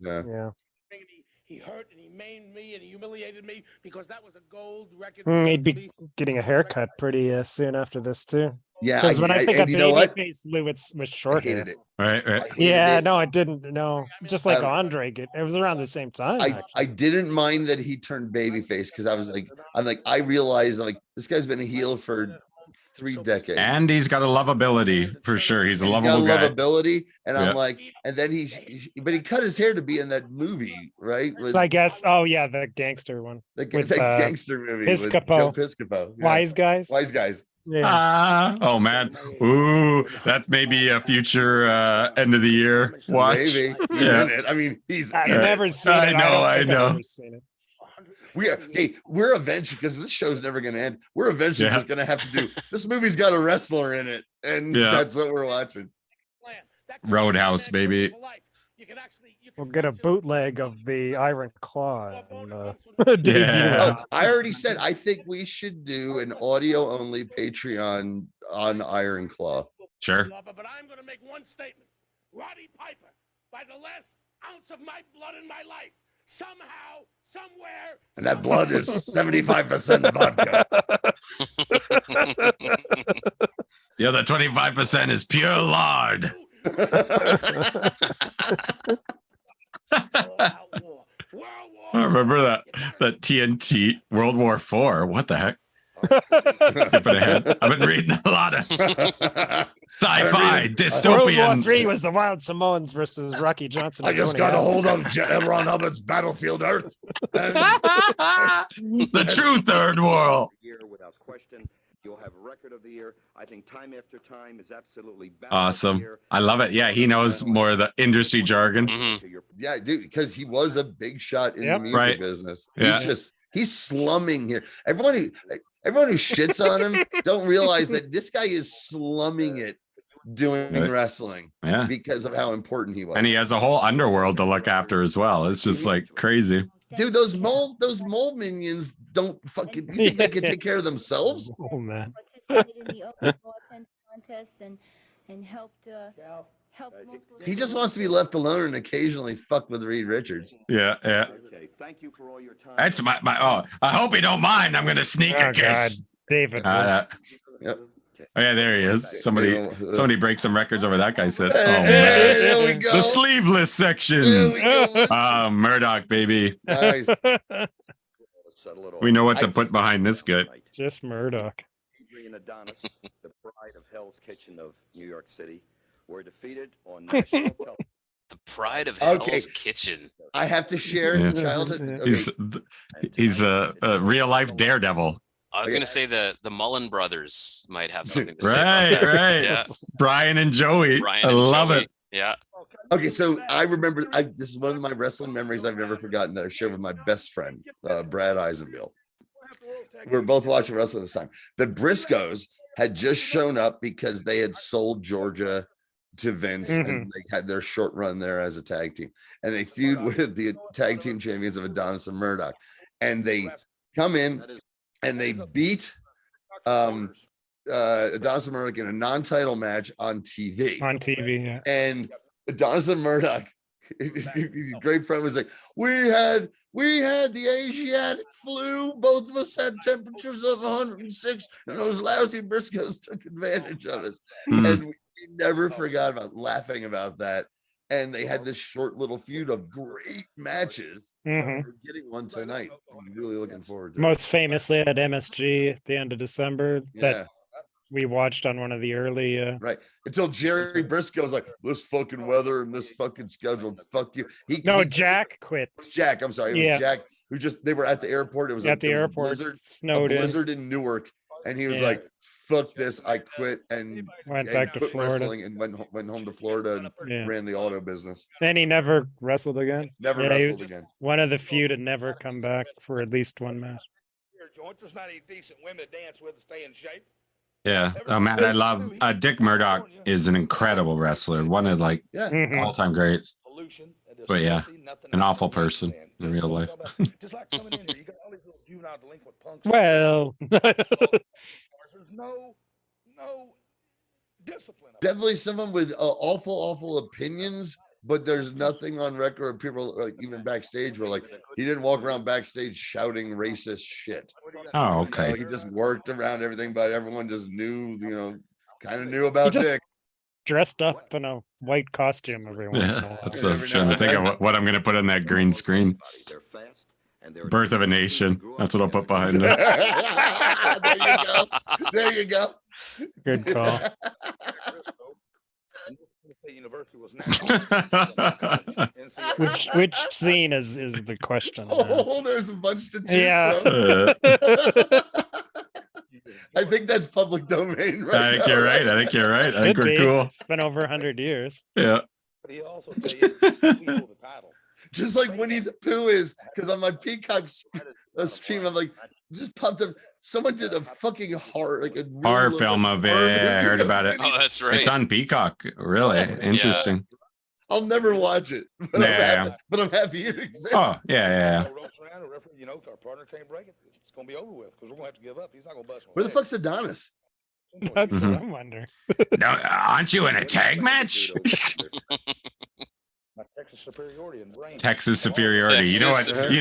He hurt and he maimed me and he humiliated me because that was a gold record. He'd be getting a haircut pretty soon after this too. Yeah, Because when I think of you know what? babyface Lou, it's with short hair. Hated it. Right. I hated Yeah, it. no, I didn't. No, just like Um, Andre. It was around the same time. I didn't mind that he turned babyface because I realized like this guy's been a heel for 3 decades. And he's got a lovability for sure. He's a lovable guy. Lovability, and Yeah. I'm like, and then but he cut his hair to be in that movie, right? With I guess. Oh yeah, the gangster one. the with, gangster movie with Piscopo. Joe Piscopo. Yeah. Wise guys. Wise guys. Yeah. Oh man. Ooh, that's maybe a future end of the year watch. Maybe. He's Yeah. in it. I mean, he's I've in never it. seen it. I I've know. never seen it. We're eventually, because this show's never going to end. We're eventually just going to have to do. This movie's got a wrestler in it, and that's what we're watching. Roadhouse, baby. We'll get a bootleg of the Iron Claw. And, Yeah. Oh, I already said I think we should do an audio only Patreon on Iron Claw. Sure. But I'm going to make one statement. Roddy Piper, by the last ounce of my blood in my life, somehow, somewhere. And that blood is 75% vodka. The other 25% is pure lard. I remember that TNT World War IV. What the heck? Skipping ahead. I've been reading a lot of sci-fi dystopian. World War III was the Wild Samoans versus Rocky Johnson. I just got a hold of Ron Hubbard's Battlefield Earth. The true third world. Without question, you'll have record of the year. I think time after time is absolutely Awesome. I love it. Yeah, he knows more of the industry jargon. Yeah, dude, because he was a big shot in the music business. Yeah. He's slumming here. Everyone who shits on him don't realize that this guy is slumming it doing wrestling because of how important he was. And he has a whole underworld to look after as well. It's just like crazy. Dude, those mole minions don't fucking. You think they can take care of themselves? Oh man. Participated in the open bartender contest and helped He just wants to be left alone and occasionally fuck with Reed Richards. Yeah. Okay, thank you for all your time. That's my. Oh, I hope he don't mind. I'm gonna sneak a kiss. God, David. Yep. Oh yeah, there he is. Somebody breaks some records over that guy said. Hey, Oh man, there we go. the sleeveless section. There we go. Murdoch, baby. Nice. We know what to put behind this good. Just Murdoch. Adrian Adonis, the pride of Hell's Kitchen of New York City, were defeated on national television. The pride of Okay. Hell's Kitchen. I have to share Yeah. childhood. Okay. He's a real life daredevil. I was going to say the Mullen brothers might have something to say. Right, about that. right. Yeah. Brian and Joey. Brian I and love Joey. it. Yeah. Okay, so I remember this is one of my wrestling memories I've never forgotten that I shared with my best friend, Brad Eisenbill. We were both watching wrestling this time. The Briscoes had just shown up because they had sold Georgia to Vince and they had their short run there as a tag team. And they feud with the tag team champions of Adonis and Murdoch. And they come in and they beat Adonis and Murdoch in a non-title match on TV. On TV, yeah. And Adonis and Murdoch, his great friend, was like, we had the Asiatic flu. Both of us had temperatures of 106, and those lousy Briscoes took advantage of us. And we never forgot about laughing about that. And they had this short little feud of great matches. We're getting one tonight. I'm really looking forward to it. Most famously at MSG at the end of December that we watched on one of the early right until Jerry Briscoe's like, this fucking weather and this fucking schedule, fuck you. Jack quit. Jack, I'm sorry, it was Jack who they were at the airport. It was at the airport, snowed in. Blizzard in Newark, and he was like, fuck this, I quit and went back to Florida and went home to Florida and ran the auto business. And he never wrestled again. Never wrestled again. One of the few to never come back for at least one match. There's not any decent women to dance with to stay in shape. Yeah. Oh man, I love Dick Murdoch is an incredible wrestler. One of all-time greats. But yeah, an awful person in real life. Just like coming in here, you got all these little juvenile delinquent punks. Well, there's no discipline. Definitely someone with awful opinions, but there's nothing on record. People like even backstage were like, he didn't walk around backstage shouting racist shit. Oh, okay. He just worked around everything, but everyone just knew, kind of knew about Dick. Dressed up in a white costume every once in a while. So I'm trying to think of what I'm going to put on that green screen. Birth of a Nation. That's what I'll put behind it. There you go. There you go. Good call. which scene is the question? Oh, there's a bunch to choose yeah. I think that's public domain, right? I think you're right. I think you're right. I think we're cool. It's been over 100 years. Yeah. But he also tell you the title. Just like Winnie the Pooh is, because on my Peacock stream, I'm like, just popped up. Someone did a fucking horror, like a horror film of it. I heard about it. Oh, that's right. It's on Peacock. Really interesting. Yeah. I'll never watch it, but, I'm happy it exists. Oh, yeah. Our partner can't break it. It's gonna be over with because we're gonna have to give up. He's not gonna bust. Where the fuck's Adonis? That's what I'm wondering. Aren't you in a tag match? Texas superiority and brain. Texas superiority. You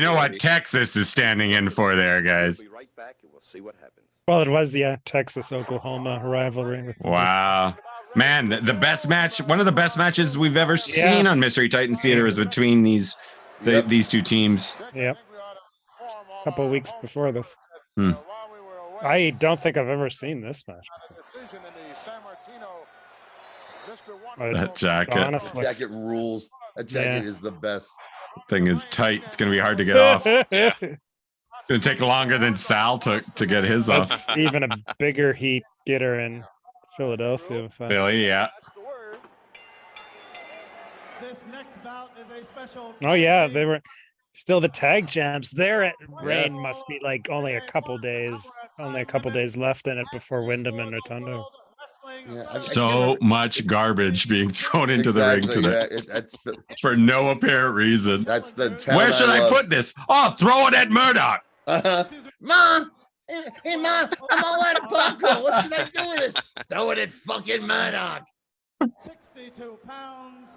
know what Texas is standing in for there, guys. We'll be right back and we'll see what happens. Well, it was Texas-Oklahoma rivalry. Wow. Man, the best match, one of the best matches we've ever seen on Mystery Titans Theater is between these two teams. Yep. A couple of weeks before this. I don't think I've ever seen this match. That jacket. That jacket rules. That jacket is the best. Thing is tight. It's going to be hard to get off. It's going to take longer than Sal to get his off. Even a bigger heat getter in Philadelphia. Philly, yeah. This next bout is a special. Oh yeah, they were still the tag champs. Their reign must be like only a couple days left in it before Wyndham and Rotundo. Yeah, so much garbage being thrown into the ring today for no apparent reason. That's the where should I put this? Oh, throw it at Murdoch. Mom, hey Mom, I'm all out of popcorn. What should I do with this? Throw it at fucking Murdoch. 62 pounds,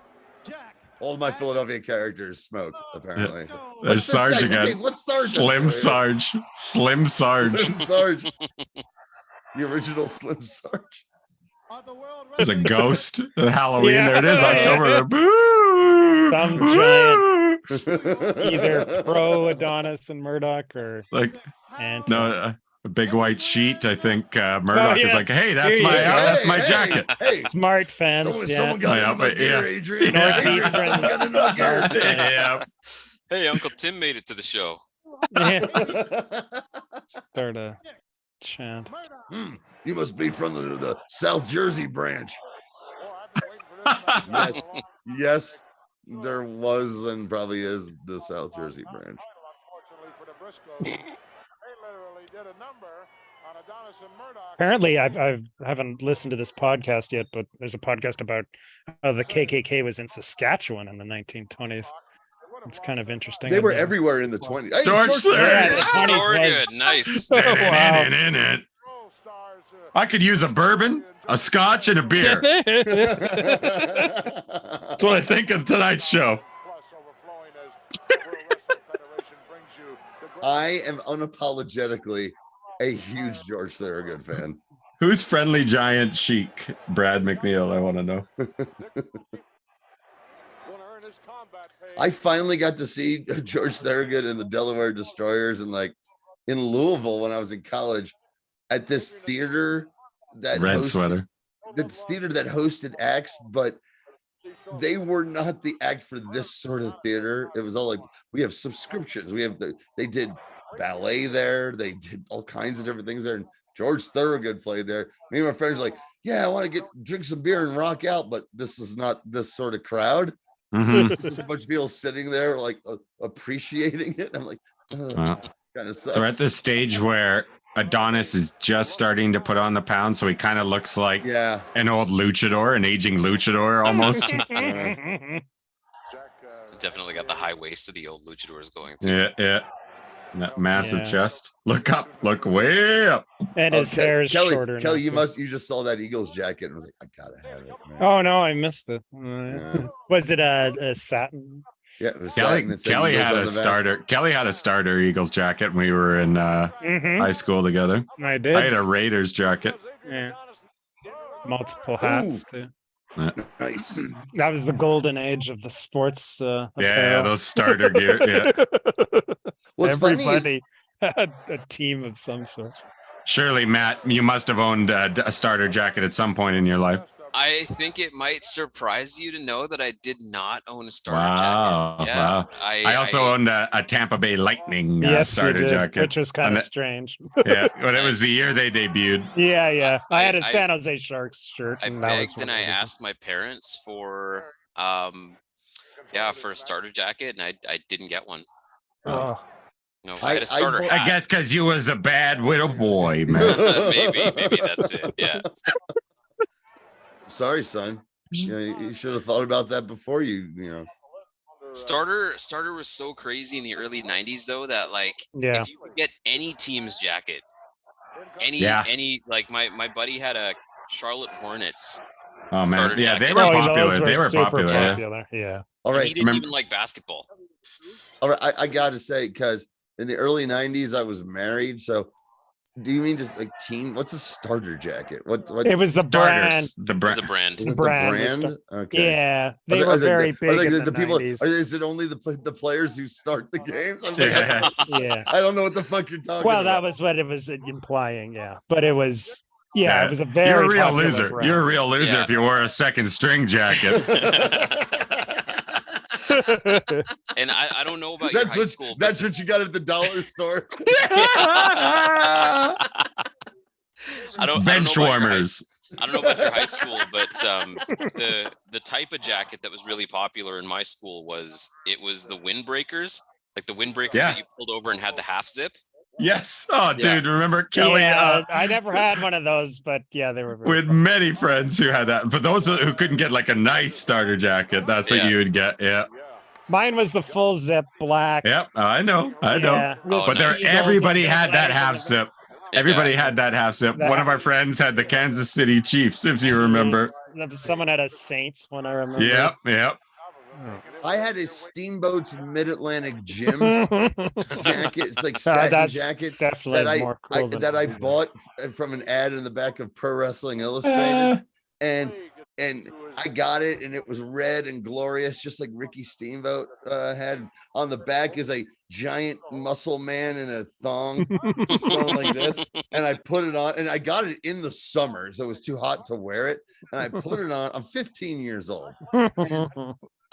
Jack. All my Philadelphia characters smoke, apparently. There's Sarge again. Okay, what's Sarge? Slim Sarge. Slim Sarge. Slim Sarge. The original Slim Sarge. There's a ghost. Halloween. There it is. October. Some giant, either pro Adonis and Murdoch or a big white sheet. I think Murdoch is like, hey, that's my jacket. Hey, smart fans. Someone got my gear, Adrian. Yeah. Hey, Uncle Tim made it to the show. Start a chant. You must be from the South Jersey branch. Yes, there was and probably is the South Jersey branch. Apparently, I haven't listened to this podcast yet, but there's a podcast about how the KKK was in Saskatchewan in the 1920s. It's kind of interesting. They were everywhere in the 20s. Hey, George Thorogood, nice. Wow. I could use a bourbon, a scotch, and a beer. That's what I think of tonight's show. I am unapologetically a huge George Thorogood fan. Who's Friendly Giant Chic? Brad McNeil, I want to know. I finally got to see George Thorogood and the Delaware Destroyers in Louisville when I was in college at this theater that hosted acts, but they were not the act for this sort of theater. It was all like, we have subscriptions. They did ballet there. They did all kinds of different things there. And George Thorogood played there. Me and my friends were like, yeah, I want to drink some beer and rock out, but this is not this sort of crowd. There's a bunch of people sitting there appreciating it. I'm like, kind of sucks. So we're at this stage where Adonis is just starting to put on the pound, so he kind of looks like an old luchador, an aging luchador almost. Definitely got the high waist of the old luchadors going too. Yeah. That massive Yeah. chest. Look up. Look way up. And his hair is Kelly, shorter. Kelly, now, you just saw that Eagles jacket and was like, I gotta have it, man. Oh no, I missed it. Yeah. Was it a satin? Yeah, it was Kelly, satin that said Kelly Eagles had on a the back. starter. Kelly had a starter Eagles jacket when we were in high school together. I did. I had a Raiders jacket. Yeah. Multiple hats too. Yeah. Nice. That was the golden age of the sports. Yeah, apparel. those starter gear. Yeah. What's funny is- Everybody had a team of some sort. Surely, Matt, you must have owned a starter jacket at some point in your life. I think it might surprise you to know that I did not own a starter Wow. jacket. Yeah, Wow. I also owned a Tampa Bay Lightning Yes, you starter did, jacket. which was kind And of strange. Yeah, but it was the year they debuted. Yeah. I had a San Jose Sharks shirt. I and that was begged one and of I the- asked my parents for for a starter jacket, and I didn't get one. Oh. No, I had a starter hat. I guess because you was a bad little boy, man. maybe that's it. Yeah. Sorry, son. You should have thought about that before you know. Starter was so crazy in the early 90s though that Yeah. if you could get any team's jacket, Yeah. any like my buddy had a Charlotte Hornets. Oh man, starter yeah, they jacket. were those popular. were They were super popular. popular. Yeah. All And right. he didn't even like basketball. All right, I gotta say, because in the early '90s I was married. So, do you mean just like teen? What's a starter jacket? What? It was the Starters. brand. The It was brand. a brand. Is it brand the was brand? Okay. Yeah, I they was were like, very are big like in the people. 90s. Is it only the players who start the games? I'm like, Yeah. Yeah. I don't know what the fuck you're talking Well, about. that was what it was implying. Yeah, but it was. Yeah, it was a very. You're a real popular loser. brand. You're a real loser Yeah. if you wore a second string jacket. And I don't know about your That's high what school. but that's what you got at the dollar store. I don't know Bench about your high- warmers. I don't know about your high school, but the type of jacket that was really popular in my school was the windbreakers, like the windbreakers Yeah. that you pulled over and had the half zip. Yes. Oh, Yeah. dude, remember Kelly? Yeah, I never had one of those, but yeah, they were. Very With many friends who had that. For those who couldn't get like a nice starter jacket, that's what Yeah. you would get. Yeah. Mine was the full zip black. Yep. I know. I know. Yeah, Oh, But there, nice. everybody Eagles had and that legs half and zip. Everybody had that half zip. That- One of our friends had the Kansas City Chiefs, if you remember. Someone had a Saints one. I remember. Yep. Yep. I had a Steamboat's Mid-Atlantic Gym jacket. It's like satin That's jacket definitely that more cool than that I mine. bought from an ad in the back of Pro Wrestling Illustrated, and I got it, and it was red and glorious, just like Ricky Steamboat had. On the back is a giant muscle man in a thong going like this, and I put it on, and I got it in the summer, so it was too hot to wear it, and I put it on. I'm 15 years old.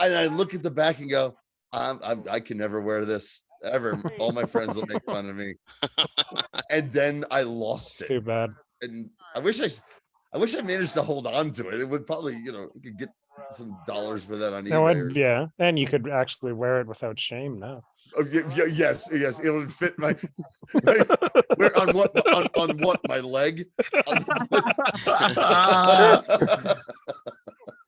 And I look at the back and go, I can never wear this ever. All my friends will make fun of me. And then I lost it. Too bad. And I wish I managed to hold on to it. It would probably, you could get some dollars for that on No, eBay. yeah, and you could actually wear it without shame now. Oh, yes. It would fit my where on what my leg.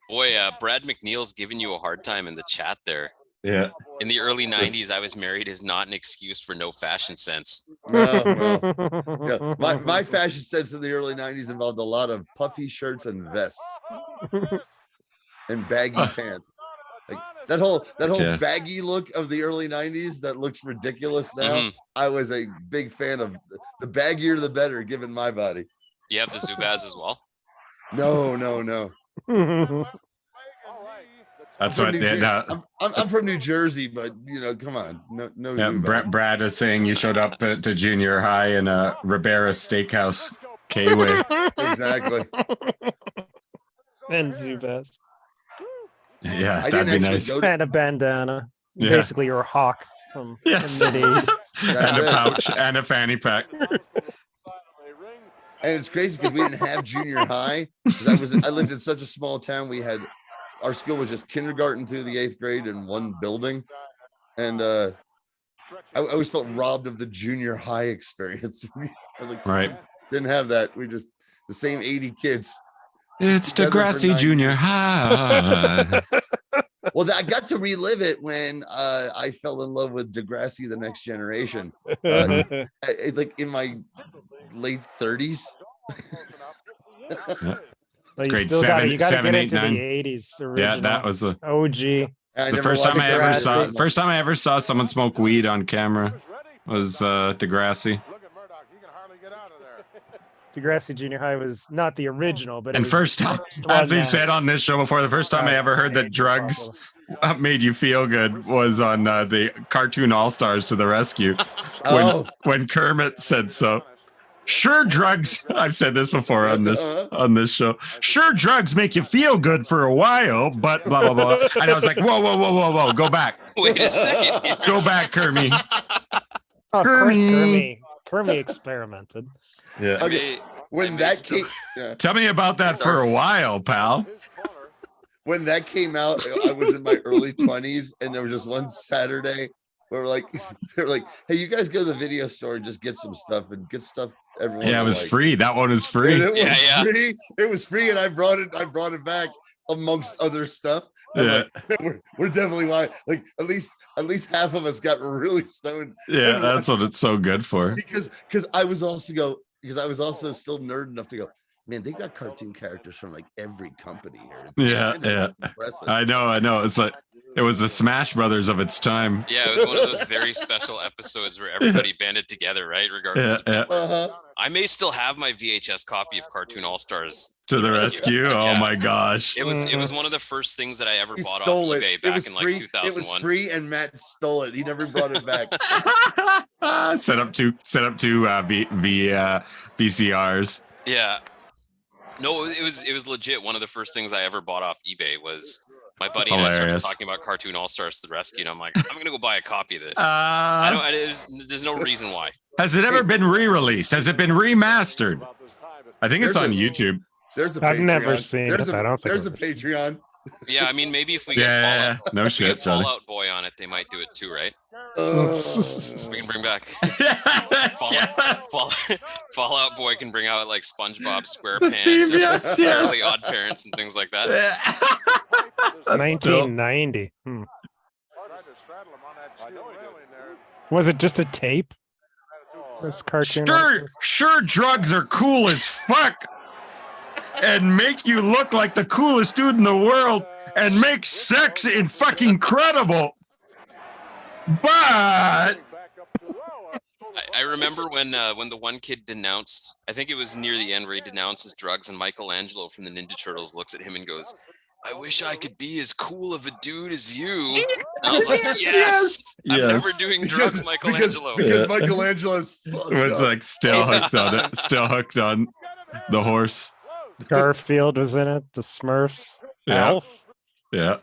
Boy, Brad McNeil's giving you a hard time in the chat there. Yeah. In the early 90s, I was married is not an excuse for no fashion sense. Yeah, my fashion sense in the early 90s involved a lot of puffy shirts and vests and baggy pants. Like that whole Yeah. baggy look of the early 90s that looks ridiculous now. Mhm. I was a big fan of the baggier the better, given my body. You have the Zubaz as well? No. That's I'm what. from New Yeah, Jer- no. I'm from New Jersey, but come on, no. Yeah, Zubaz. Brad is saying you showed up to junior high in a Ribera Steakhouse K-Way. Exactly. And Zubaz. Yeah, I that'd didn't be actually nice. go to- And a bandana. Yeah. Basically, you're a hawk from Yes. the mid-80s. And a it. pouch and a fanny pack. And it's crazy because we didn't have junior high. 'Cause I lived in such a small town. Our school was just kindergarten through the 8th grade in one building, and I always felt robbed of the junior high experience. I was like, Right. didn't have that. We just the same 80 kids. It's Together for Degrassi 9 Junior years. High. Well, I got to relive it when I fell in love with Degrassi: The Next Generation, like in my late 30s. But you Grade still got seven, you got to seven, get eight, into nine. the 80s original. Yeah, that was the OG. The first time I ever saw someone smoke weed on camera was Degrassi. Degrassi Junior High was not the original, but it And was first the time, first as one we've said on this show before, the first time I ever heard that drugs made you feel good was on the cartoon All Stars to the Rescue, when Kermit said so. Sure, drugs. I've said this before on this show. Sure, drugs make you feel good for a while, but blah blah blah. And I was like, whoa, go back. Wait a second. Go back, Kermit. Of course, Kermit experimented. Yeah. Okay. When that came, Tell me about that for a while, pal. When that came out, I was in my early 20s, and there was just one Saturday where they're like, hey, you guys go to the video store and just get some stuff and get stuff everyone. Yeah, it was free. That one is free. It was free. It was free, and I brought it back amongst other stuff. Yeah. Like, we're definitely like at least half of us got really stoned. Yeah, that's what it's so good for. Because I was also still nerd enough to go, man, they got cartoon characters from like every company here. Yeah. I know. It's like it was the Smash Brothers of its time. Yeah, it was one of those very special episodes where everybody banded together, right? Regardless. I may still have my VHS copy of Cartoon All Stars to the Rescue. Oh my gosh! It was one of the first things that I ever bought off stole eBay back in like 2001. It was free, and Matt stole it. He never brought it back. set up two VCRs. Yeah. No, it was legit. One of the first things I ever bought off eBay was my buddy and I started talking about Cartoon All Stars to the Rescue, and I'm like, I'm gonna go buy a copy of this. There's no reason why. Has it ever been re-released? Has it been remastered? I think it's on YouTube. There's a I've Patreon. never seen it. I don't think there's a Patreon. Yeah, I mean, maybe if we get Fallout Boy on it, they might do it too, right? We can bring back Fallout Boy can bring out like SpongeBob SquarePants, yes. The Odd Parents, and things like that. 1990. Was it just a tape? This cartoon. Sure, drugs are cool as fuck, and make you look like the coolest dude in the world, and make sex incredible. But I remember when the one kid denounced, I think it was near the end where he denounces drugs, and Michelangelo from the Ninja Turtles looks at him and goes, I wish I could be as cool of a dude as you. And I was like, yes. I'm never doing drugs, Michelangelo. Because Michelangelo's was like still hooked on the horse. Garfield was in it. The Smurfs. Yeah. Alf. Yeah.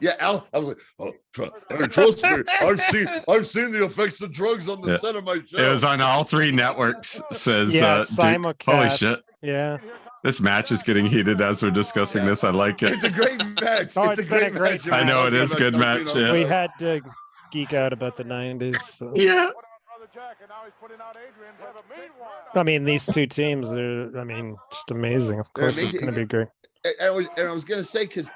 Yeah, Al. I was like, trust me, I've seen the effects of drugs on the set of my show. It was on all three networks. Says simulcast. Holy shit. Yeah. This match is getting heated as we're discussing this. I like it. It's a great match. It's a great match. I know it is a good match. Yeah. We had to geek out about the 90s. So. Yeah. I mean, these two teams are, just amazing. Of course, it's going to be great. I was going to say, because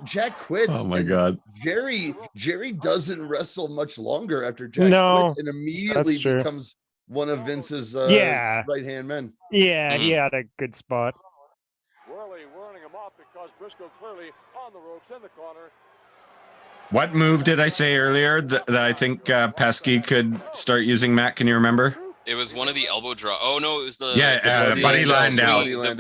Jack quits. Oh my God. Jerry doesn't wrestle much longer after Jack quits and immediately becomes one of Vince's right-hand men. Yeah, he had a good spot. Whirling him off because Briscoe clearly on the ropes in the corner. What move did I say earlier that I think Pesky could start using, Matt? Can you remember? It was one of the elbow drop. Oh no, it was the Buddy Landau. The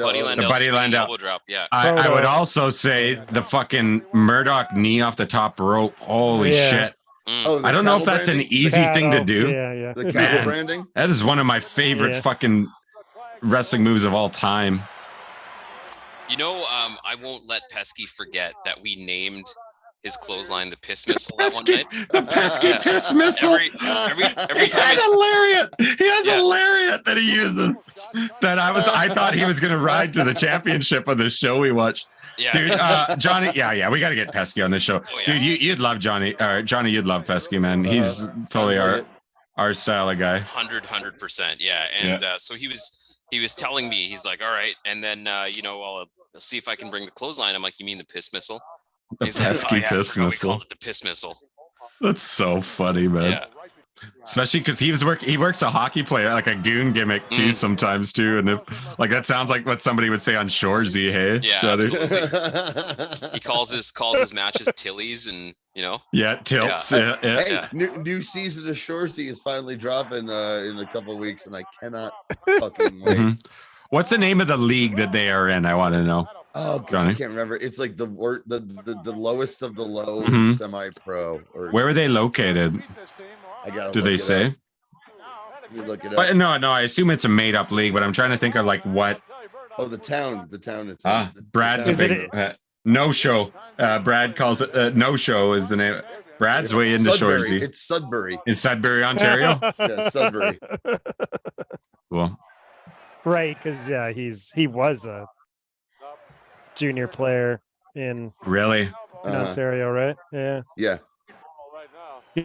Buddy Landau elbow drop. Yeah. I would also say the fucking Murdoch knee off the top rope. Holy shit. I don't know if that's an easy thing to do. Yeah. The cattle branding. That is one of my favorite fucking wrestling moves of all time. You know, I won't let Pesky forget that we named his clothesline the Piss Missile that one night. The pesky Piss Missile. Every time a lariat. He has a lariat that he uses. That I thought he was going to ride to the championship of this show we watched. Yeah. Dude, Johnny, we got to get Pesky on this show. Dude, you'd love Johnny. Johnny, you'd love Pesky, man. He's totally our style of guy. 100%. Yeah. And so he was telling me, he's like, all right. And then, I'll see if I can bring the clothesline. I'm like, you mean the Piss Missile? The He's like, pesky oh, yeah, I piss forgot we missile. called it the piss missile. That's so funny, man. Yeah. Especially because he works a hockey player, like a goon gimmick too, sometimes too. And if like that sounds like what somebody would say on Shoresy, hey? Yeah, Johnny? absolutely. He calls his matches Tillies, and Yeah, tilts. Yeah. Hey, new season of Shoresy is finally dropping in a couple of weeks, and I cannot fucking wait. Mhm. What's the name of the league that they are in? I want to know. Oh God, Johnny? I can't remember. It's like the lowest of the low Mhm. semi-pro. Or Where are they located? I gotta Do they look it say? up. Let me look it up. But no, I assume it's a made-up league. But I'm trying to think of like what. Oh, the town. It's Brad's a big no show. Brad calls it no show is the name. Brad's way into Sudbury. Shoresy. It's Sudbury. In Sudbury, Ontario. Yeah, Sudbury. Cool. Right, because he was a junior player in Really? Ontario, right? Yeah. Yeah.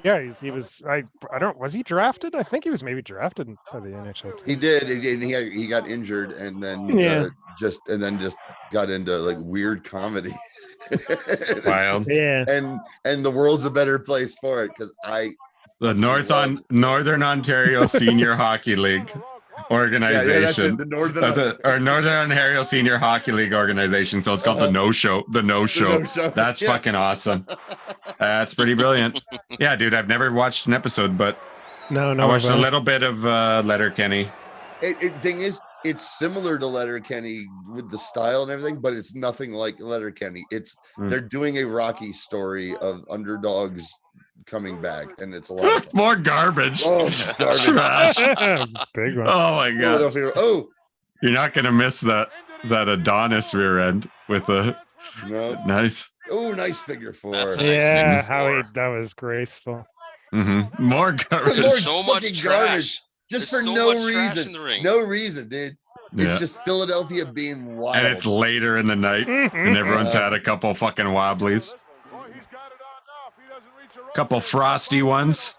Yeah, he was. I don't. Was he drafted? I think he was maybe drafted by the NHL team. He did. He got injured, and then just got into like weird comedy. Wild. Yeah. And the world's a better place for it because the Northern Ontario Senior Hockey League organization. that's it, the Northern Ontario Senior Hockey League organization. So it's called the No Show. The No Show. That's fucking awesome. That's pretty brilliant. Yeah, dude, I've never watched an episode, but no, I watched a little bit of Letterkenny. Thing is, it's similar to Letterkenny with the style and everything, but it's nothing like Letterkenny. They're doing a Rocky story of underdogs coming back, and it's a lot of fun. More garbage. Oh, it's garbage. Trash. Big one. Oh my god. Oh, you're not gonna miss that Adonis rear end with a nice. Oh, nice figure four. Yeah, that was graceful. Mm-hmm. More garbage. There's so much trash. Just There's for so no much trash reason. in the ring. No reason, dude. Yeah. It's just Philadelphia being wild. And it's later in the night, and everyone's had a couple fucking wobblies. Couple frosty ones.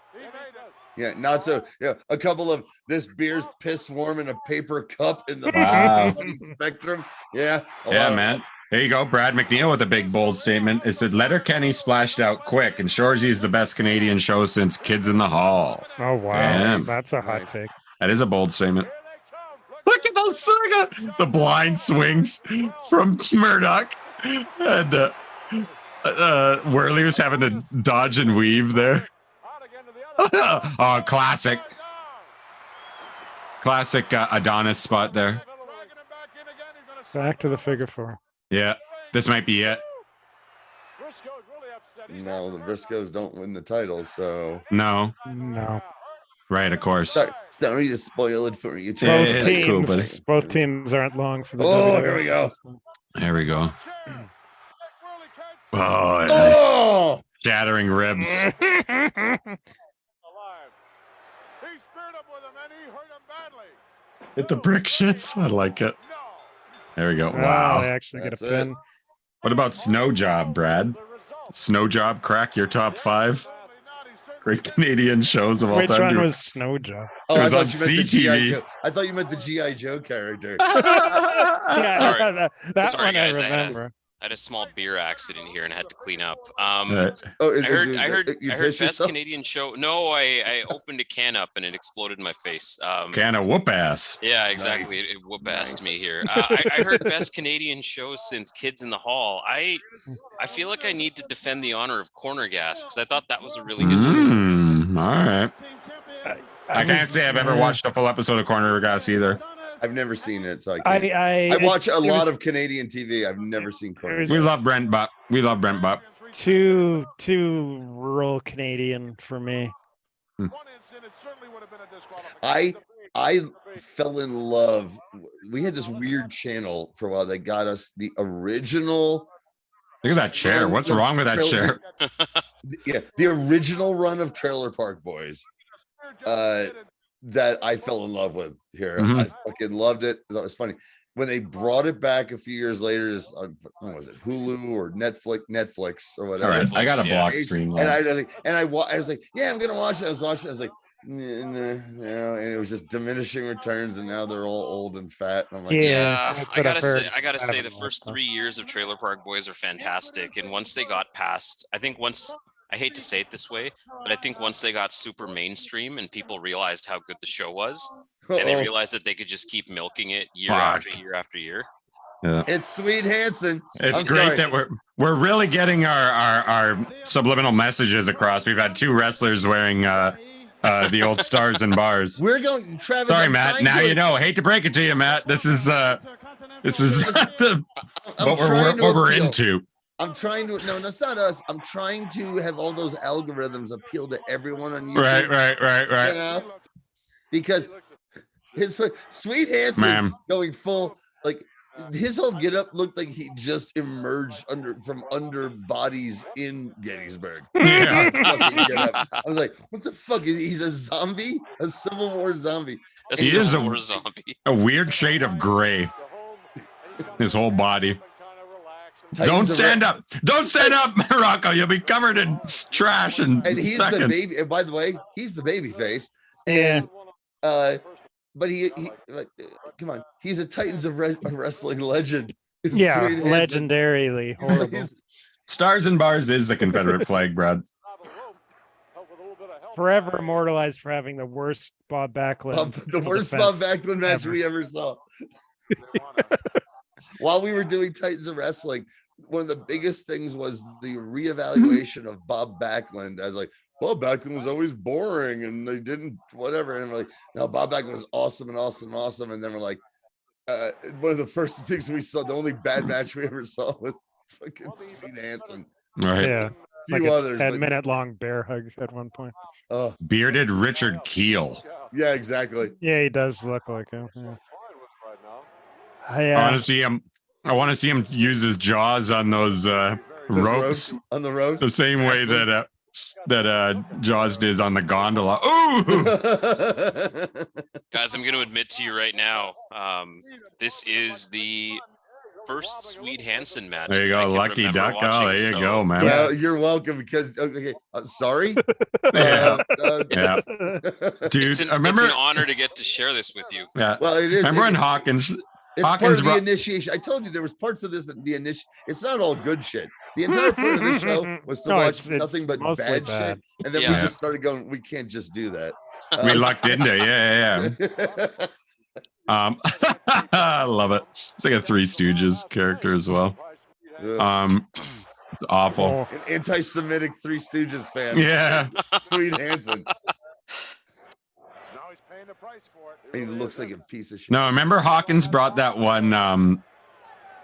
Yeah, not so. Yeah, a couple of this beer's piss warm in a paper cup in the spectrum. Yeah, Yeah, man. Here you go, Brad McNeil with a big bold statement. It said Letterkenny splashed out quick, and Shoresy is the best Canadian show since Kids in the Hall. Oh wow, Damn. that's a hot take. That is a bold statement. Look at those the blind swings from Murdoch, and Worley was having to dodge and weave there. Oh, classic Adonis spot there. Back to the figure four. Yeah, this might be it. No, the Briscoes don't win the title, so No. Right, of course. Sorry to spoil it for you. Both teams aren't long for the. Oh, here we go. There we go. Oh, nice. Shattering ribs. Hit the brick shits. I like it. There we go. Wow. They actually get a pin. What about Snow Job, Brad? Snow Job, crack your top 5. Great Canadian shows of all Which time. one was Snow Job? It was on CTV. I thought you meant the G.I. Joe character. Yeah, that Sorry, one guys, I remember. I had a small beer accident here and I had to clean up. Right. Oh, I heard you best pissed yourself? Canadian show. No, I opened a can up and it exploded in my face. Can of whoop ass. Yeah, exactly. Nice. It whoop assed me here. I heard best Canadian show since Kids in the Hall. I feel like I need to defend the honor of Corner Gas because I thought that was a really good show. All right. I can't say I've ever watched a full episode of Corner Gas either. I've never seen it, so I can't. I watch a lot of Canadian TV. I've never seen Corner. We love Brent Buck. Too rural Canadian for me. I fell in love. We had this weird channel for a while that got us the original. Look at that chair. What's wrong with that chair? Yeah, the original run of Trailer Park Boys. That I fell in love with here. I fucking loved it. I thought it was funny. When they brought it back a few years later, what was it, Hulu or Netflix or whatever? All right, I got a block stream. And I was like, yeah, I'm gonna watch it. I was watching. I was like, and it was just diminishing returns, and now they're all old and fat. And I'm like, I gotta say, the first 3 years of Trailer Park Boys are fantastic, and once they got past, I hate to say it this way, but I think once they got super mainstream and people realized how good the show was, and they realized that they could just keep milking it year after year after year. Yeah. It's Sweet Hansen. It's great that we're really getting our subliminal messages across. We've had 2 wrestlers wearing the old stars and bars. We're going, Travis. Sorry, Matt. Now you know. Hate to break it to you, Matt. This is what we're into. I'm trying to. No, that's not us. I'm trying to have all those algorithms appeal to everyone on YouTube. Right. You know, because his Sweet Hansen going full like. His whole getup looked like he just emerged from under bodies in Gettysburg. Yeah. I was like, what the fuck is he? He's a zombie? A Civil War zombie. He is a zombie. A weird shade of gray. His whole body. Don't stand up. Don't stand up, Morocco. You'll be covered in trash and he's seconds. The baby. And by the way, he's the baby face. And but he like, come on, he's a Titans of Wrestling legend. Yeah, legendarily horrible. Stars and bars is the Confederate flag, Brad. Forever immortalized for having the worst Bob Backlund. The worst Bob Backlund match we ever saw. While we were doing Titans of Wrestling, one of the biggest things was the reevaluation of Bob Backlund as like, Bob Backlund was always boring and they didn't whatever. And I'm like, no, Bob Backlund was awesome. And then we're like, one of the first things we saw, the only bad match we ever saw was fucking Sweet Hansen. Right. Yeah. Like a 10-minute long bear hug at one point. Bearded Richard Keel. Yeah, exactly. Yeah, he does look like him. Yeah. I want to see him use his jaws on those ropes. On the ropes. The same way that Jaws did on the gondola. Ooh! Guys, I'm going to admit to you right now, this is the first Sweet Hansen match. There you go, Lucky Duck. Watching, there you go, man. Well, you're welcome because sorry. Dude, it's an honor to get to share this with you. Yeah. Well, it is. Remember when Hawkins? It's part of the initiation. I told you there was parts of this. It's not all good shit. The entire point of the show was to watch nothing but bad shit, and then we just started going. We can't just do that. We lucked into I love it. It's like a Three Stooges character as well. It's awful. An anti-Semitic Three Stooges fan. Yeah. Sweet Hansen. He looks like a piece of shit. No, remember Hawkins brought that one.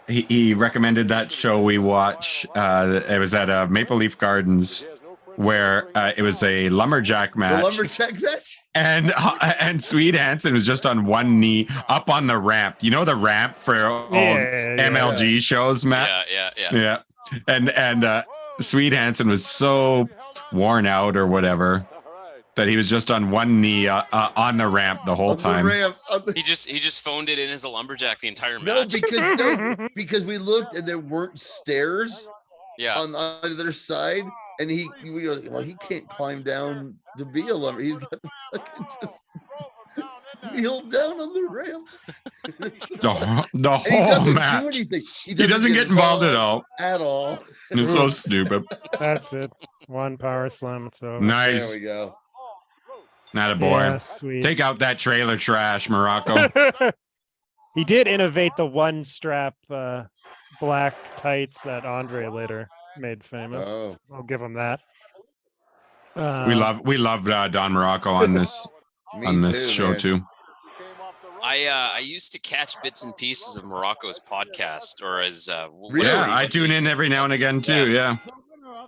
He recommended that show we watch. It was at Maple Leaf Gardens, where it was a lumberjack match. The lumberjack match. And Sweet Hansen was just on one knee up on the ramp. You know the ramp for old MLG shows, Matt? Yeah. And Sweet Hansen was so worn out or whatever that he was just on one knee on the ramp the whole time. He just phoned it in as a lumberjack the entire match. Because we looked and there weren't stairs on the other side, and we were like, well, he can't climb down to be a lumber. He's got to fucking just kneel down on the ramp. the whole match. Do anything. He doesn't get involved at all. At all. It's so stupid. That's it. One power slam. So nice. There we go. Not a boy. Yeah, sweet. Take out that trailer trash, Morocco. He did innovate the one strap black tights that Andre later made famous. I'll give him that. We love Don Morocco on this show too. I used to catch bits and pieces of Morocco's podcast, or as I tune in every now and again too. Yeah.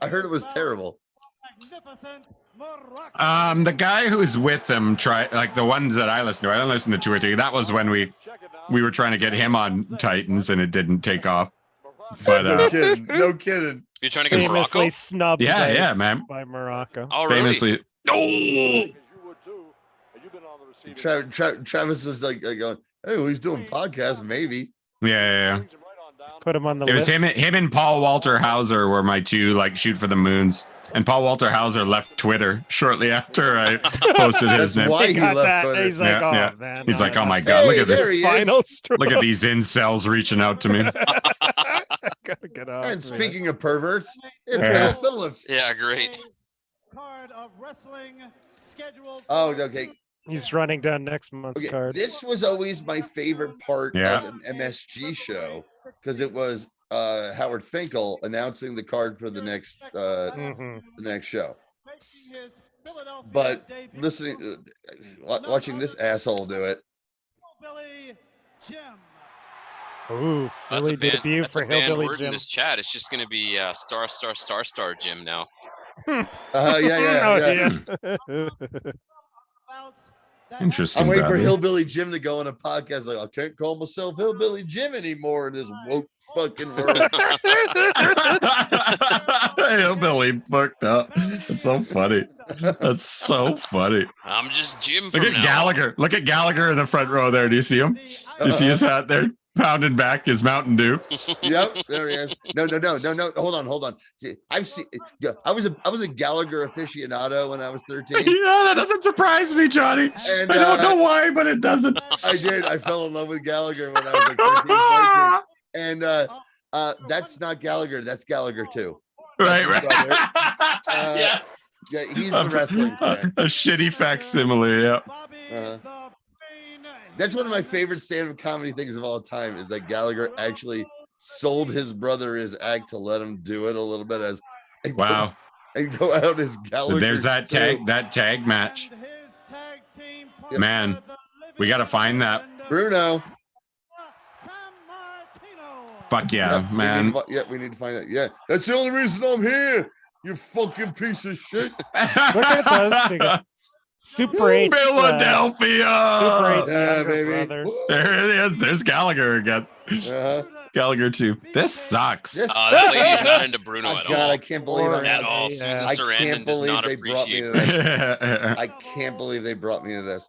I heard it was terrible. The guy who's with him like the ones that I listened to. I don't listen to 2 or 3. That was when we were trying to get him on Titans and it didn't take off. But no kidding. You're trying to get famously Morocco? snubbed. Man. By Morocco. Oh, famously. Really? Travis was like going, hey, well, he's doing podcasts, maybe. Yeah. Put him on the list. list. It was him and Paul Walter Hauser were my 2 like shoot for the moons And Paul Walter Hauser left Twitter shortly after I posted his name. Why he left Twitter. He's like, oh man. He's like, oh my Hey, god, look at there this. he Final is. straw. Look at these incels reaching out to me. Gotta get off. And speaking of perverts, it's Yeah. Bill Phillips. Yeah, great. Card of wrestling scheduled. Oh, okay. He's running down next month's Okay, card. this was always my favorite part Yeah. of an MSG show because it was Howard Finkel announcing the card for the next show. But listening, watching this asshole do it. Billy Jim. Ooh, That's Philly a band, debut that's for a band Hillbilly word in Jim. this chat. It's just going to be star Jim now. Yeah. Interesting. I'm waiting for brother. Hillbilly Jim to go on a podcast like, I can't call myself Hillbilly Jim anymore in this woke fucking world. Hillbilly fucked up. That's so funny. That's so funny. I'm just Jim Look from at now Gallagher. Look at Gallagher in the front row there. Do you see him? Do you see his hat there? Pounding back his Mountain Dew. Yep, there he is. No. Hold on. See, I've seen. Yeah, I was a Gallagher aficionado when I was 13. Yeah, that doesn't surprise me, Johnny. And I don't know why, but it doesn't. I did. I fell in love with Gallagher when I was like 13, 14. And that's not Gallagher. That's Gallagher too. Right. Yes. Yeah, he's the wrestling fan. A shitty facsimile. Yeah. That's one of my favorite stand-up comedy things of all time is that Gallagher actually sold his brother his act to let him do it a little bit as Wow. And go out as Gallagher. There's that tag match. Man, we got to find that. Bruno. Fuck yeah, man. We need to find that. Yeah, that's the only reason I'm here. You fucking piece of shit. Look at those two. Super 8. Philadelphia. Super 8's Yeah, younger baby. brother. There it is. There's Gallagher again. Uh-huh. Gallagher too. This sucks. That lady's not into Bruno at God, all. I can't believe it. At all. Susan I Sarandon can't does believe not they brought me appreciate to this. I can't believe they brought me to this.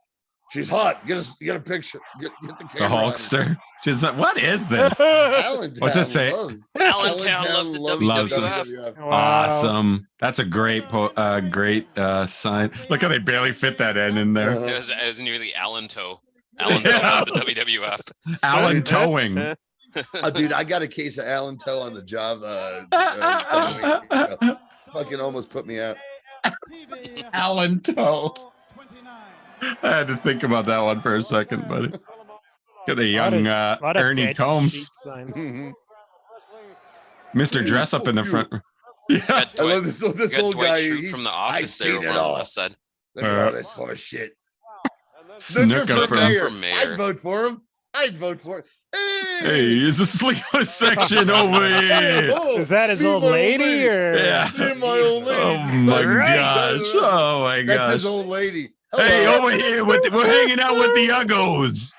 She's hot. Get a picture. Get the The camera. on. Hulkster. She's like, what is this? Allentown What's it say? Allentown loves the Loves it. WWF. Wow. Awesome. That's a great sign. Look how they barely fit that end in there. It was nearly Allen Toe. Allen Toe loves the WWF. Allen towing. Oh, dude, I got a case of Allen Toe on the job. Fucking almost put me out. Allen toe. I had to think about that one for a second, buddy. Look at the young lot of Ernie bed Combs. sheet signs. Mr. Dress Up in the front. Yeah. I love this old Dwight guy. Schrute from The Office there over on the left side. Look at all this horse shit. Snooker for mayor. I'd vote for him. I'd vote for him. Hey, is a sleeper section over here. Is that his old lady or? Yeah. Be my old lady. Oh my gosh. Oh my That's gosh. his old lady. Hey, Hello. over here we're hanging out with the Uggos.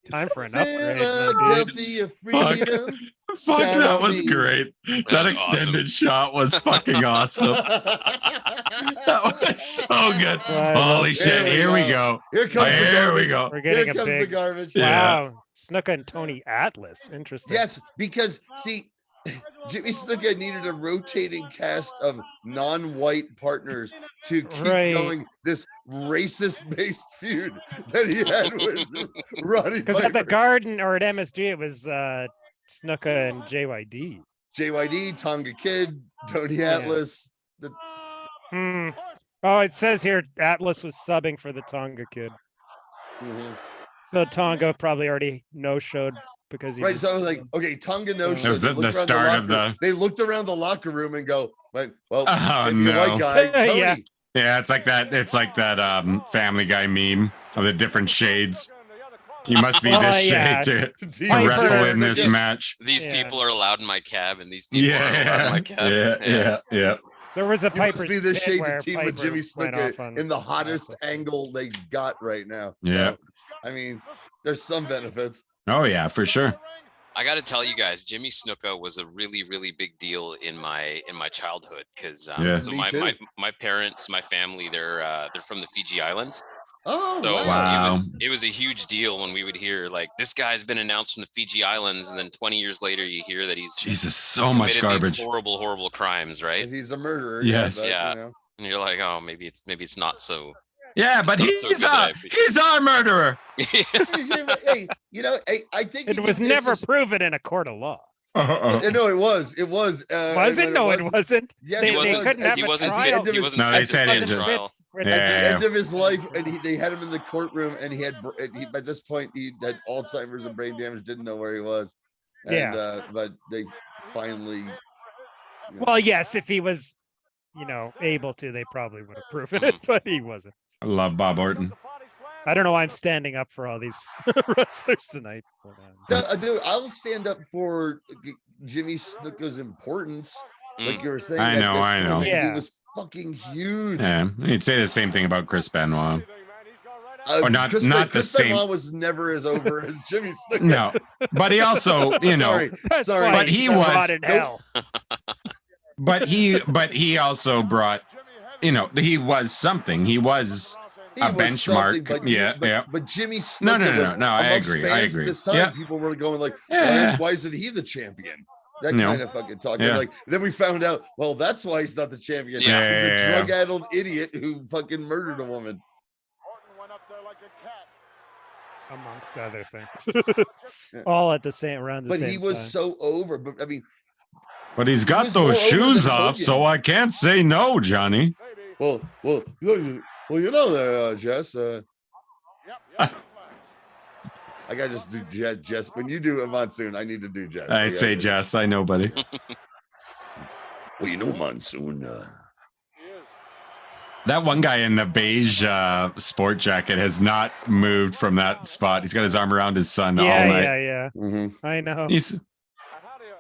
Time for an upgrade, my dude. Philadelphia freedom. Fuck, that shall was be. great. That was extended shot was fucking awesome. That was so good. Holy shit. Here we go. Here comes the Here we garbage. go. We're getting Here a comes the big. garbage. Yeah. Wow, Snuka and Tony Atlas. Interesting. Yes, because see, Jimmy Snuka needed a rotating cast of non-white partners to keep Right. going this racist-based feud that he had with Roddy Because at the Piper. Garden or at MSG, it was Snuka and JYD. JYD, Tonga Kid, Tony Atlas. Hmm. Oh, it says here Atlas was subbing for the Tonga Kid. So Tonga probably already no-showed because he Right, was- so I was like, okay, Tonga no It show. was They the looked around start locker of the- room. They looked around the locker room and go, well, Oh, maybe a no. white guy, Tony. Yeah. Yeah, it's like that. It's like that Family Guy meme of the different shades. You must be this yeah. shade to Piper wrestle in is this just- match. These Yeah. people are allowed in my cab, and these people are allowed in Yeah, my cab. yeah. There was a You Piper must be the skit shade where of team Piper with Jimmy went off Snuka on in the hottest Atlas. angle they got right now. Yeah. So, I mean, there's some benefits. Oh yeah, for sure. I got to tell you guys, Jimmy Snuka was a really, really big deal in my childhood because Yeah. so Me my too. parents, my family, they're from the Fiji Islands, Oh, So wow. it was a huge deal when we would hear like this guy's been announced from the Fiji Islands, and then 20 years later you hear that he's Jesus, so much committed these garbage. horrible crimes, right? And he's a murderer. Yes. But, Yeah. You know. And you're like, oh, maybe it's not so. Yeah, but not he's so good that I appreciate he's our murderer. Hey, you know, I think It was never proven in a court of law. No, it was. It was. Was it? No, it wasn't. Yes, They it was. couldn't have he a wasn't trial. fit. He wasn't No, fit they to said stand it- trial. At the end of his life, and they had him in the courtroom, and he had by this point he had Alzheimer's and brain damage, didn't know where he was. And, Yeah. but they finally. Well, yes, if he was, able to, they probably would have proven it, but he wasn't. I love Bob Orton. I don't know why I'm standing up for all these wrestlers tonight. But, No, dude, I'll stand up for Jimmy Snuka's importance, like you were saying. I at know, this I point. know. He was fucking huge. Yeah, you'd say the same thing about Chris Benoit. Or not Chris the Chris same. Benoit was never as over as Jimmy Snuka. No, but he also, Sorry, but he was. rotted hell. But he also brought, he was something. He was a benchmark. But Jimmy Snuka No. I amongst agree. fans at this time, Yeah. people were going like, Yeah. why isn't he the champion? That No. kind of fucking talk. Yeah. Like then we found out, well, that's why he's not the champion. Yeah. He's a Yeah. drug-addled idiot who fucking murdered a woman. amongst other things. All at the same around the But same he was time. so over. But I mean, But he's got was more those over shoes than off, Hogan. so I can't say no, Johnny. well, there, Jess. I gotta just do Jess. When you do a monsoon, I need to do Jess. I'd say Jess. I know, buddy. Well, monsoon. That one guy in the beige sport jacket has not moved from that spot. He's got his arm around his son all night. Yeah. Mm-hmm. I know.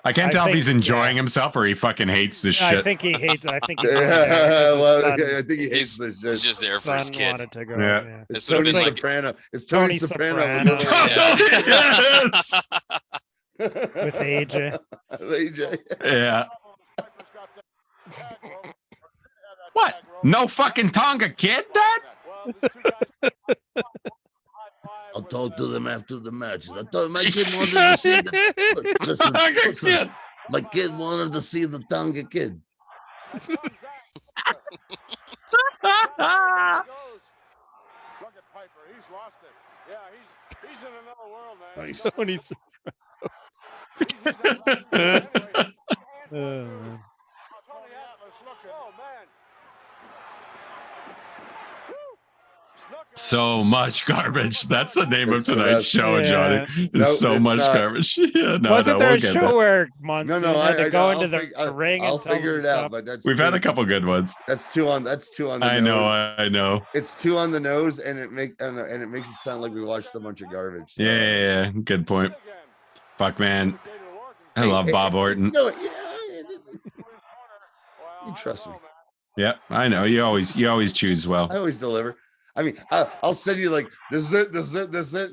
I can't tell if he's enjoying himself or he fucking hates this shit. I think he hates. I think he's. I think he hates this. He's just there for his kid. Wanted to go, Yeah. It's This would have Tony been like Soprano. It's Tony Soprano. Yes! with AJ. AJ. Yeah. What? No fucking Tonga kid, Dad? I'll talk to them after the matches. I thought my kid wanted to see the listen. My kid wanted to see the Tonga kid. Look at Piper. He's lost it. Yeah, he's in another world, man. Nice. Tony Tony Atlas looking. Oh, man. So much garbage. That's the name of It's the tonight's best. show, Yeah. Johnny. No, There's so it's much not. garbage. Yeah, no, Wasn't no, there we'll a get show there. where Monsoon had to go into the ring I'll and tell figure them it to out. stop? But that's We've had a couple good ones. That's two on. That's two on. The I nose. know. I know. It's two on the nose, and it makes it sound like we watched a bunch of garbage. So. Yeah. Good point. Fuck, man. I love Bob Orton. No, yeah, you trust me. Yep, I know. You always choose well. I always deliver. I mean, I'll send you like this it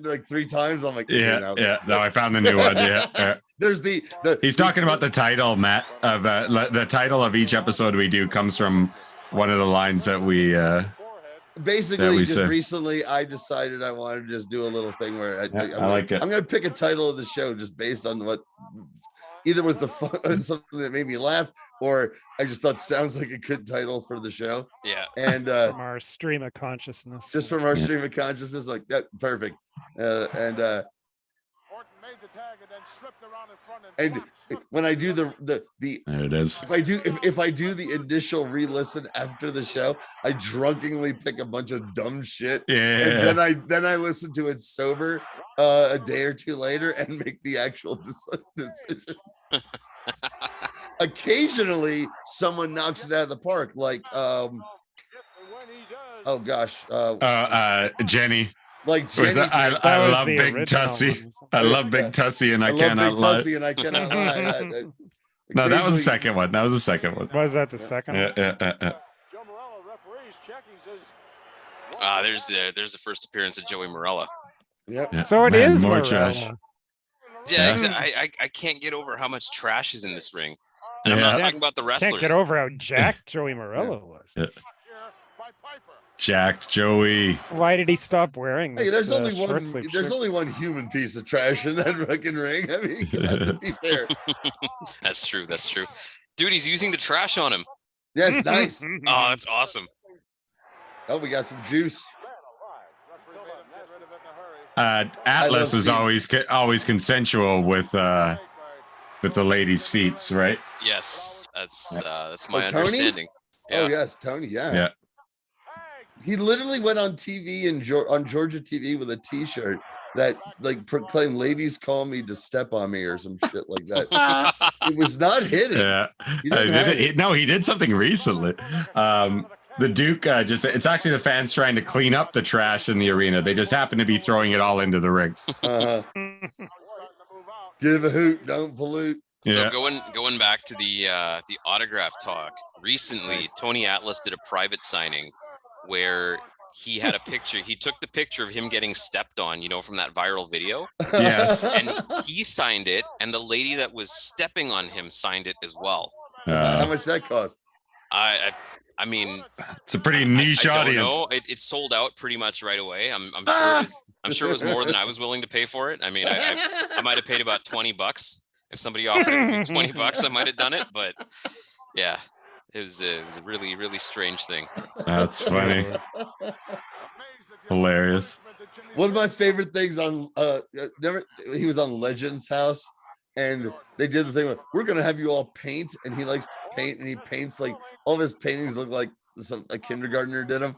like 3 times. I'm like, Yeah. No, I found the new one. Yeah. There's the He's talking about the title, Matt. Of the title of each episode we do comes from one of the lines that we. Basically, that we just say. recently, I decided I wanted to just do a little thing where I like it. I'm going to pick a title of the show just based on what either was the fun, something that made me laugh, or I just thought sounds like a good title for the show. Yeah. And From our stream of consciousness. just from our stream of consciousness, like that, perfect. And when I do the There it is. if I do the initial re-listen after the show, I drunkenly pick a bunch of dumb shit. Yeah. And then I listen to it sober a day or two later and make the actual decision. Occasionally someone knocks it out of the park, like oh gosh, Jenny. like Jenny. I love Big Tussy. I love Big Tussy, and I cannot lie. And I cannot lie. No, that was the second one. That was the second one. Was that the second one? Yeah. There's the first appearance of Joey Morella. Yep. Yeah. So it Man, is more Morella. trash. Yeah, Yeah. I can't get over how much trash is in this ring. And I'm Yeah. not talking about the wrestlers. Can't get over how jacked Joey Morella was. Yeah. Jacked Joey. Why did he stop wearing this? Hey, there's only one. short sleeve There's shirt? only one human piece of trash in that fucking ring. I mean, to be fair. That's true. That's true. Dude, he's using the trash on him. Yes, nice. Oh, that's awesome. Oh, we got some juice. Atlas was always consensual with the ladies' feet, right? Yes, that's my Tony? understanding. Oh yes, Tony. Yeah. Yeah. He literally went on TV and on Georgia TV with a T-shirt that like proclaimed "Ladies call me to step on me" or some shit like that. It was not hidden. Yeah. He didn't have it. No, he did something recently. The Duke it's actually the fans trying to clean up the trash in the arena. They just happen to be throwing it all into the ring. Give a hoot, don't pollute. So going back to the autograph talk, recently Tony Atlas did a private signing where he had a picture. He took the picture of him getting stepped on, from that viral video. Yes. And he signed it, and the lady that was stepping on him signed it as well. How much that cost? I mean, it's a pretty niche I audience. don't know. It sold out pretty much right away. I'm sure it was more than I was willing to pay for it. I mean, I might have paid about $20. If somebody offered me $20, I might have done it. But yeah, it was a really, really strange thing. That's funny. Hilarious. One of my favorite things on he was on Legends House, and they did the thing where we're gonna have you all paint, and he likes to paint, and he paints like all of his paintings look like a kindergartner did them.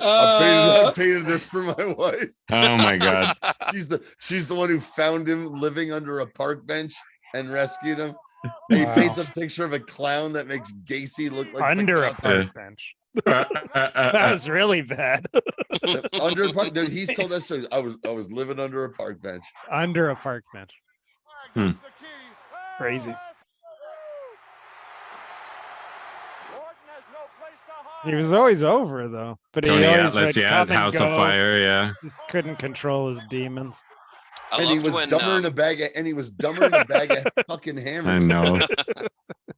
I painted this for my wife. Oh my god. She's the one who found him living under a park bench and rescued him. And he paints a picture of a clown that makes Gacy look like under a park bench. That was really bad. Under a park, dude, he's told that story. I was living under a park bench. Under a park bench. Crazy. He was always over though, but Tony he always Atlas, House of Fire, yeah. Just couldn't control his demons. And he was dumber in a bag of fucking hammers.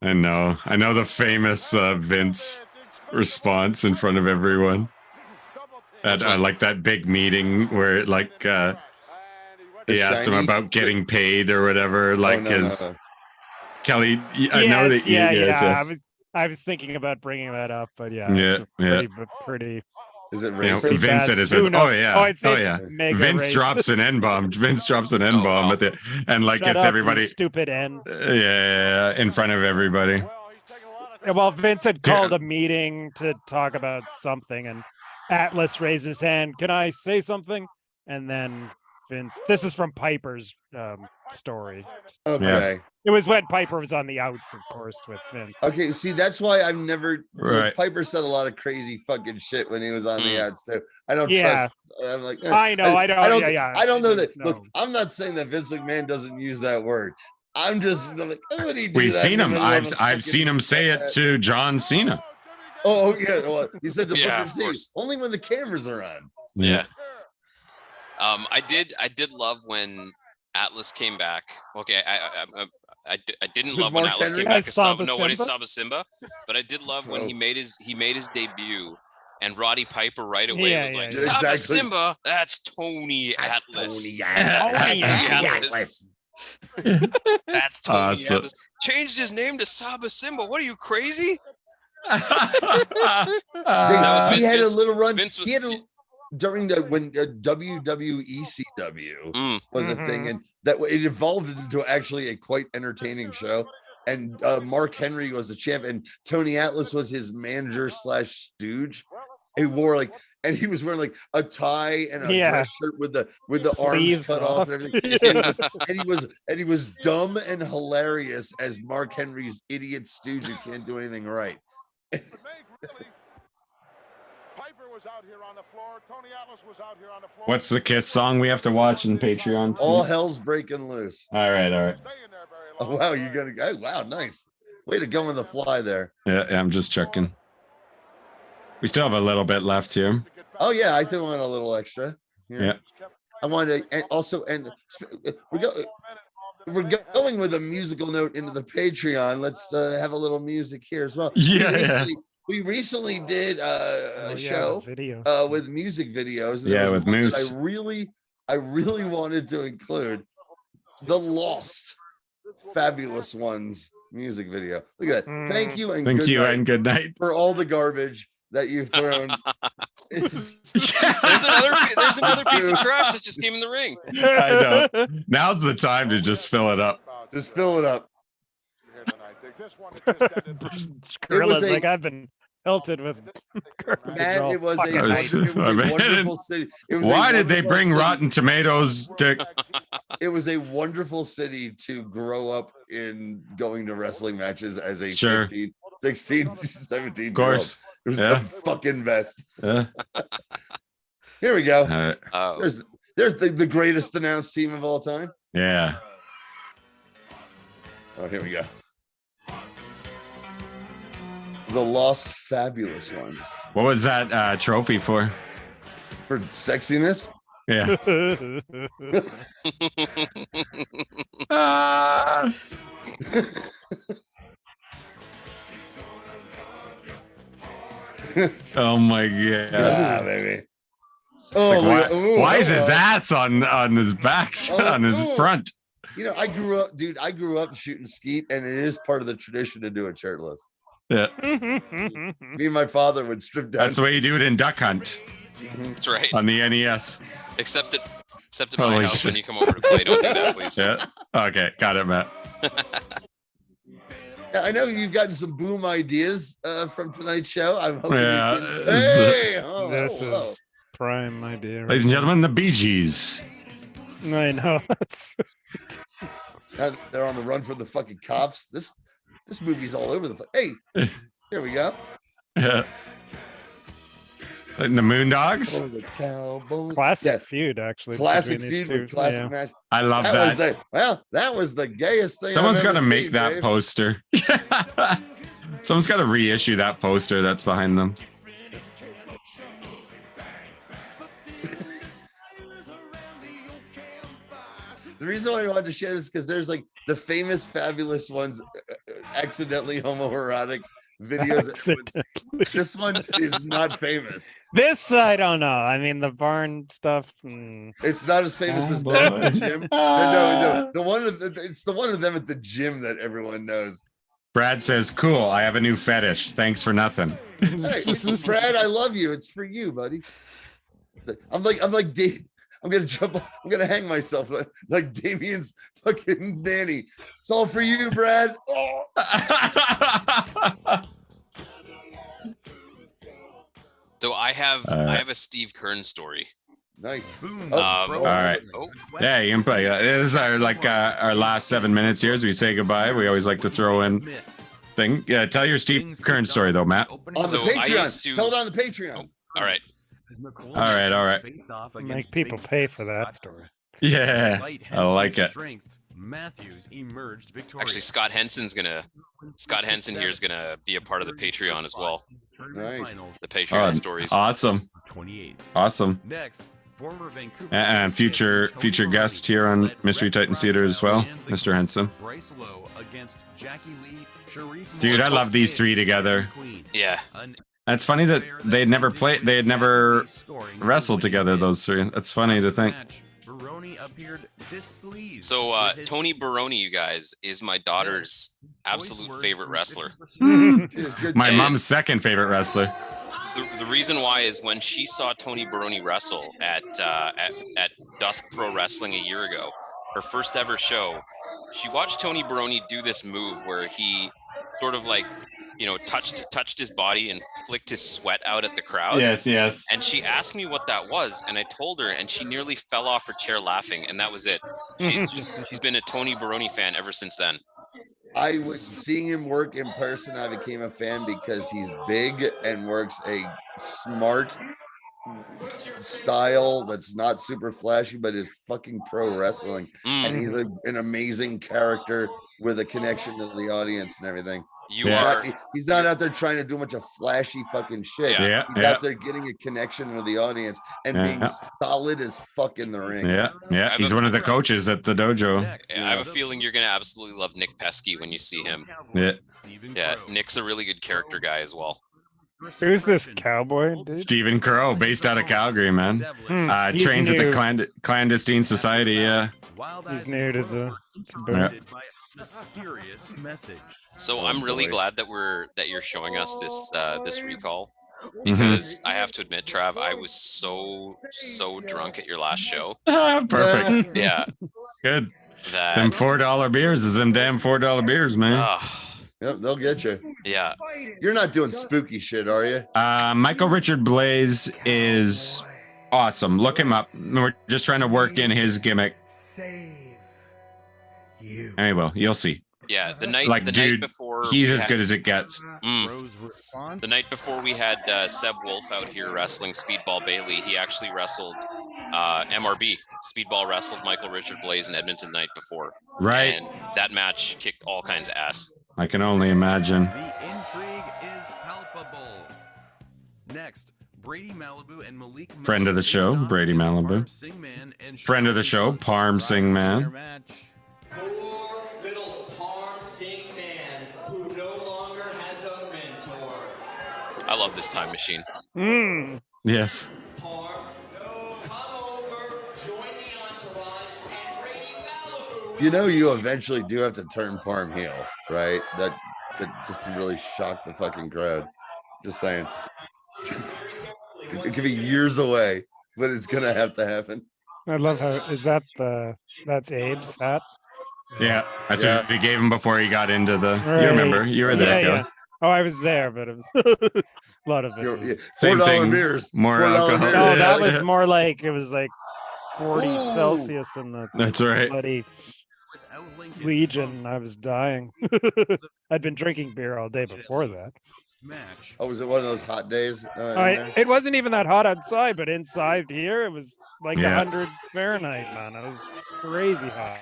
I know the famous Vince response in front of everyone at like that big meeting where he asked him about getting paid or whatever, Kelly. I know that yes. I was thinking about bringing that up, but pretty. Is it racist? Vincent is Vince drops an N-bomb. Vince drops an N-bomb at the and gets everybody stupid N. In front of everybody. Well, Vince had called a meeting to talk about something, and Atlas raised his hand. Can I say something? And then Vince. This is from Piper's story. Okay. Yeah. It was when Piper was on the outs, of course, with Vince. Okay, see, that's why I've never. Right. Piper said a lot of crazy fucking shit when he was on the outs too. I don't trust. I'm like, I know. I don't know that. Look, I'm not saying that Vince McMahon doesn't use that word. I'm like, oh, what do you do? We've seen him. I've seen him say it to John Cena. Oh yeah, well, he said to Booker T only when the cameras are on. Yeah. I did love when Atlas came back. Okay, I didn't love when Atlas came back as Saba Simba, but I did love when he made his debut, and Roddy Piper right away was like, Saba Simba, that's Tony Atlas. Tony Atlas. That's Tony Atlas. Changed his name to Saba Simba. What are you, crazy? He had a little run. During when WWECW was a thing, and that it evolved into actually a quite entertaining show. And Mark Henry was the champ, and Tony Atlas was his manager / stooge. He wore and he was wearing a tie and a dress shirt with the arms cut off and everything. and he was dumb and hilarious as Mark Henry's idiot stooge who can't do anything right. Was out here on the floor. Tony Atlas was out here on the floor. What's the Kiss song we have to watch in Patreon? All hell's breaking loose. All right. Oh wow, you gotta go. Wow, nice. Way to go on the fly there. Yeah, I'm just checking. We still have a little bit left here. Oh yeah, I threw on a little extra. Yeah. I wanted to we're going with a musical note into the Patreon. Let's have a little music here as well. we recently did a show video with music videos. Yeah, with Moose. I really wanted to include the Lost Fabulous Ones music video. Look at that. Thank you and good night for all the garbage that you've thrown. There's another piece of trash that just came in the ring. I know. Now's the time to just fill it up. Just fill it up. Gorilla's like, I've been pelted with Man, it was a wonderful city. Why did they bring Rotten Tomatoes to? It was a wonderful city to grow up in, going to wrestling matches as a Sure. 16, 17 Of course. It was Yeah. the fucking best. Yeah. Here we go. All right. There's the greatest announced team of all time. Yeah. Oh, here we go. The Lost Fabulous Ones. What was that trophy for? For sexiness? Yeah. Oh my god. Yeah, baby. Oh, Like, ooh, why is his ass on his back, on his ooh. front? You know, I grew up shooting skeet, and it is part of the tradition to do it shirtless. Yeah. Me and my father would strip down. That's the way you do it in Duck Hunt. That's right. On the NES. Except at my Holy house shit. when you come over to play. Don't do that, please. Yeah. Okay, got it, Matt. I know you've gotten some boom ideas from tonight's show. I'm hoping. Yeah. This is prime idea. Ladies and gentlemen, the Bee Gees. I know. Now they're on the run for the fucking cops. This movie's all over the place. Hey, here we go. Yeah. And the Moondogs. Oh, the cowboy. Classic feud, actually. Classic between these feud with two. classic Yeah. match. I love that. That was the gayest thing. Someone's I've got to ever make seen, that Dave. poster. Someone's got to reissue that poster that's behind them. The reason why I wanted to share this is because there's like the famous Fabulous Ones accidentally homoerotic videos. This one is not famous. This I don't know. I mean, the barn stuff. It's not as famous as them at the gym. No. It's the one of them at the gym that everyone knows. Brad says, "Cool. I have a new fetish. Thanks for nothing." Hey, Brad, I love you. It's for you, buddy. I'm like Dave. I'm gonna jump. I'm gonna hang myself like Damien's fucking nanny. It's all for you, Brad. Oh. So I have a Steve Kern story. Nice. All right. Yeah, you can play. This is our our last 7 minutes here as we say goodbye. We always like to throw in thing. Yeah, tell your Steve Kern story though, Matt. On the Patreon. Tell it on the Patreon. All right. All right. Make people pay for that story. Yeah, I like it. Matthews emerged victorious. Actually, Scott Henson here is gonna be a part of the Patreon as well. Nice. The Patreon stories. Awesome. 28. Awesome. Next, former Vancouver And future guest here on Mystery Titan Theater as well, Mr. Henson. Bryce Lowe against Jackie Lee, Sharif Dude, I love these three together. Yeah. That's funny that they had never wrestled together, those three. That's funny to think. Baroni appeared displeased. So Tony Baroni, you guys, is my daughter's absolute favorite wrestler. My mom's second favorite wrestler. The reason why is when she saw Tony Baroni wrestle at Dusk Pro Wrestling a year ago, her first ever show, she watched Tony Baroni do this move where he sort of like, touched his body and flicked his sweat out at the crowd. Yes. And she asked me what that was, and I told her, and she nearly fell off her chair laughing, and that was it. She's been a Tony Baroni fan ever since then. Seeing him work in person, I became a fan because he's big and works a smart style that's not super flashy, but is fucking pro wrestling. And he's an amazing character with a connection to the audience and everything. He's not out there trying to do a bunch of flashy fucking shit. He's out there getting a connection with the audience and being solid as fuck in the ring. Yeah. He's one of the coaches at the dojo. Yeah, I have a feeling you're gonna absolutely love Nick Pesky when you see him. Yeah. Yeah, Nick's a really good character guy as well. Who's this cowboy dude? Stephen Crow, based out of Calgary, man. He's Trains at new. the clandestine society. Yeah. He's new to the boom. Yeah. Mysterious message. So I'm really glad that you're showing us this recall, Mm-hmm. because I have to admit, Trav, I was so drunk at your last show. Perfect. Yeah. Good. That Them $4 beers is them damn $4 beers, man. Yep, they'll get you. Yeah. You're not doing spooky shit, are you? Michael Richard Blaze is awesome. Look him up. We're just trying to work in his gimmick. Anyway, you'll see. Yeah, the night Like, the dude, night before he's we as had- good as it gets. The night before we had Seb Wolf out here wrestling Speedball Bailey, he actually wrestled MRB. Speedball wrestled Michael Richard Blaze in Edmonton the night before. Right. And that match kicked all kinds of ass. I can only imagine. The intrigue is palpable. Next, Brady Malibu and Malik Friend of the show, Brady Malibu. Friend of the show, Parm Singh Man. Poor little Parm Singh Man who no longer has a mentor. I love this time machine. Yes. You know, you eventually do have to turn Parm heel, right? That just to really shock the fucking crowd. Just saying. It could be years away, but it's gonna have to happen. I love how that's Abe's hat. Yeah, that's what we gave him before he got into the. Right. You remember? You were there. Yeah. Oh, I was there, but it was a lot of it. Was, Same $4 thing, beers, more $4 alcohol. beers. no, that Yeah. was more like it was like 40 Ooh. Celsius in the That's right. bloody Legion. I was dying. I'd been drinking beer all day before that. Oh, was it one of those hot days? It wasn't even that hot outside, but inside here it was like Yeah. 100 Fahrenheit, man. It was crazy hot.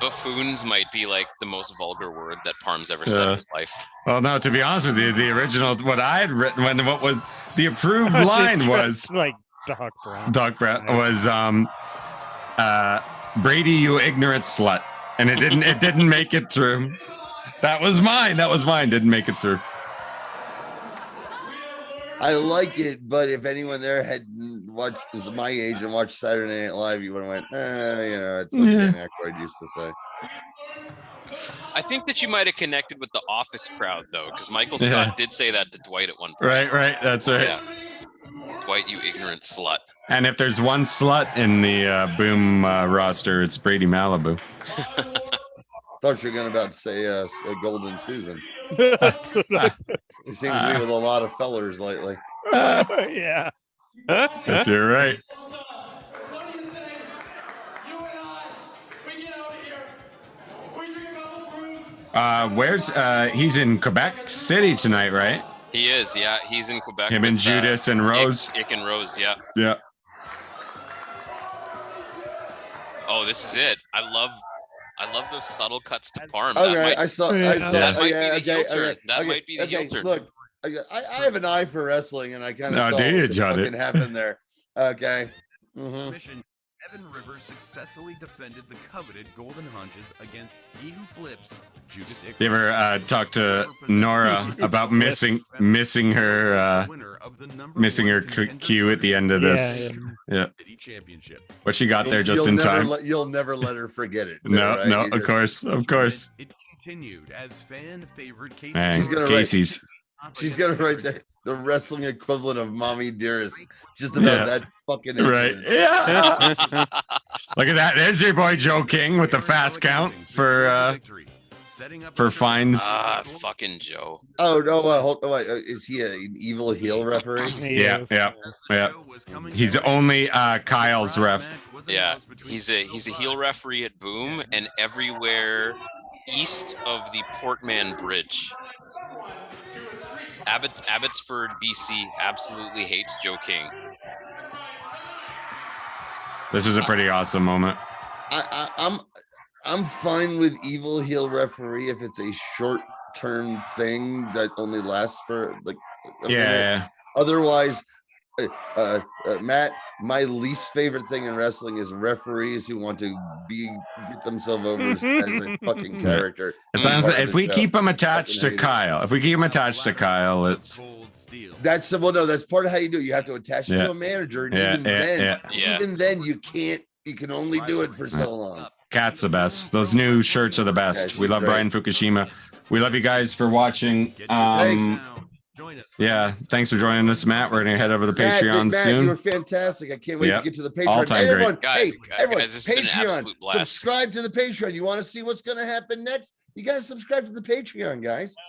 Buffoons might be like the most vulgar word that Parm's ever said in his life. Well, no, to be honest with you, the original, what I had written, what was the approved line was like Doc Brown. Doc Brown was Brady, you ignorant slut, and it didn't make it through. That was mine. Didn't make it through. I like it, but if anyone there had watched, was my age and watched Saturday Night Live, you would have went, it's what Dan Aykroyd used to say. I think that you might have connected with the Office crowd though, because Michael Scott did say that to Dwight at one point. Right. That's right. Yeah. Dwight, you ignorant slut. And if there's one slut in the Boom roster, it's Brady Malibu. Thought you were going to say Golden Susan. That's what I He seems to be with a lot of fellers lately. yeah. Yes, you're right. Where's he's in Quebec City tonight, right? He is, yeah. He's in Quebec. Him and Judas and Rose. Ick and Rose, yeah. Yeah. Oh, this is it. I love those subtle cuts to Parm. Okay, I saw. That might okay, be the heel okay, turn. okay, That okay, might be the heel turn. Look, I have an eye for wrestling, and I kind of No, saw do you, what Johnny? fucking happened there. Okay. Mhm. Mission. Evan Rivers successfully defended the coveted Golden Hunches against he who flips, Judas Icarus. You ever talk to Nora about missing her cue at the end of this? Yeah. Championship. What she got there just You'll in never time? You'll never let her forget it. too, No, right? no, You of course. It continued as fan favorite Casey. Man, She's gonna write- Casey's. She's gonna write the wrestling equivalent of "Mommy Dearest," just about that fucking Right. incident. Yeah. Look at that. There's your boy Joe King with the fast count for fines. Fucking Joe. Oh no! Hold on, wait. Is he an evil heel referee? Yeah. He's only Kyle's ref. Yeah, he's a heel referee at Boom and everywhere east of the Portman Bridge. Abbotsford, BC absolutely hates Joe King. This was a pretty awesome moment. I'm fine with evil heel referee if it's a short-term thing that only lasts for like a minute. Yeah. Otherwise, Matt, my least favorite thing in wrestling is referees who want to get themselves over as a fucking character. If we keep them attached to Kyle, it's that's part of how you do it. You have to attach it to a manager, and even then you can't. You can only do it for so long. Cat's the best. Those new shirts are the best. We love Brian Fukushima. We love you guys for watching. Thanks. Yeah, thanks for joining us, Matt. We're gonna head over to Patreon Matt, soon. You were fantastic. I can't wait to get to the Patreon. All-time everyone, great. Everyone, guys, this has been an Patreon. absolute blast. Subscribe to the Patreon. You want to see what's going to happen next? You got to subscribe to the Patreon, guys.